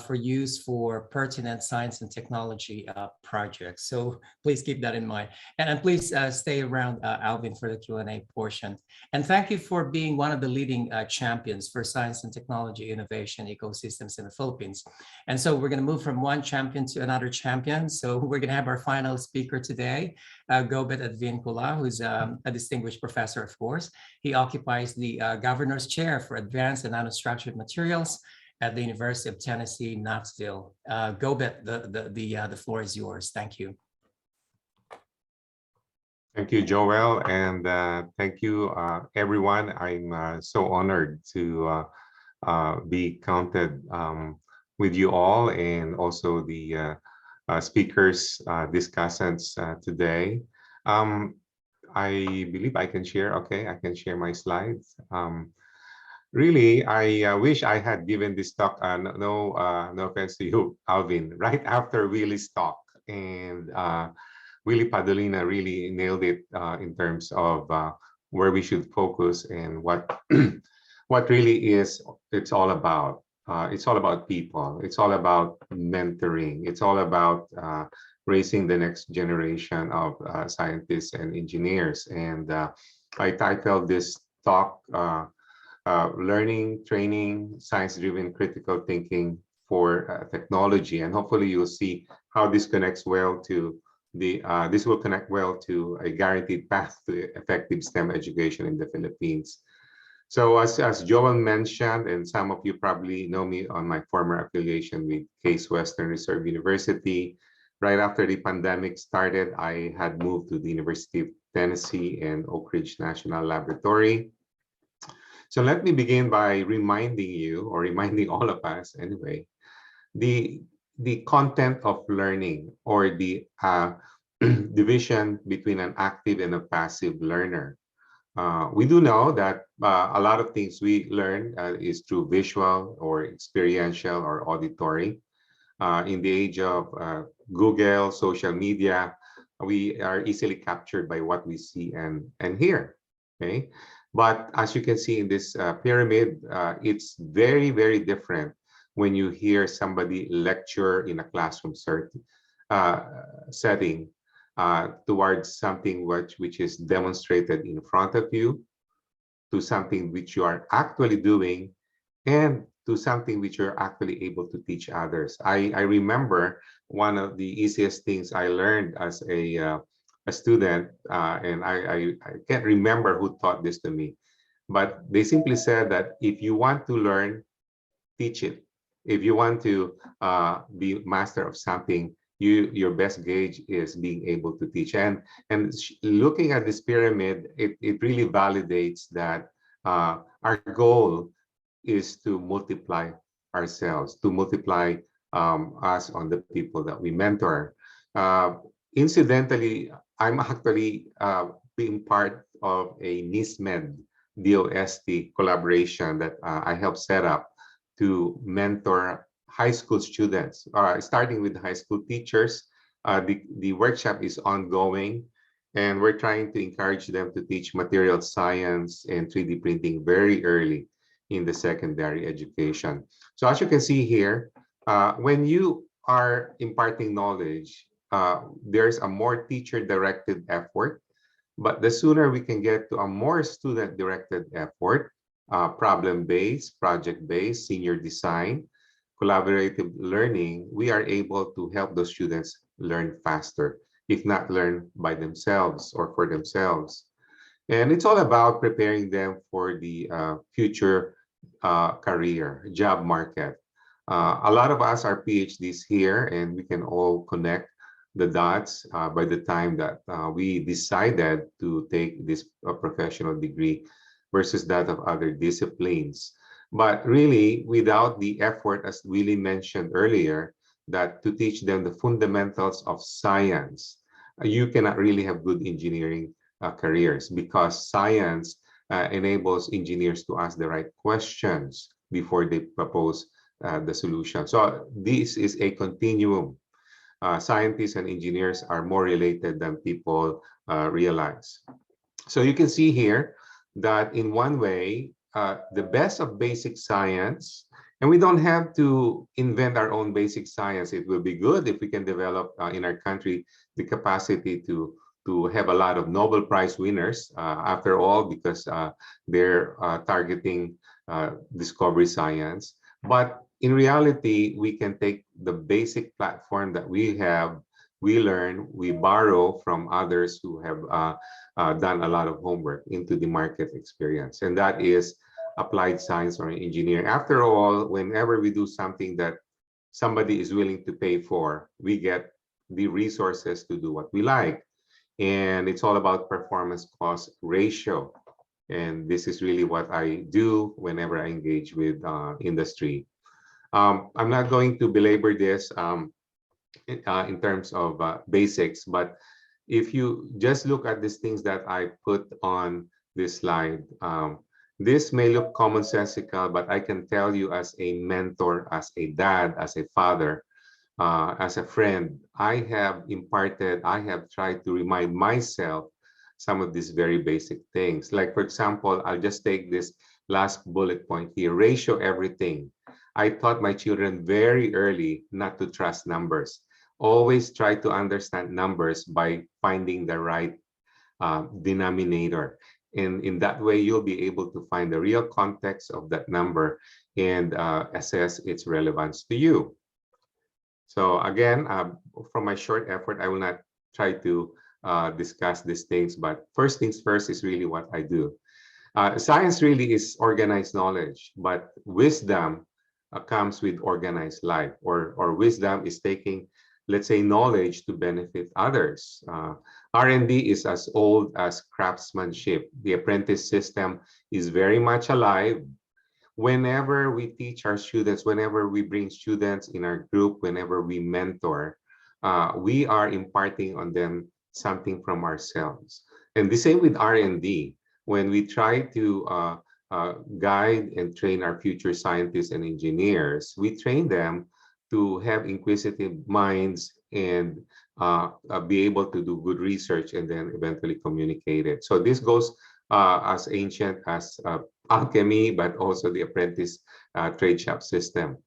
for use for pertinent science and technology projects. So please keep that in mind. And please stay around, Alvin, for the Q&A portion. And thank you for being one of the leading champions for science and technology innovation ecosystems in the Philippines. And so we're going to move from one champion to another champion. So we're going to have our final speaker today, Gobet Advincula, who's a distinguished professor, of course. He occupies the governor's chair for advanced and nanostructured materials at the University of Tennessee, Knoxville. Gobet, the floor is yours. Thank you. Thank you, Joel, and thank you, everyone. I'm so honored to be counted with you all, and also the speakers, discussants today. I believe I can share. Okay, I can share my slides. Really, I wish I had given this talk. No offense to you, Alvin. Right after Willie's talk, and Willie Padolina really nailed it in terms of where we should focus and what what really is it's all about. It's all about people. It's all about mentoring. It's all about raising the next generation of scientists and engineers. And I titled this talk, Learning, Training, Science-Driven Critical Thinking for Technology. And hopefully you'll see how this connects well to this will connect well to a guaranteed path to effective STEM education in the Philippines. So as Joel mentioned, and some of you probably know me on my former affiliation with Case Western Reserve University, right after the pandemic started, I had moved to the University of Tennessee and Oak Ridge National Laboratory. So let me begin by reminding you, or reminding all of us anyway, the content of learning, or the division between an active and a passive learner. We do know that a lot of things we learn is through visual or experiential or auditory. In the age of Google, social media, we are easily captured by what we see and hear. Okay, but as you can see in this pyramid, it's very, very different when you hear somebody lecture in a classroom setting towards something which is demonstrated in front of you, to something which you are actually doing, and to something which you're actually able to teach others. I remember one of the easiest things I learned as a student, and I can't remember who taught this to me, but they simply said that if you want to learn, teach it. If you want to be master of something, your best gauge is being able to teach. And looking at this pyramid, it really validates that our goal is to multiply ourselves, to multiply us on the people that we mentor. Incidentally, I'm actually being part of a NISMED DOST collaboration that I helped set up to mentor high school students, starting with high school teachers. The workshop is ongoing, and we're trying to encourage them to teach material science and 3D printing very early in the secondary education. So as you can see here, when you are imparting knowledge, there's a more teacher-directed effort, but the sooner we can get to a more student-directed effort, problem-based, project-based, senior design, collaborative learning, we are able to help those students learn faster, if not learn by themselves or for themselves. And it's all about preparing them for the future career, job market. A lot of us are PhDs here, and we can all connect the dots by the time that we decided to take this professional degree versus that of other disciplines. But really, without the effort, as Willie mentioned earlier, that to teach them the fundamentals of science, you cannot really have good engineering careers, because science enables engineers to ask the right questions before they propose the solution. So this is a continuum. scientists and engineers are more related than people realize. So you can see here that in one way, the best of basic science, and we don't have to invent our own basic science. It will be good if we can develop in our country the capacity to have a lot of Nobel Prize winners, after all, because they're targeting discovery science. But in reality, we can take the basic platform that we have, we learn, we borrow from others who have done a lot of homework into the market experience. And that is applied science or engineering. After all, whenever we do something that somebody is willing to pay for, we get the resources to do what we like. And it's all about performance cost ratio. And this is really what I do whenever I engage with industry. I'm not going to belabor this in terms of basics, but if you just look at these things that I put on this slide, this may look commonsensical, but I can tell you as a mentor, as a dad, as a father, as a friend, I have imparted, I have tried to remind myself some of these very basic things. Like, for example, I'll just take this last bullet point here, ratio everything. I taught my children very early not to trust numbers. Always try to understand numbers by finding the right denominator. And in that way, you'll be able to find the real context of that number and assess its relevance to you. So again, from my short effort, I will not try to discuss these things, but first things first is really what I do. Science really is organized knowledge, but wisdom comes with organized life, or wisdom is taking, let's say, knowledge to benefit others. R&D is as old as craftsmanship. The apprentice system is very much alive. Whenever we teach our students, whenever we bring students in our group, whenever we mentor, we are imparting on them something from ourselves. And the same with R&D. When we try to guide and train our future scientists and engineers, we train them to have inquisitive minds and be able to do good research and then eventually communicate it. So this goes as ancient as alchemy, but also the apprentice trade shop system.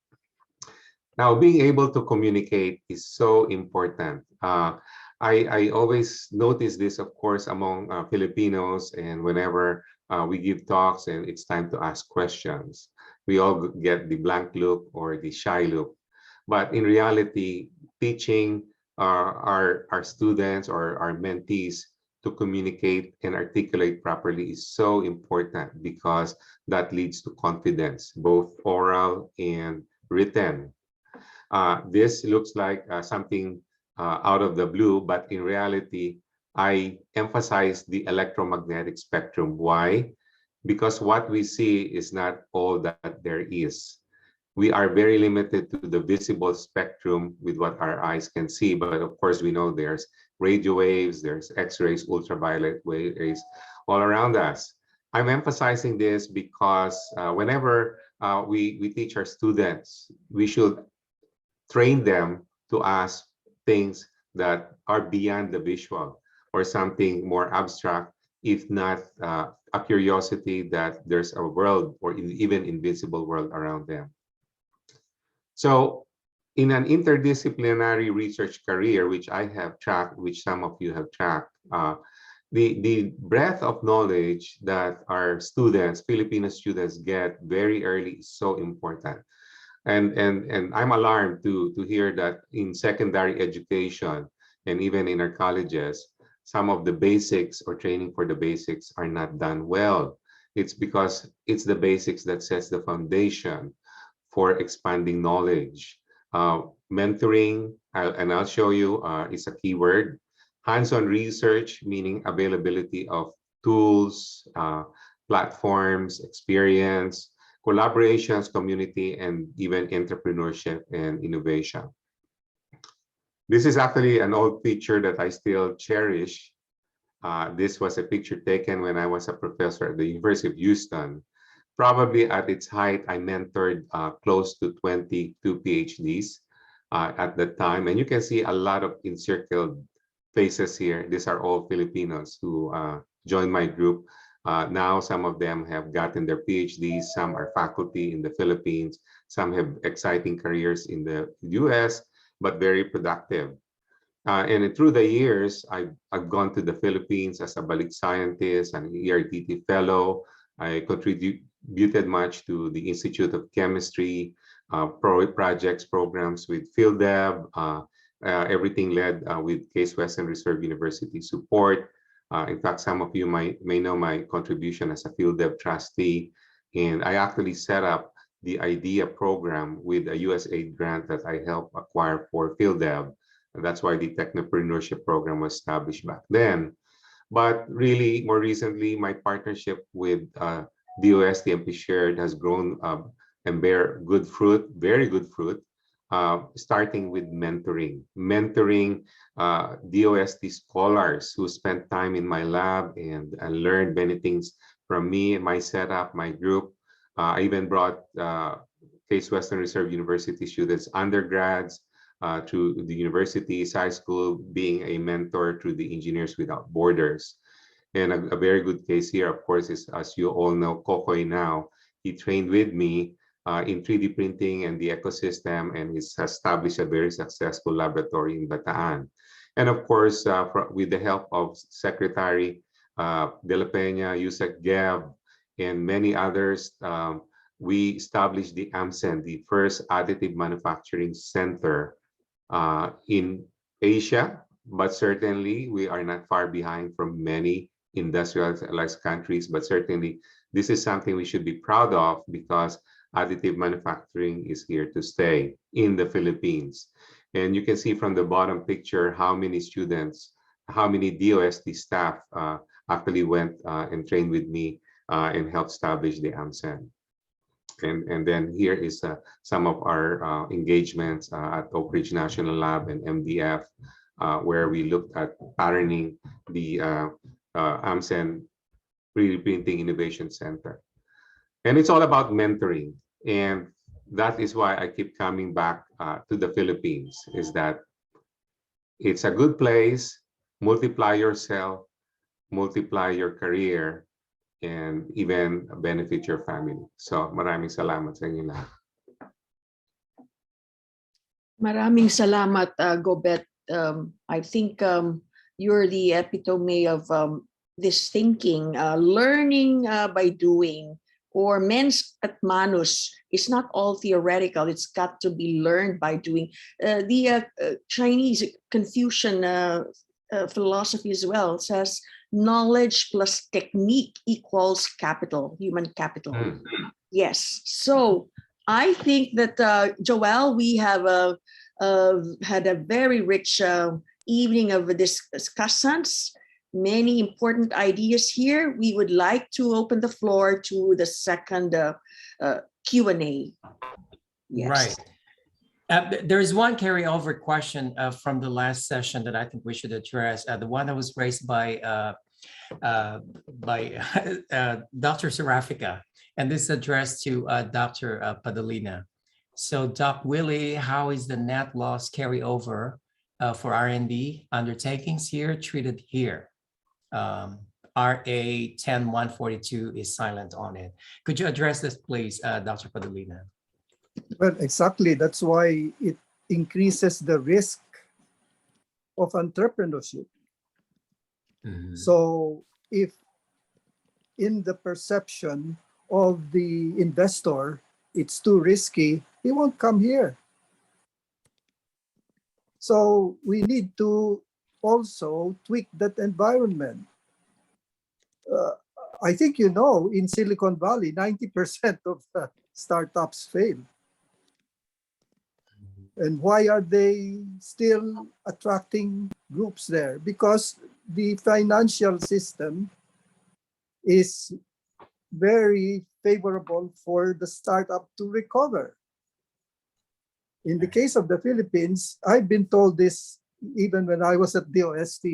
Now, being able to communicate is so important. I always notice this, of course, among Filipinos, and whenever we give talks and it's time to ask questions, we all get the blank look or the shy look. But in reality, teaching our students or our mentees to communicate and articulate properly is so important, because that leads to confidence, both oral and written. This looks like something out of the blue, but in reality, I emphasize the electromagnetic spectrum. Why? Because what we see is not all that there is. We are very limited to the visible spectrum with what our eyes can see, but of course we know there's radio waves, there's X-rays, ultraviolet rays all around us. I'm emphasizing this because whenever we teach our students, we should train them to ask things that are beyond the visual, or something more abstract, if not a curiosity that there's a world or even invisible world around them. So in an interdisciplinary research career, which I have tracked, which some of you have tracked, the breadth of knowledge that our students, Filipino students, get very early is so important. And I'm alarmed to hear that in secondary education and even in our colleges, some of the basics or training for the basics are not done well. It's because it's the basics that sets the foundation for expanding knowledge. Mentoring, and I'll show you, is a key word. Hands-on research, meaning availability of tools, platforms, experience, collaborations, community, and even entrepreneurship and innovation. This is actually an old picture that I still cherish. This was a picture taken when I was a professor at the University of Houston. Probably at its height, I mentored close to 22 PhDs. at that time. And you can see a lot of encircled faces here. These are all Filipinos who joined my group. Now, some of them have gotten their PhDs, some are faculty in the Philippines, some have exciting careers in the US, but very productive. And through the years, I've gone to the Philippines as a balik scientist, an ERTT fellow. I contributed much to the Institute of Chemistry, projects, programs with FieldDev, everything led with Case Western Reserve University support. In fact, some of you may know my contribution as a FieldDev trustee. And I actually set up the IDEA program with a USAID grant that I helped acquire for FieldDev. And that's why the technopreneurship program was established back then. But really, more recently, my partnership with DOS, the MP Shared, has grown and bear good fruit, very good fruit, starting with mentoring. Mentoring DOST scholars who spent time in my lab and learned many things from me, my setup, my group. I even brought Case Western Reserve University students, undergrads, to the universities, high school, being a mentor to the Engineers Without Borders. And a very good case here, of course, is, as you all know, Kokoy now. He trained with me in 3D printing and the ecosystem, and has established a very successful laboratory in Bataan. And of course, with the help of Secretary De La Peña, Yusek Gev, and many others, we established the AMCEN, the first additive manufacturing center in Asia, but certainly we are not far behind from many industrialized countries. But certainly this is something we should be proud of, because additive manufacturing is here to stay in the Philippines. And you can see from the bottom picture how many students, how many DOST staff actually went and trained with me and helped establish the AMCEN. And then here is some of our engagements at Oak Ridge National Lab and MDF, where we looked at patterning the AMCEN 3D Printing Innovation Center. And it's all about mentoring. And that is why I keep coming back to the Philippines, is that it's a good place, multiply yourself, multiply your career, and even benefit your family. So maraming salamat sa inyo lahat. Maraming salamat, Gobet. I think you're the epitome of this thinking, learning by doing, or mens at manus. It's not all theoretical. It's got to be learned by doing. The Chinese Confucian philosophy as well says, knowledge plus technique equals capital, human capital. Yes. So I think that, Joelle, we have had a very rich evening of discussants, many important ideas here. We would like to open the floor to the second Q&A. Yes. Right. There's one carryover question from the last session that I think we should address. The one that was raised by Dr. Serafika, and this is addressed to Dr. Padolina. So, Doc Willie, how is the net loss carryover for R&D undertakings here treated here? RA 10142 is silent on it. Could you address this, please, Dr. Padolina? Well, exactly. That's why it increases the risk of entrepreneurship. So if in the perception of the investor, it's too risky, he won't come here. So we need to also tweak that environment. I think you know, in Silicon Valley, 90% of the startups fail. And why are they still attracting groups there? Because the financial system is very favorable for the startup to recover. In the case of the Philippines, I've been told this even when I was at DOST,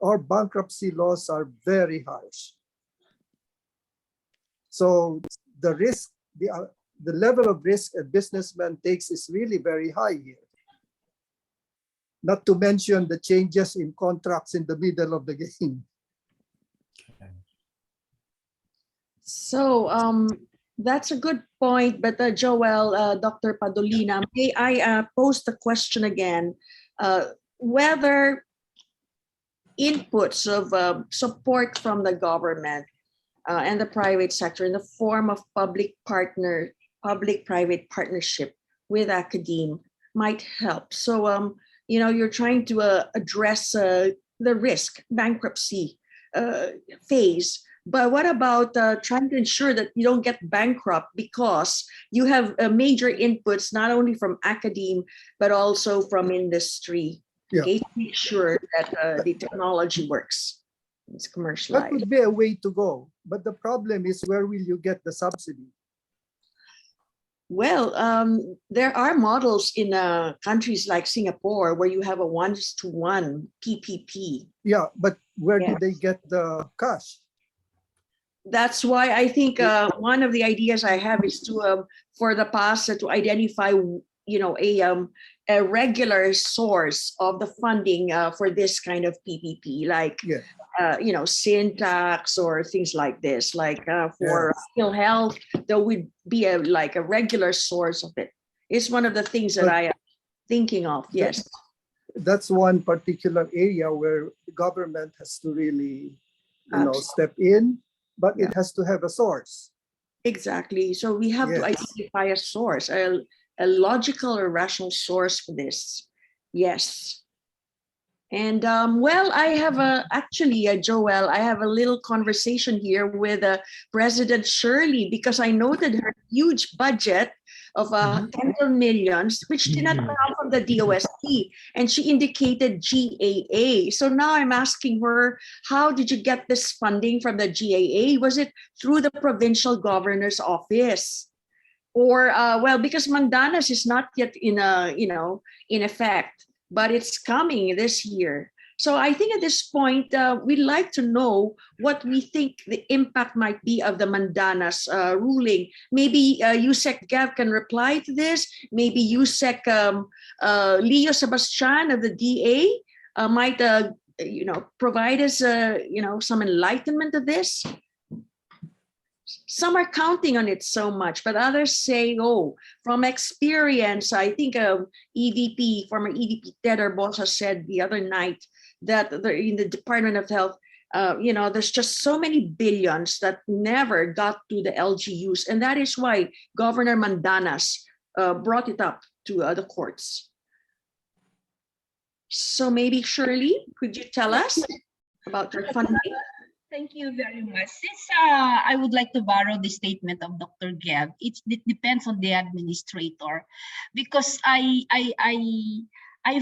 our bankruptcy laws are very harsh. So the risk, the level of risk a businessman takes is really very high here. not to mention the changes in contracts in the middle of the game. So that's a good point. But Joel, Dr. Padolina, may I pose the question again, whether inputs of support from the government and the private sector in the form of public-private partnership with academe might help. So, you're trying to address the risk bankruptcy phase. But what about trying to ensure that you don't get bankrupt because you have major inputs, not only from academe, but also from industry, okay, to make sure that the technology works, it's commercialized? That would be a way to go. But the problem is, where will you get the subsidy? Well, there are models in countries like Singapore where you have a 1-to-1 PPP. Yeah, but where do they get the cash? That's why I think one of the ideas I have is to for the PASA to identify, a regular source of the funding for this kind of PPP, like syntax or things like this. Like for skill health, there would be a regular source of it. It's one of the things that I am thinking of. Yes, that's one particular area where the government has to really, step in. But it has to have a source. Exactly. So we have to identify a source, a logical or rational source for this. Yes. And well, I have Joel, I have a little conversation here with President Shirley, because I noted her huge budget of 10 millions, which did not come from the DOST, and she indicated GAA. So now I'm asking her, how did you get this funding from the GAA? Was it through the provincial governor's office? Or because Mandanas is not yet in effect, but it's coming this year. So I think at this point, we'd like to know what we think the impact might be of the Mandanas ruling. Maybe Yusek Gav can reply to this. Maybe Yusek Leo Sebastian of the DA might provide us some enlightenment of this. Some are counting on it so much, but others say, from experience, I think former EVP Ted Arbosa said the other night that in the Department of Health, there's just so many billions that never got to the LGUs. And that is why Governor Mandanas brought it up to the courts. So maybe Shirley, could you tell us about your funding? Thank you very much. Since I would like to borrow the statement of Dr. Gav, it depends on the administrator, because I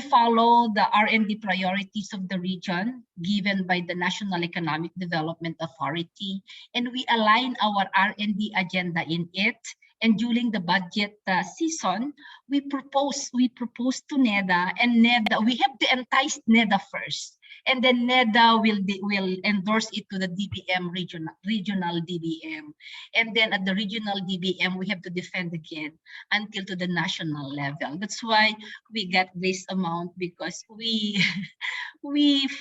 follow the R&D priorities of the region given by the National Economic Development Authority, and we align our R&D agenda in it. And during the budget season, we propose to NEDA, and NEDA, we have to entice NEDA first. And then NEDA will endorse it to the DBM regional DBM. And then at the regional DBM, we have to defend again until to the national level. That's why we get this amount, because we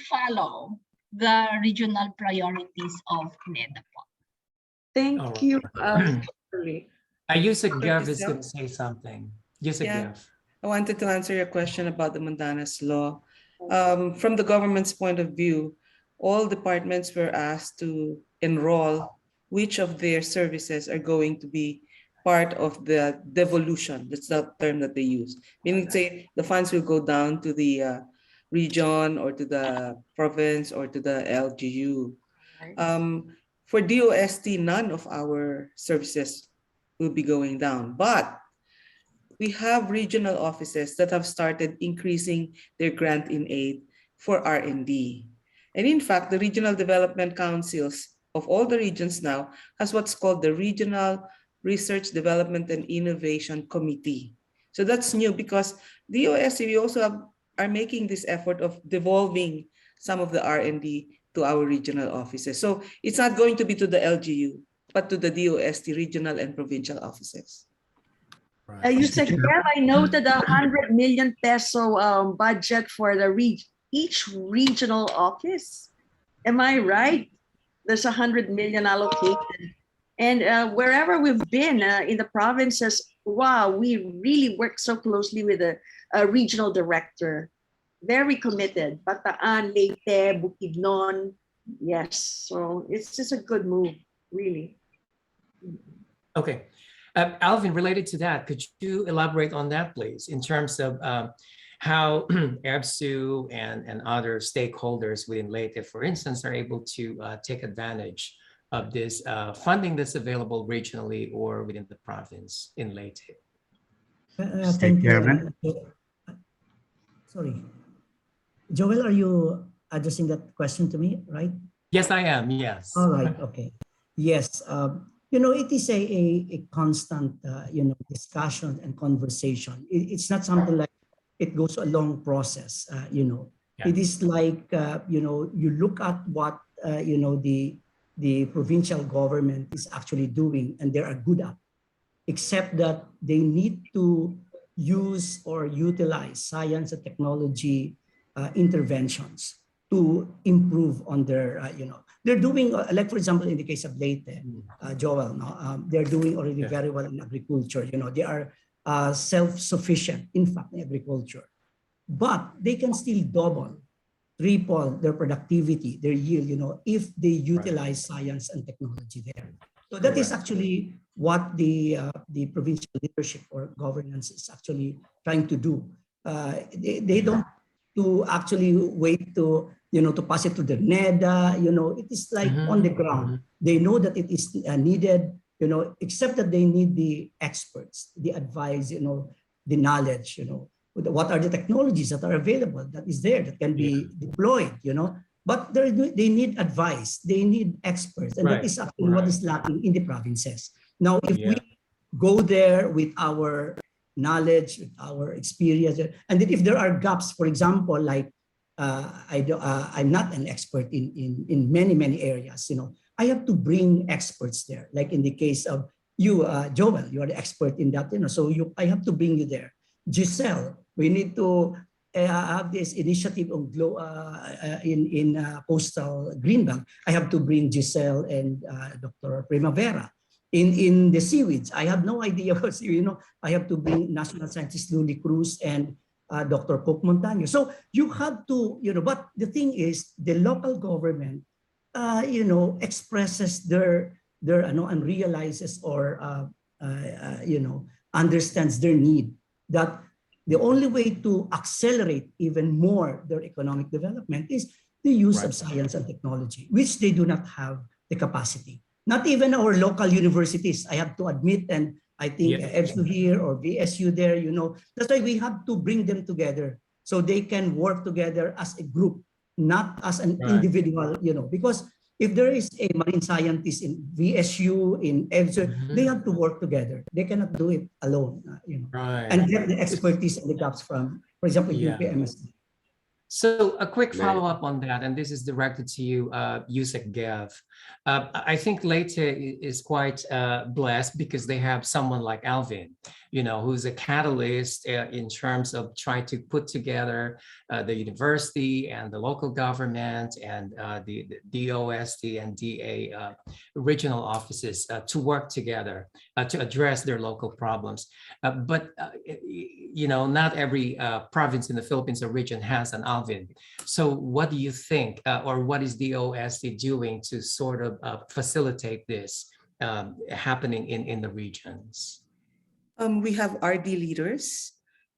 follow the regional priorities of NEDA. Thank you. Yusek Gav is going to say something. Yusek Gav. I wanted to answer your question about the Mandanas law. From the government's point of view, all departments were asked to enroll which of their services are going to be part of the devolution. That's the term that they use. Meaning, say, the funds will go down to the region or to the province or to the LGU. For DOST, none of our services will be going down, but we have regional offices that have started increasing their grant in aid for R&D. And in fact, the regional development councils of all the regions now has what's called the Regional Research Development and Innovation Committee. So that's new, because the DOST, we also are making this effort of devolving some of the R&D to our regional offices. So it's not going to be to the LGU, but to the DOST regional and provincial offices. You said, Gab, I noted 100 million peso budget for the each regional office. Am I right? There's 100 million allocated. And wherever we've been in the provinces, wow, we really work so closely with a regional director. Very committed. Bataan, Leyte, Bukidnon. Yes. So it's just a good move, really. Okay. Alvin, related to that, could you elaborate on that, please, in terms of how EBSU and other stakeholders within Leyte, for instance, are able to take advantage of this funding that's available regionally or within the province in Leyte? Thank you. Sorry. Joel, are you addressing that question to me, right? Yes, I am. Yes. All right. Okay. Yes. It is a constant, discussion and conversation. It's not something like it goes a long process. It is like, you look at what, the provincial government is actually doing, and they are good at, except that they need to use or utilize science and technology interventions to improve on their, they're doing, like for example, in the case of Leyte, Joel, they're doing already very well in agriculture. They are self-sufficient, in fact, in agriculture. But they can still double, triple their productivity, their yield, if they utilize science and technology there. So that is actually what the provincial leadership or governance is actually trying to do. They don't to actually wait to to pass it to the NEDA. It is like on the ground. They know that it is needed. Except that they need the experts, the advice, the knowledge. What are the technologies that are available that is there that can be deployed. But they need advice. They need experts, and that is actually what is lacking in the provinces. Now, if we go there with our knowledge, with our experience, and then if there are gaps, for example, like I'm not an expert in many areas. I have to bring experts there. Like in the case of you, Joel, you are the expert in that. So I have to bring you there. Giselle, we need to have this initiative on in Coastal Greenbelt. I have to bring Giselle and Dr. Primavera. In the seaweeds, I have no idea what, I have to bring national scientist Luli Cruz and Dr. Cook Montaño. So you have to, but the thing is, the local government, expresses their and realizes or, understands their need, that the only way to accelerate even more their economic development is the use of science and technology, which they do not have the capacity. Not even our local universities, I have to admit, and I think EBSU here or VSU there, that's why we have to bring them together so they can work together as a group, not as an individual, because if there is a marine scientist in VSU, in EBSU, they have to work together. They cannot do it alone, and get the expertise and the gaps from, for example, UPMSD. So a quick follow-up on that, and this is directed to you, Yusek Gav. I think Leyte is quite blessed because they have someone like Alvin, who's a catalyst in terms of trying to put together the university and the local government and the DOST and DA regional offices to work together to address their local problems. But not every province in the Philippines or region has an Alvin. So what do you think, or what is DOST doing to sort of facilitate this happening in the regions? We have RD leaders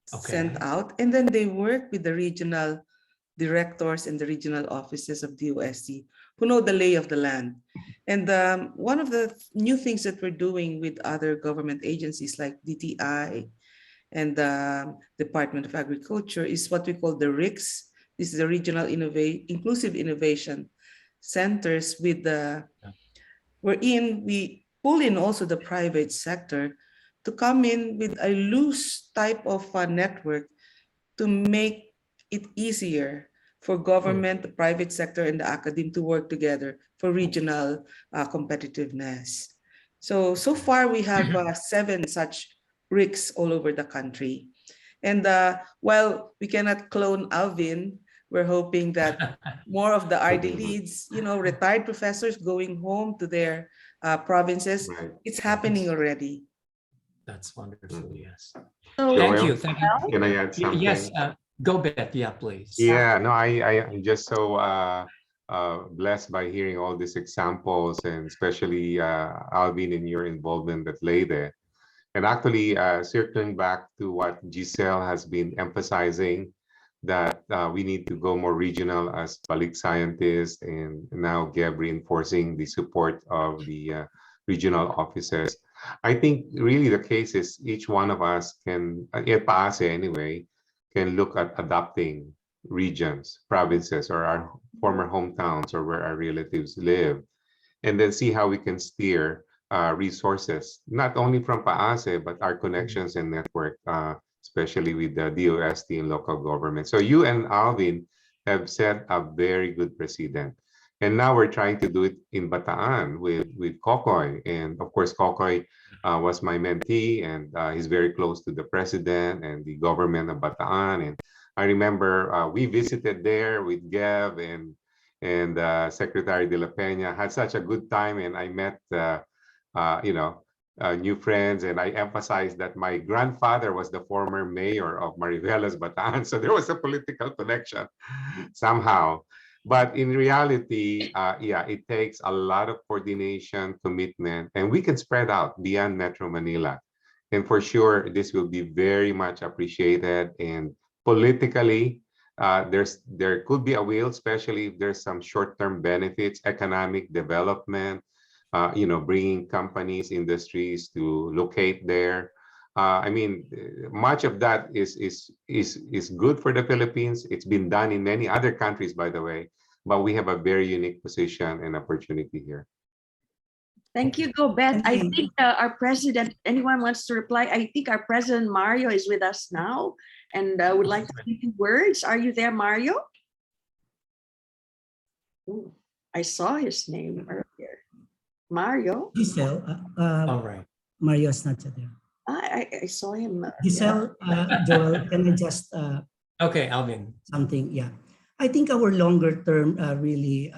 sent out, and then they work with the regional directors and the regional offices of DOST who know the lay of the land. And one of the new things that we're doing with other government agencies like DTI and the Department of Agriculture is what we call the RICS. This is the Regional Inclusive Innovation Centers wherein we pull in also the private sector to come in with a loose type of network to make it easier for government, the private sector, and the academe to work together for regional competitiveness. So far we have 7 such RICs all over the country. And while we cannot clone Alvin, we're hoping that more of the RD leads, retired professors going home to their provinces, it's happening already. That's wonderful. Yes. So, Thank you. Thank you. Can I add something? Yes. Go, Beth. Yeah, please. Yeah, no, I'm just so blessed by hearing all these examples, and especially Alvin and your involvement at Leyte. And actually, circling back to what Giselle has been emphasizing, that we need to go more regional as balik scientists, and now Gab reinforcing the support of the regional offices. I think really the case is each one of us can, at PASE anyway, can look at adopting regions, provinces, or our former hometowns, or where our relatives live, and then see how we can steer resources, not only from PAASE, but our connections and network, especially with the DOST and local government. So you and Alvin have set a very good precedent. And now we're trying to do it in Bataan with Kokoy. And of course, Kokoy was my mentee, and he's very close to the president and the government of Bataan. And I remember we visited there with Gav and Secretary de la Peña, had such a good time, and I met new friends, and I emphasized that my grandfather was the former mayor of Mariveles, Bataan, so there was a political connection somehow. But in reality, it takes a lot of coordination, commitment, and we can spread out beyond Metro Manila. And for sure, this will be very much appreciated. And politically, there could be a will, especially if there's some short-term benefits, economic development, bringing companies, industries to locate there. I mean, much of that is good for the Philippines. It's been done in many other countries, by the way, but we have a very unique position and opportunity here. Thank you, Go Beth. I think our president, anyone wants to reply? I think our president, Mario, is with us now and would like to say 2 words. Are you there, Mario? Ooh, I saw his name earlier. Mario? Giselle, All right. Mario is not there. I saw him. Giselle, Joel, can I just okay, Alvin. Something, yeah. I think our longer term really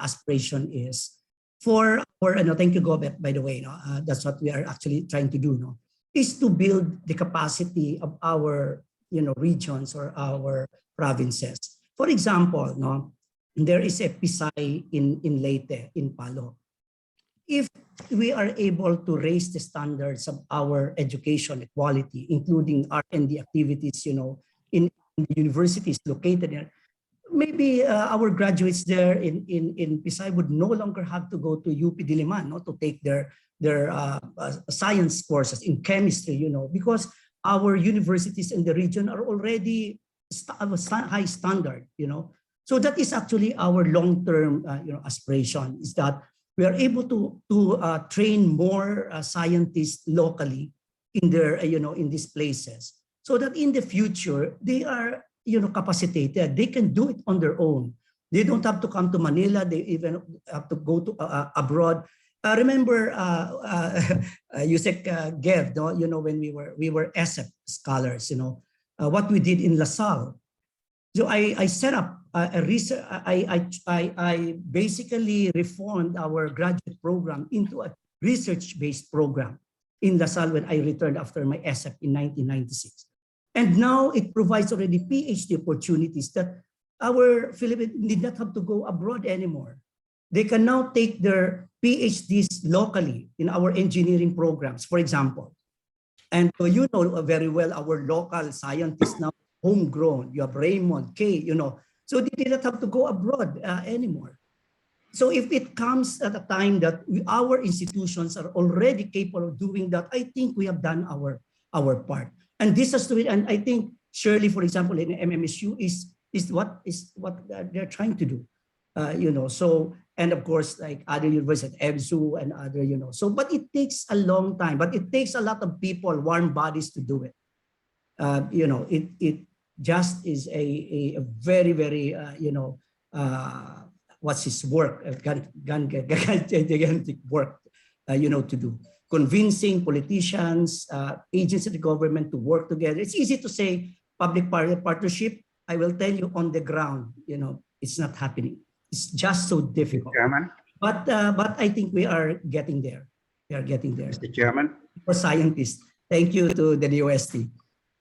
aspiration is for thank you, Gobet, by the way, that's what we are actually trying to do, is to build the capacity of our regions or our provinces. For example, there is a PSI in Leyte, in Palo. If we are able to raise the standards of our education equality, including R&D activities, in the universities located there, maybe our graduates there in Pisay would no longer have to go to UP Diliman to take their science courses in chemistry, because our universities in the region are already high standard, So that is actually our long-term aspiration, is that we are able to train more scientists locally in their in these places, so that in the future they are capacitated. They can do it on their own. They don't have to come to Manila. They even have to go to abroad. Remember, Yusek Gev, when we were ESEP scholars, what we did in LaSalle. So I set up a research. I basically reformed our graduate program into a research-based program in LaSalle when I returned after my ESEP in 1996. And now it provides already PhD opportunities that our Philippines did not have to go abroad anymore. They can now take their PhDs locally in our engineering programs, for example. And you know very well our local scientists now, homegrown. You have Raymond, Kay, So they did not have to go abroad anymore. So if it comes at a time that our institutions are already capable of doing that, I think we have done our part. And this has to be, and I think Shirley, for example, in MMSU is what they're trying to do, So, and of course, like other universities, EBSU and other, So, but it takes a long time, but it takes a lot of people, warm bodies to do it. It just is a very, very, what's his work, gigantic work, to do. convincing politicians, agencies of the government to work together. It's easy to say public-private partnership. I will tell you on the ground, it's not happening. It's just so difficult. Chairman? But I think we are getting there. We are getting there. Mr. Chairman? For scientists, thank you to the DOST.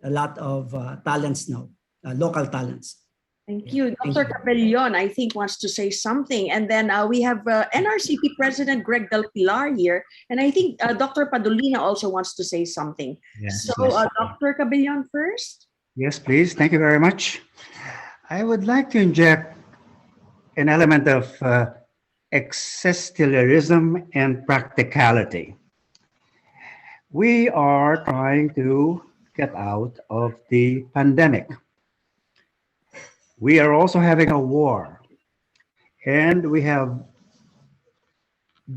A lot of talents now, local talents. Thank you. Dr. Cabellon, I think, wants to say something. And then we have NRCP President Greg Del Pilar here. And I think Dr. Padolina also wants to say something. Yes, So yes. Dr. Cabellon first. Yes, please. Thank you very much. I would like to inject an element of existentialism and practicality. We are trying to get out of the pandemic. We are also having a war. And we have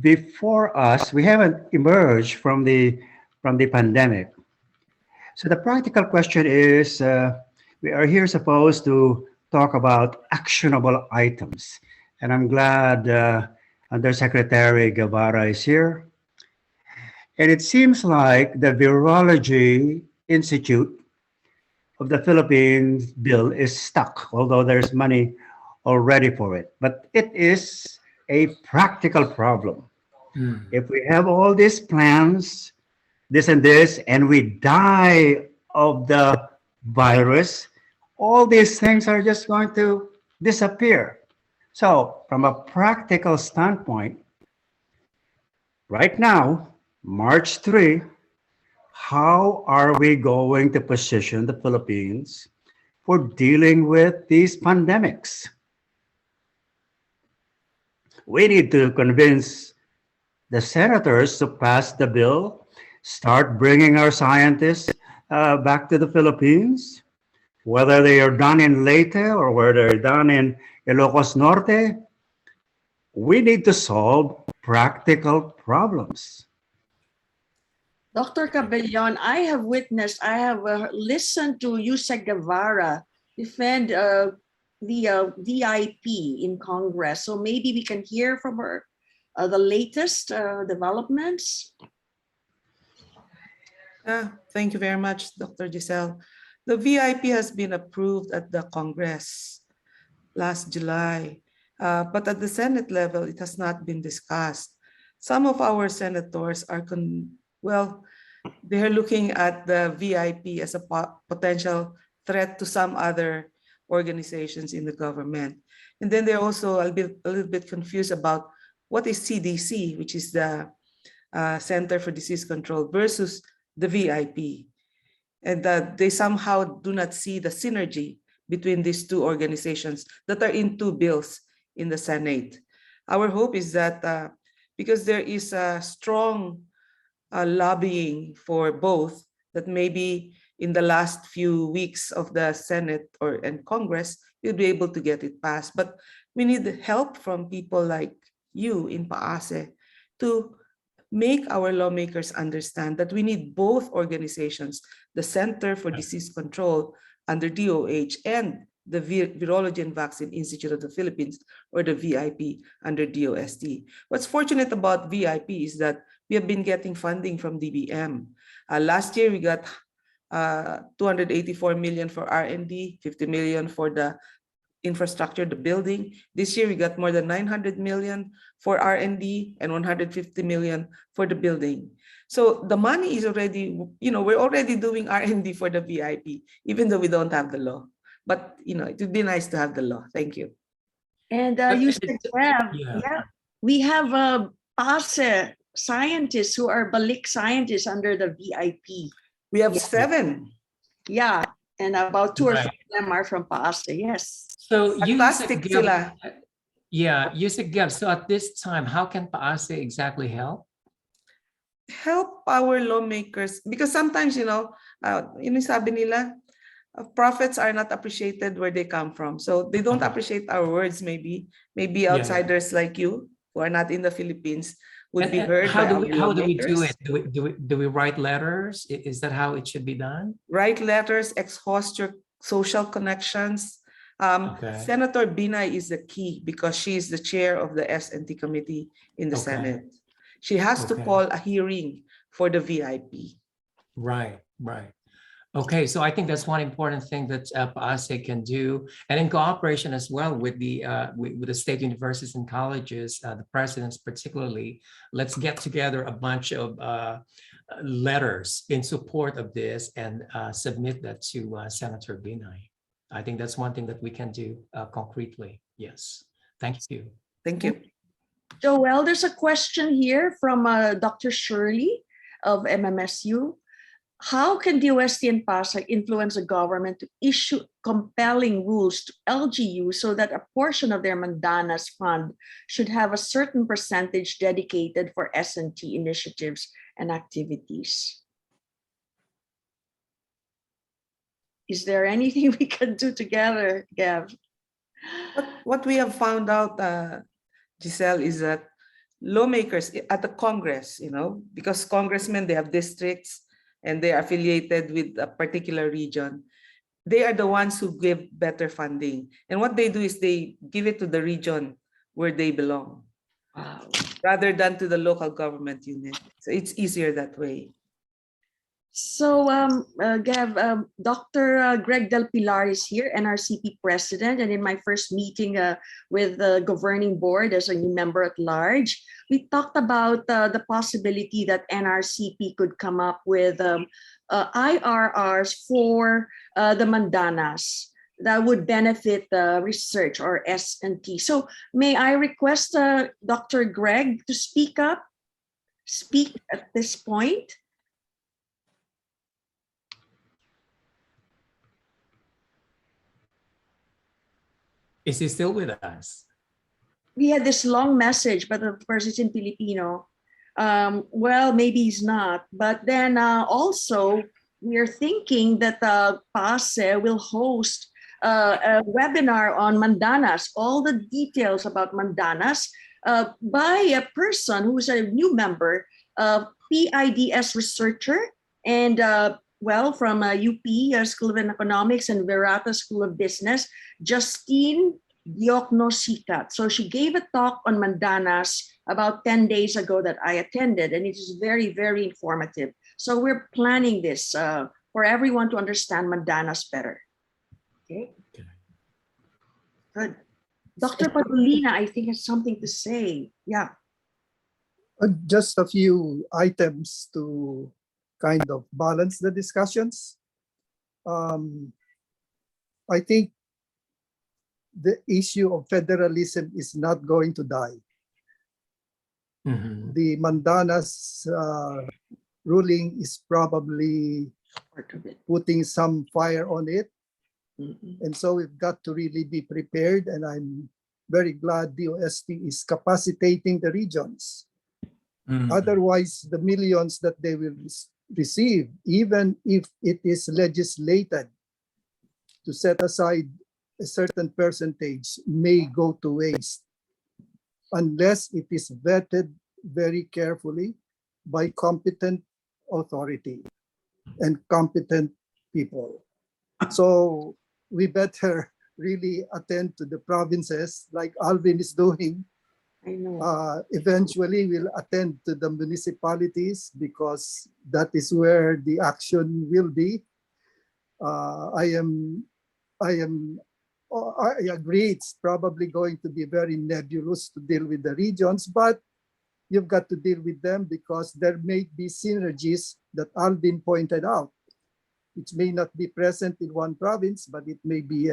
before us, we haven't emerged from the pandemic. So the practical question is, we are here supposed to talk about actionable items. And I'm glad Undersecretary Guevara is here. And it seems like the Virology Institute of the Philippines bill is stuck, although there's money already for it. But it is a practical problem. If we have all these plans, this and this, and we die of the virus, all these things are just going to disappear. So from a practical standpoint, right now, March 3, how are we going to position the Philippines for dealing with these pandemics? We need to convince the senators to pass the bill, start bringing our scientists back to the Philippines, whether they are done in Leyte or whether they're done in Ilocos Norte. We need to solve practical problems. Dr. Cabellon, I have listened to Yusek Guevara defend the VIP in Congress. So maybe we can hear from her the latest developments. Thank you very much, Dr. Giselle. The VIP has been approved at the Congress last July, but at the Senate level, it has not been discussed. Some of our senators are they're looking at the VIP as a potential threat to some other organizations in the government. And then they're also a little bit confused about what is CDC, which is the Center for Disease Control, versus the VIP. And that they somehow do not see the synergy between these two organizations that are in two bills in the Senate. Our hope is that because there is a strong lobbying for both, that maybe in the last few weeks of the Senate and Congress, you'll be able to get it passed. But we need help from people like you in PAASE to make our lawmakers understand that we need both organizations, the Center for Disease Control under DOH and the Virology and Vaccine Institute of the Philippines, or the VIP under DOST. What's fortunate about VIP is that we have been getting funding from DBM. Last year, we got 284 million for R&D, 50 million for the infrastructure, the building. This year, we got more than 900 million for R&D and 150 million for the building. So the money is already, we're already doing R&D for the VIP, even though we don't have the law. But, it would be nice to have the law. Thank you. And you said, we have PAASE scientists who are Balik scientists under the VIP. We have 7. Yeah, and about 2 or 3 of them are from PAASE, yes. So Fantastic sila. Yusek Gab, so at this time, how can PAASE exactly help? Help our lawmakers, because sometimes, sabi nila, prophets are not appreciated where they come from. So they don't appreciate our words, maybe outsiders like you who are not in the Philippines would be heard. How do we do it? Do we write letters? Is that how it should be done? Write letters, exhaust your social connections. Senator Binay is the key because she is the chair of the S&T committee in the Senate. She has to call a hearing for the VIP. Right, right. Okay, so I think that's one important thing that PASE can do, and in cooperation as well with the state universities and colleges, the presidents particularly. Let's get together a bunch of letters in support of this and submit that to Senator Binay. I think that's one thing that we can do concretely. Yes, thank you. Thank you. Joel, there's a question here from Dr. Shirley of MMSU. How can DOST and PASA influence the government to issue compelling rules to LGU so that a portion of their Mandanas fund should have a certain percentage dedicated for S&T initiatives and activities? Is there anything we can do together, Gav? What we have found out, Giselle, is that lawmakers at the Congress, because congressmen, they have districts and they are affiliated with a particular region, they are the ones who give better funding. And what they do is they give it to the region where they belong, rather than to the local government unit. So it's easier that way. So, Gav, Dr. Greg Del Pilar is here, NRCP president, and in my first meeting with the governing board as a new member at large, we talked about the possibility that NRCP could come up with IRRs for the Mandanas that would benefit research or S&T. So may I request Dr. Greg to speak at this point? Is he still with us? We had this long message, but of course it's in Filipino. Well, maybe he's not. But then also, we're thinking that PASE will host a webinar on Mandanas, all the details about Mandanas by a person who's a new member, PIDS researcher, and well, from UP School of Economics and Virata School of Business, Justine Diokno Sikat. So she gave a talk on Mandanas about 10 days ago that I attended, and it is very, very informative. So we're planning this for everyone to understand Mandanas better. Okay. Good. Dr. Padulina, I think, has something to say. Yeah. Just a few items to kind of balance the discussions. I think the issue of federalism is not going to die. Mm-hmm. The Mandanas ruling is probably putting some fire on it. Mm-hmm. And so we've got to really be prepared, and I'm very glad DOST is capacitating the regions. Mm-hmm. Otherwise, the millions that they will receive, even if it is legislated to set aside a certain percentage, may go to waste unless it is vetted very carefully by competent authority and competent people. So we better really attend to the provinces like Alvin is doing. I know. Eventually we'll attend to the municipalities because that is where the action will be. I agree it's probably going to be very nebulous to deal with the regions, but you've got to deal with them because there may be synergies that Alvin pointed out, which may not be present in one province, but it may be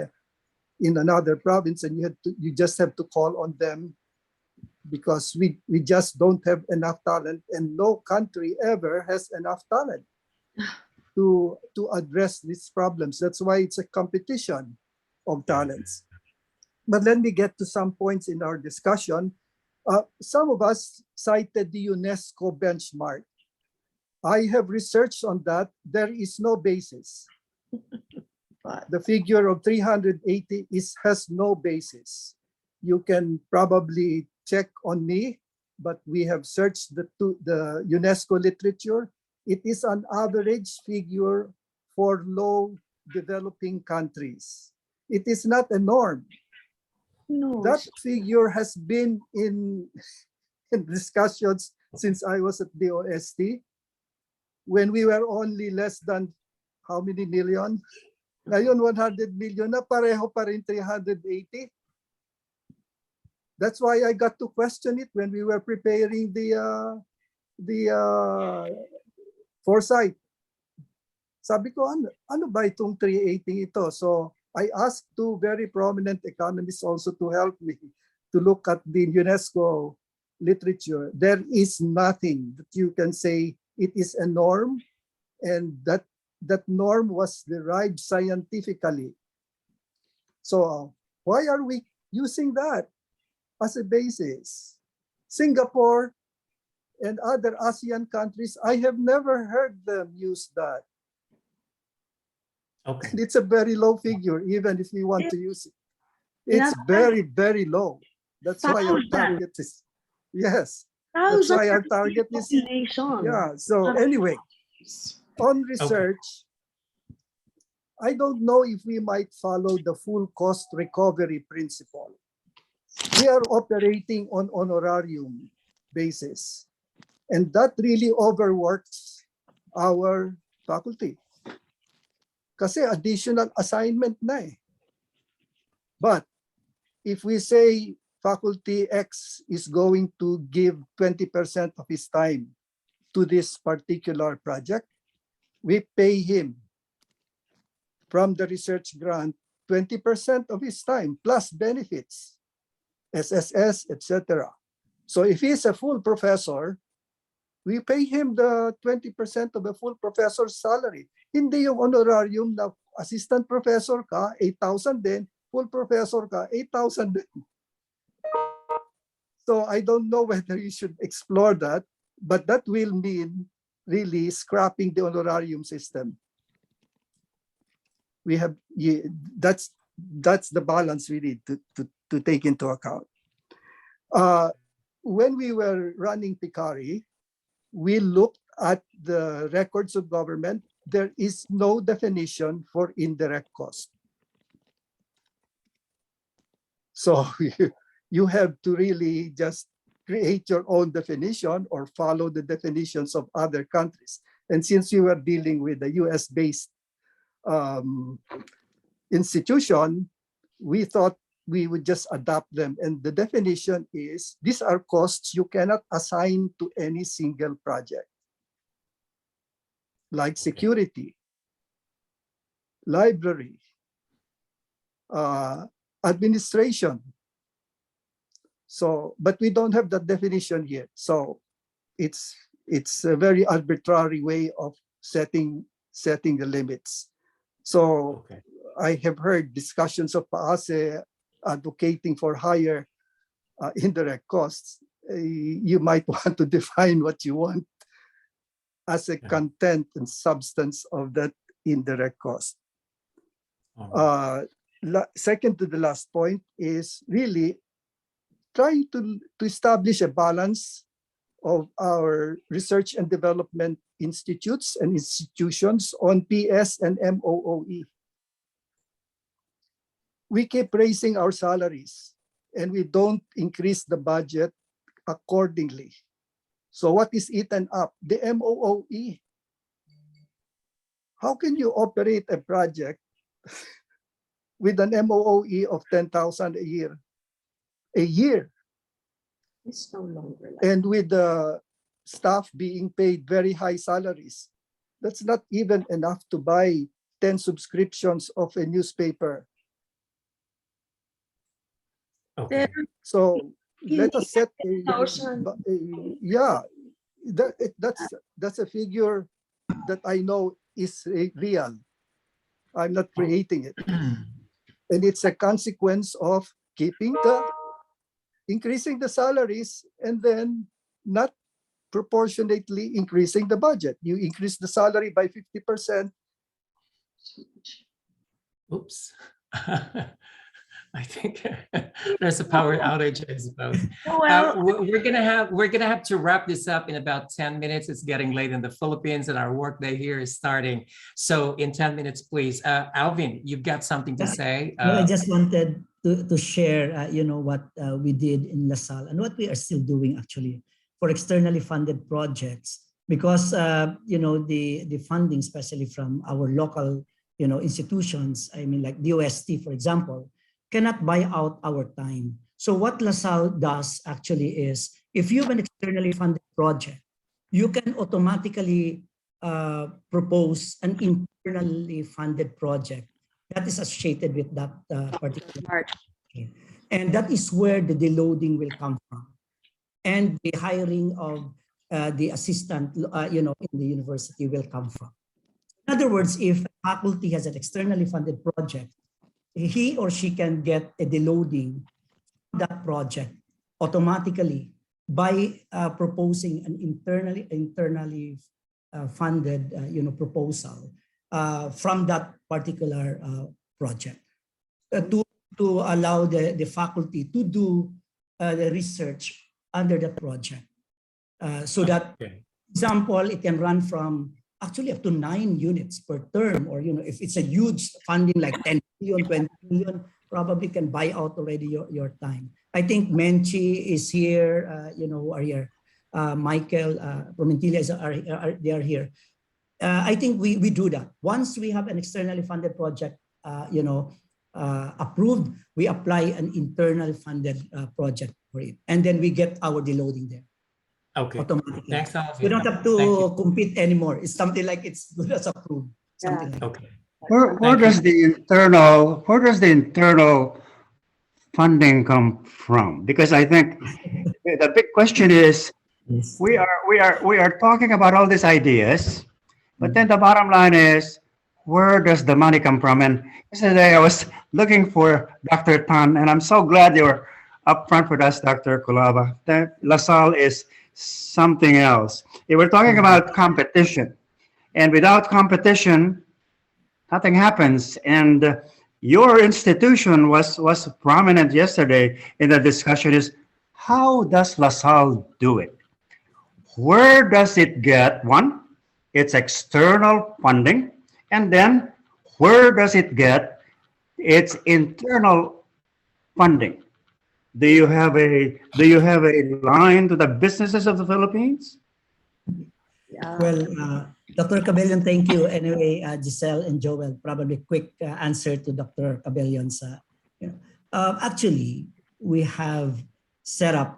in another province, and you just have to call on them because we just don't have enough talent, and no country ever has enough talent to address these problems. That's why it's a competition of talents. But let me get to some points in our discussion. Some of us cited the UNESCO benchmark. I have researched on that. There is no basis. The figure of 380 has no basis. You can probably check on me, but we have searched the UNESCO literature. It is an average figure for low developing countries. It is not a norm. No. That figure has been in discussions since I was at DOST. when we were only less than how many million? Ngayon, 100 million na, pareho pa rin 380. That's why I got to question it when we were preparing the foresight. Sabi ko, ano ba itong 380 ito? So I asked two very prominent economists also to help me to look at the UNESCO literature. There is nothing that you can say it is a norm, and that norm was derived scientifically. So why are we using that as a basis? Singapore and other ASEAN countries, I have never heard them use that. Okay. And it's a very low figure, even if we want to use it. It's very, very low. That's why our target is, yes. That's why our target is, yeah. So anyway, on research, I don't know if we might follow the full cost recovery principle. We are operating on honorarium basis, and that really overworks our faculty. Kasi additional assignment na eh. But if we say faculty X is going to give 20% of his time to this particular project, we pay him from the research grant 20% of his time plus benefits, SSS, etc. So if he's a full professor, we pay him the 20% of the full professor's salary. Hindi yung honorarium na assistant professor ka, 8,000 din, full professor ka, 8,000 din. So I don't know whether you should explore that, but that will mean really scrapping the honorarium system. We have, that's the balance we need to take into account. When we were running PICARI, we looked at the records of government. There is no definition for indirect cost. So you have to really just create your own definition or follow the definitions of other countries. And since we were dealing with a US-based institution, we thought we would just adapt them. And the definition is, these are costs you cannot assign to any single project, like security, library, administration. So, but we don't have that definition yet. So it's a very arbitrary way of setting the limits. So I have heard discussions of PAASE advocating for higher indirect costs. You might want to define what you want as a content and substance of that indirect cost. Second to the last point is really trying to establish a balance of our research and development institutes and institutions on PS and MOOE. We keep raising our salaries and we don't increase the budget accordingly. So what is eaten up? The MOOE. How can you operate a project with an MOOE of 10,000 a year? A year. It's no longer like and with the staff being paid very high salaries. That's not even enough to buy 10 subscriptions of a newspaper. Okay. So let us set yeah, that's a figure that I know is real. I'm not creating it. And it's a consequence of increasing the salaries and then not proportionately increasing the budget. You increase the salary by 50%. Oops. I think there's a power outage, I suppose. Well, we're gonna have to wrap this up in about 10 minutes. It's getting late in the Philippines and our workday here is starting. So in 10 minutes, please. Alvin, you've got something to say? I just wanted to share, what we did in LaSalle and what we are still doing actually for externally funded projects. because the funding, especially from our local institutions, I mean like DOST, for example, cannot buy out our time. So what LaSalle does actually is, if you have an externally funded project, you can automatically propose an internally funded project that is associated with that particular project. And that is where the deloading will come from, and the hiring of the assistant, in the university will come from. In other words, if a faculty has an externally funded project, he or she can get a deloading from that project automatically by proposing an internally funded, proposal from that particular project to allow the faculty to do the research under the project. So that, example, it can run from actually up to 9 units per term, or if it's a huge funding like 10 million, 20 million, probably can buy out already your time. I think Menchi is here, who are here. Michael, Promintilla they are here. I think we do that. Once we have an externally funded project, approved, we apply an internal funded project for it, and then we get our deloading there. Okay. Automatically. Thanks, Alvin. We don't have to compete anymore. It's something like it's good as approved. Something like okay. Where does the internal funding come from? Because I think the big question is, we are talking about all these ideas, but then the bottom line is, where does the money come from? And yesterday I was looking for Dr. Tan, and I'm so glad you're up front with us, Dr. Kulaba. That LaSalle is something else. You were talking about competition, and without competition, nothing happens. And your institution was prominent yesterday in the discussion is, how does LaSalle do it? Where does it get, one, its external funding, and then where does it get its internal funding? Do you have a line to the businesses of the Philippines? Well, Dr. Cabellion, thank you. Anyway, Giselle and Joel, probably quick answer to Dr. Cabellion's. Actually, we have set up,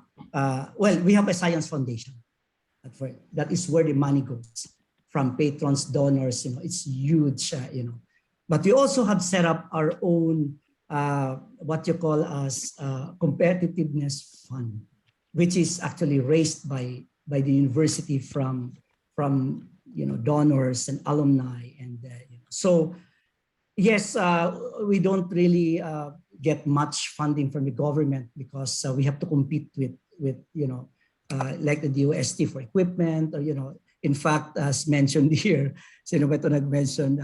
we have a science foundation. That is where the money goes from patrons, donors. It's huge, But we also have set up our own, what you call as competitiveness fund, which is actually raised by the university from donors and alumni, and so yes, we don't really get much funding from the government because we have to compete with like the DOST for equipment, or in fact, as mentioned here, sino ba ito nag-mention?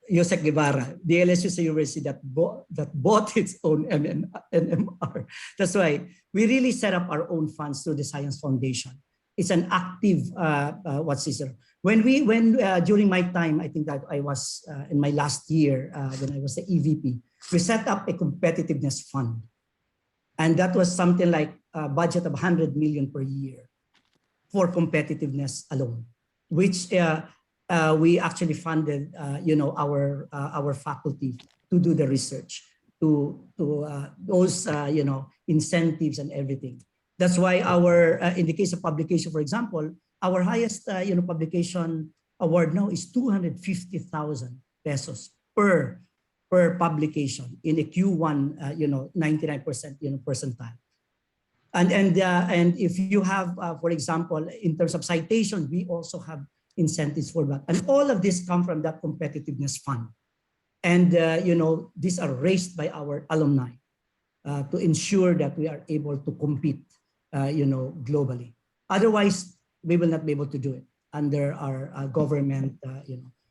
Yosek Guevara, the LSU University that bought its own NMR. That's why we really set up our own funds through the Science Foundation. It's an active, when during my time, I think that I was in my last year, when I was the EVP, we set up a competitiveness fund. And that was something like a budget of 100 million per year for competitiveness alone, which we actually funded, our faculty to do the research, to those, incentives and everything. That's why our, in the case of publication, for example, our highest, publication award now is 250,000 pesos per publication in a Q1, 99%, percentile. And if you have, for example, in terms of citation, we also have incentives for that. And all of this come from that competitiveness fund. And, these are raised by our alumni to ensure that we are able to compete, globally. Otherwise, we will not be able to do it under our government,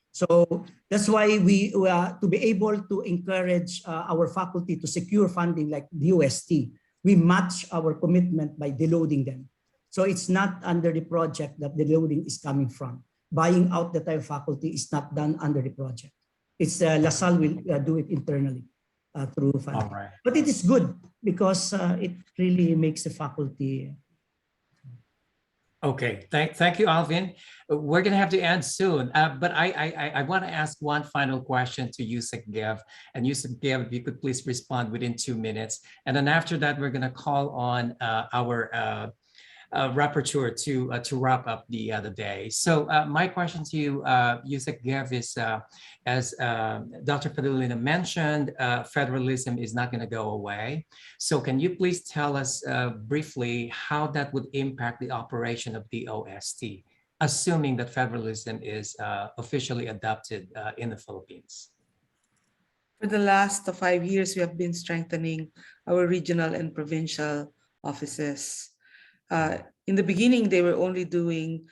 So that's why we, to be able to encourage our faculty to secure funding like DOST, we match our commitment by deloading them. So it's not under the project that the deloading is coming from. Buying out the time faculty is not done under the project. It's LaSalle will do it internally through funding. Right. But it is good because it really makes the faculty. Okay, thank you, Alvin. We're gonna have to end soon, but I want to ask one final question to Yusek Gev. And Yusek Gev, if you could please respond within 2 minutes. And then after that, we're gonna call on our rapporteur to wrap up the day. So my question to you, Yusek Gev, is as Dr. Padulina mentioned, federalism is not going to go away. So can you please tell us briefly how that would impact the operation of the OST, assuming that federalism is officially adopted in the Philippines? For the last 5 years, we have been strengthening our regional and provincial offices. In the beginning, they were only doing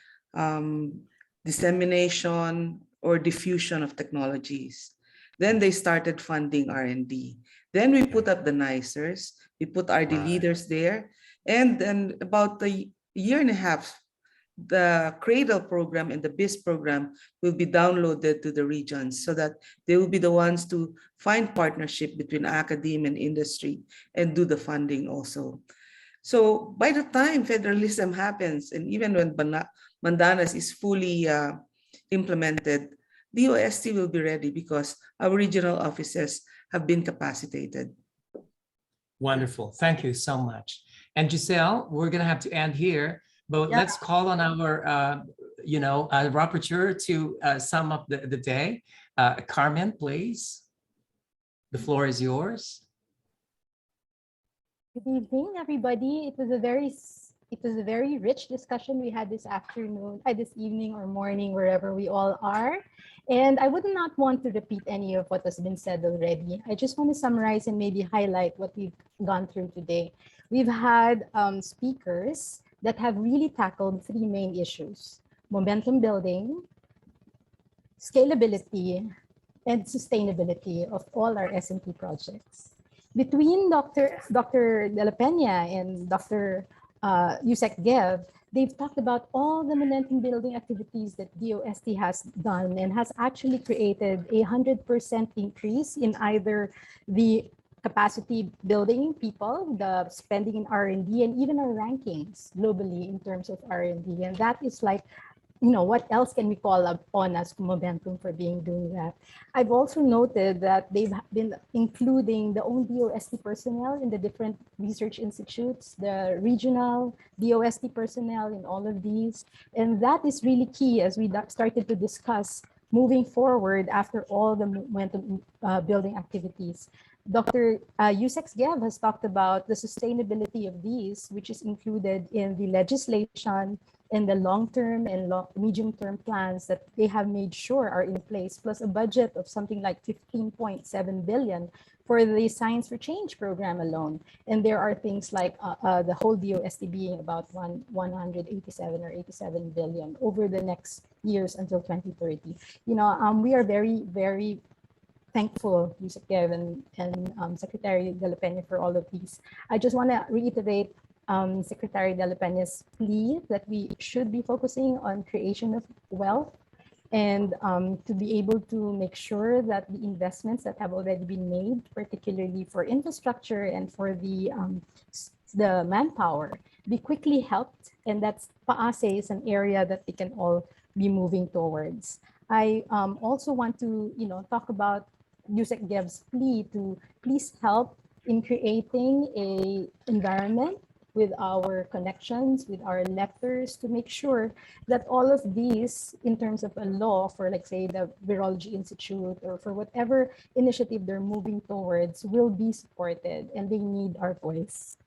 dissemination or diffusion of technologies. Then they started funding R&D. Then we put up the NICERs, we put RD leaders there. And then about a year and a half, the Cradle program and the BIS program will be downloaded to the regions so that they will be the ones to find partnership between academia and industry and do the funding also. So by the time federalism happens, and even when Mandanas is fully implemented, the OST will be ready because our regional offices have been capacitated. Wonderful. Thank you so much. And Giselle, we're going to have to end here, but let's call on our, rapporteur to sum up the day. Carmen, please. The floor is yours. Good evening, everybody. It was a very rich discussion we had this afternoon, this evening or morning, wherever we all are. And I would not want to repeat any of what has been said already. I just want to summarize and maybe highlight what we've gone through today. We've had speakers that have really tackled 3 main issues: momentum building, scalability, and sustainability of all our S&T projects. Between Dr. De La Peña and Dr. Yusek Gev, they've talked about all the momentum building activities that DOST has done and has actually created a 100% increase in either the capacity building people, the spending in R&D, and even our rankings globally in terms of R&D. And that is like, what else can we call upon as momentum for doing that? I've also noted that they've been including the own DOST personnel in the different research institutes, the regional DOST personnel in all of these. And that is really key as we started to discuss moving forward after all the momentum building activities. Dr. Yusek Gev has talked about the sustainability of these, which is included in the legislation and the long-term and medium-term plans that they have made sure are in place, plus a budget of something like 15.7 billion for the Science for Change program alone. And there are things like the whole DOST being about 187 or 87 billion over the next years until 2030. We are very, very thankful, Yusek Gev and Secretary De La Peña, for all of these. I just want to reiterate Secretary De La Peña's plea that we should be focusing on creation of wealth and to be able to make sure that the investments that have already been made, particularly for infrastructure and for the manpower, be quickly helped. And that's PAASE is an area that we can all be moving towards. I also want to talk about Yusek Gev's plea to please help in creating an environment with our connections, with our electors, to make sure that all of these, in terms of a law for, like, say, the Virology Institute or for whatever initiative they're moving towards, will be supported, and they need our voice.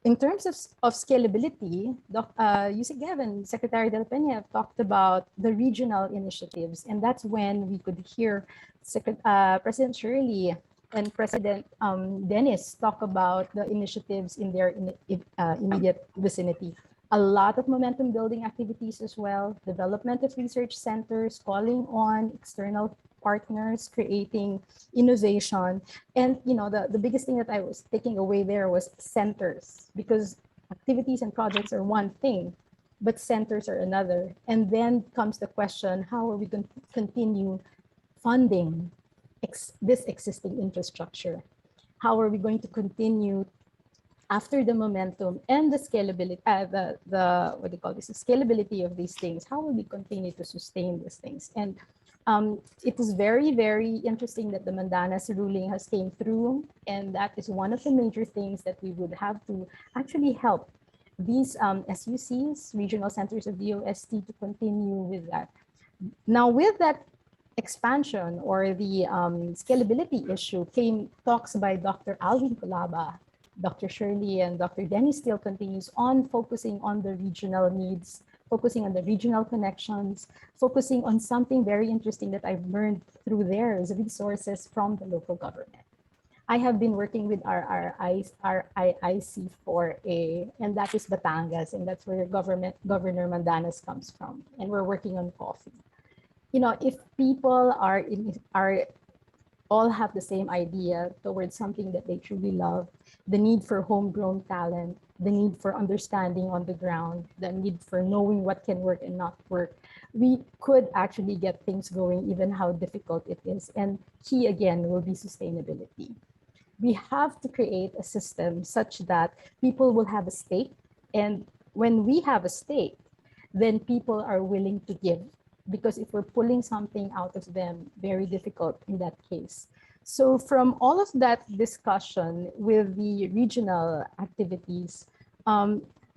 In terms of scalability, Yusek Gev and Secretary De La Peña have talked about the regional initiatives, and that's when we could hear President Shirley and President Dennis talk about the initiatives in their immediate vicinity. A lot of momentum building activities as well, development of research centers, calling on external partners, creating innovation. And the biggest thing that I was taking away there was centers, because activities and projects are one thing, but centers are another. And then comes the question, how are we going to continue funding this existing infrastructure? How are we going to continue after the momentum and the scalability, the what do you call this, the scalability of these things, how will we continue to sustain these things? And it is very, very interesting that the Mandanas ruling has came through, and that is one of the major things that we would have to actually help these SUCs, regional centers of DOST, to continue with that. Now, with that expansion or the scalability issue came talks by Dr. Alvin Kulaba, Dr. Shirley, and Dr. Denny still continues on focusing on the regional needs, focusing on the regional connections, focusing on something very interesting that I've learned through theirs, resources from the local government. I have been working with our IIC4A, and that is Batangas, and that's where Governor Mandanas comes from. And we're working on coffee. You know, if people are all have the same idea towards something that they truly love, the need for homegrown talent, the need for understanding on the ground, the need for knowing what can work and not work, we could actually get things going, even how difficult it is. And key again will be sustainability. We have to create a system such that people will have a stake. And when we have a stake, then people are willing to give. Because if we're pulling something out of them, very difficult in that case. So from all of that discussion with the regional activities,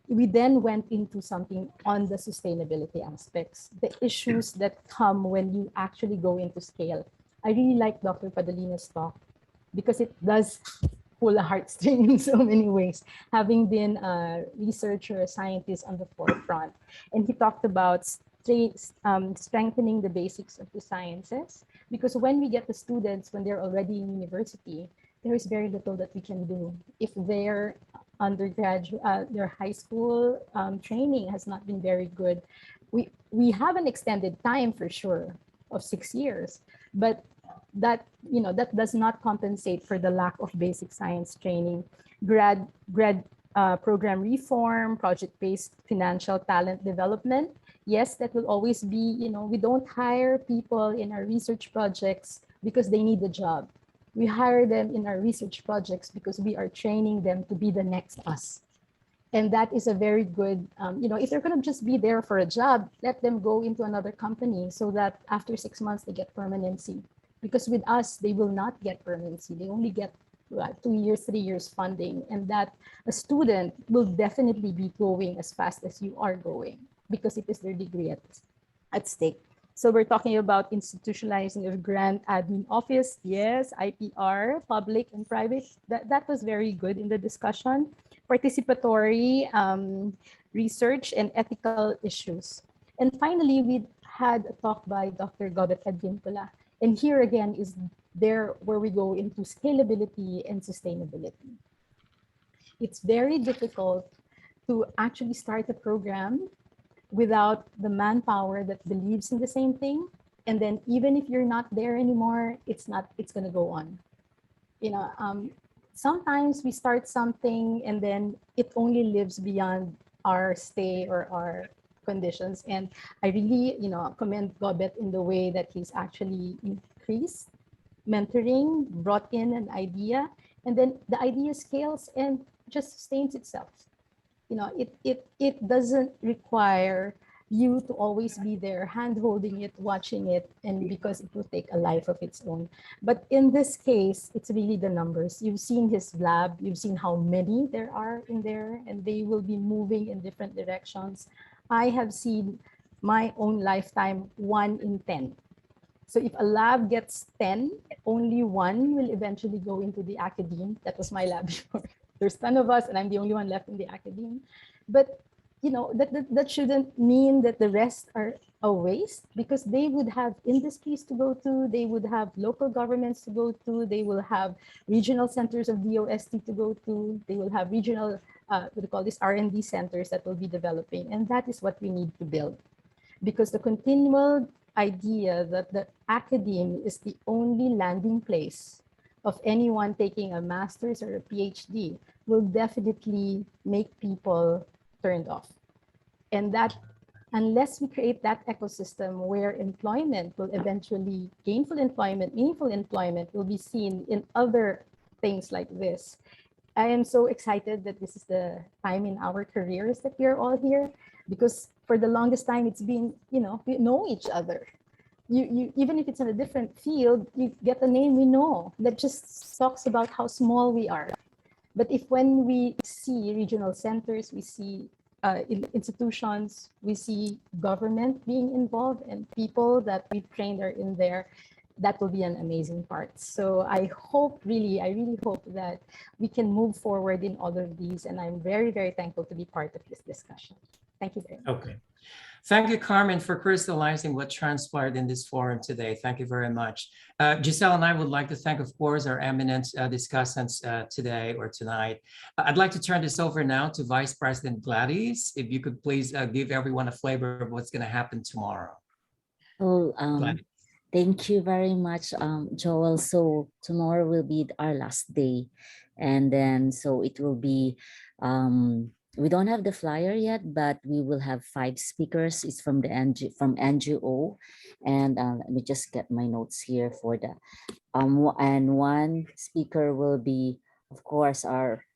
we then went into something on the sustainability aspects, the issues that come when you actually go into scale. I really like Dr. Padolina's talk because it does pull a heartstring in so many ways, having been a researcher, a scientist on the forefront. And he talked about strengthening the basics of the sciences, because when we get the students, when they're already in university, there is very little that we can do. If their undergraduate, their high school training has not been very good, we have an extended time for sure of 6 years, but that, you know, that does not compensate for the lack of basic science training. Grad program reform, project-based financial talent development. Yes, that will always be, you know, we don't hire people in our research projects because they need a job. We hire them in our research projects because we are training them to be the next us. And that is a very good, you know, if they're going to just be there for a job, let them go into another company so that after 6 months they get permanency. Because with us, they will not get permanency. They only get 2 years, 3 years funding, and that a student will definitely be going as fast as you are going, because it is their degree at stake. So we're talking about institutionalizing of grant admin office. Yes, IPR, public and private. That was very good in the discussion. Participatory research and ethical issues. And finally, we had a talk by Dr. Gobet Advincula. And here again is there where we go into scalability and sustainability. It's very difficult to actually start a program without the manpower that believes in the same thing. And then even if you're not there anymore, it's going to go on. You know, sometimes we start something and then it only lives beyond our stay or our conditions. And I really, you know, commend Gobet in the way that he's actually increased mentoring, brought in an idea, and then the idea scales and just sustains itself. You know, it doesn't require you to always be there, hand holding it, watching it, and because it will take a life of its own. But in this case, it's really the numbers. You've seen his lab, you've seen how many there are in there, and they will be moving in different directions. I have seen my own lifetime 1 in 10. So if a lab gets 10, only 1 will eventually go into the academe. That was my lab before. There's a ton of us and I'm the only one left in the academe. But you know, that shouldn't mean that the rest are a waste, because they would have industries to go to, they would have local governments to go to, they will have regional centers of DOST to go to, they will have regional, what do you call this, R&D centers that will be developing. And that is what we need to build. Because the continual idea that the academe is the only landing place of anyone taking a master's or a PhD will definitely make people turned off. And that, unless we create that ecosystem where employment will eventually, gainful employment, meaningful employment will be seen in other things like this, I am so excited that this is the time in our careers that we are all here, because for the longest time it's been, we know each other. You even if it's in a different field, you get a name we know that just talks about how small we are. But if when we see regional centers, we see institutions, we see government being involved and people that we've trained are in there, that will be an amazing part. So I really hope that we can move forward in all of these. And I'm very, very thankful to be part of this discussion. Thank you very much. Okay. Thank you, Carmen, for crystallizing what transpired in this forum today. Thank you very much. Giselle and I would like to thank, of course, our eminent discussants today or tonight. I'd like to turn this over now to Vice President Gladys. If you could please give everyone a flavor of what's going to happen tomorrow. Oh, thank you very much, Joel. So tomorrow will be our last day. And then, so it will be, we don't have the flyer yet, but we will have 5 speakers. It's from the NGO. And let me just get my notes here for the, and one speaker will be, of course, our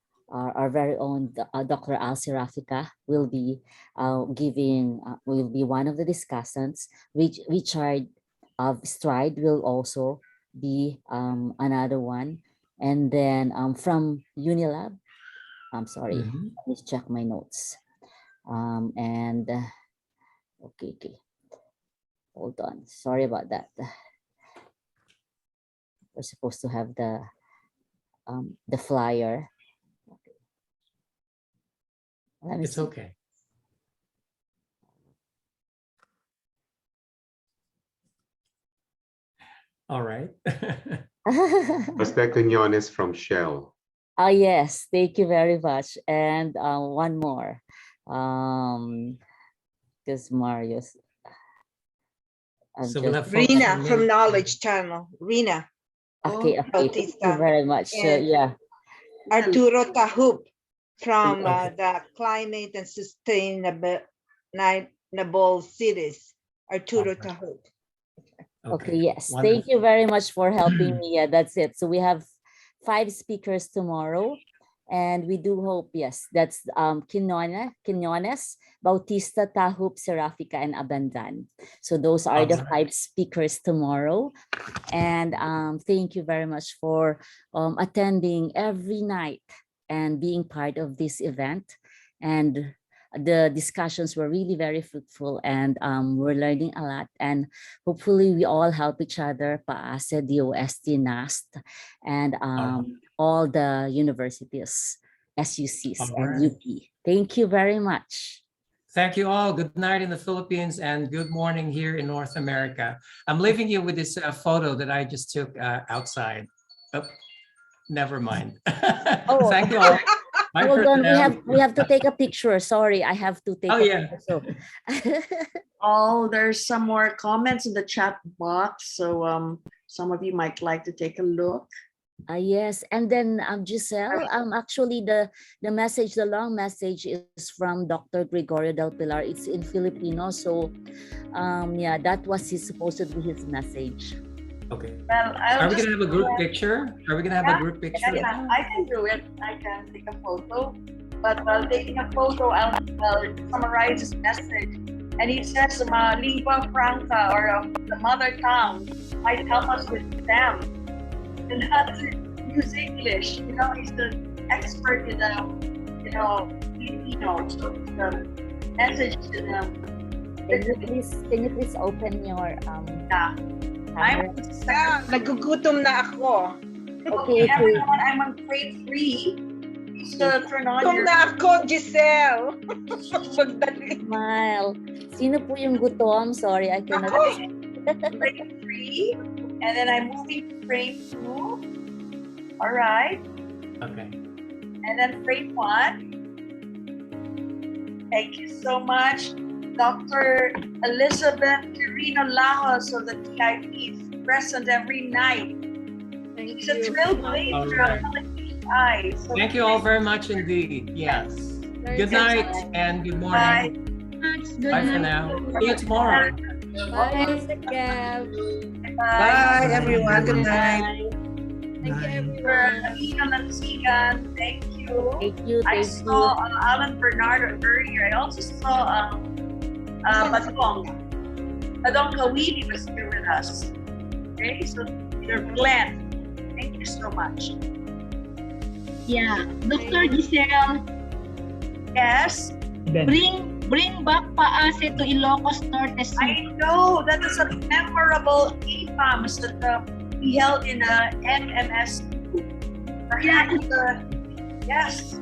very own Dr. Alci Rafika will be will be one of the discussants. Richard of Stride will also be another one. And then from Unilab, I'm sorry, let me check my notes. Okay, hold on, sorry about that. We're supposed to have the flyer. Okay. It's okay. All right. Basta Quinones from Shell. Oh, yes, thank you very much. And one more, because Marius. So we'll have Rina from Knowledge Channel. Rina. Okay, thank you very much. Yeah. Arturo Tahup from the Climate and Sustainable Cities. Arturo Tahup. Okay, yes. Wonderful. Thank you very much for helping me. Yeah, that's it. So we have 5 speakers tomorrow, and we do hope, yes, that's Quinones, Bautista, Tahup, Serafika, and Abandan. So those are the 5 speakers tomorrow. And thank you very much for attending every night and being part of this event. And the discussions were really very fruitful, and we're learning a lot, and hopefully we all help each other, PAASE, DOST, NAST, and all the universities, SUCs, and UP. Thank you very much. Thank you all. Good night in the Philippines and good morning here in North America. I'm leaving you with this photo that I just took outside. Oh, never mind. Thank you all. Hold on, we have to take a picture. Sorry, I have to take a picture. So. There's some more comments in the chat box. So some of you might like to take a look. Yes, and then Giselle, actually the message, the long message is from Dr. Gregorio del Pilar. It's in Filipino. So yeah, that was supposedly his message. Okay. Well, are we gonna have a group picture? Are we gonna have a group picture? Yeah, I can do it. I can take a photo. But while taking a photo, I'll summarize his message. And he says, lingua franca, or the mother tongue, might help us with them. And not to use English. You know, he's an expert in Filipino. So the message to them. Can you please open your nagugutom na ako. Okay, everyone, I'm on grade 3. So turn on your... Gutom na ako, Giselle. Smile. Sino po yung gutom? Sorry, I cannot... Grade 3. And then I'm moving to frame 2. All right. Okay. And then frame 1. Thank you so much. Dr. Elizabeth Quirino Lajos of the TIP is present every night. It's a trailblazer. Right. Thank you all very much indeed. Yes. Good night and good morning. Bye for now. See you tomorrow. Bye, everyone. Good night. Thank you, everyone. Megan. Thank you. Thank you. I Thank saw you. Alan Bernardo earlier. I also saw Badong. Badong Kawili was here with us. Okay, so you're blessed. Thank you so much. Yeah, Dr. Giselle. Yes. Bring back Paase to Ilocos Norte soon. I know that is a memorable EPAMS that we held in a MMS. Perhaps, yes.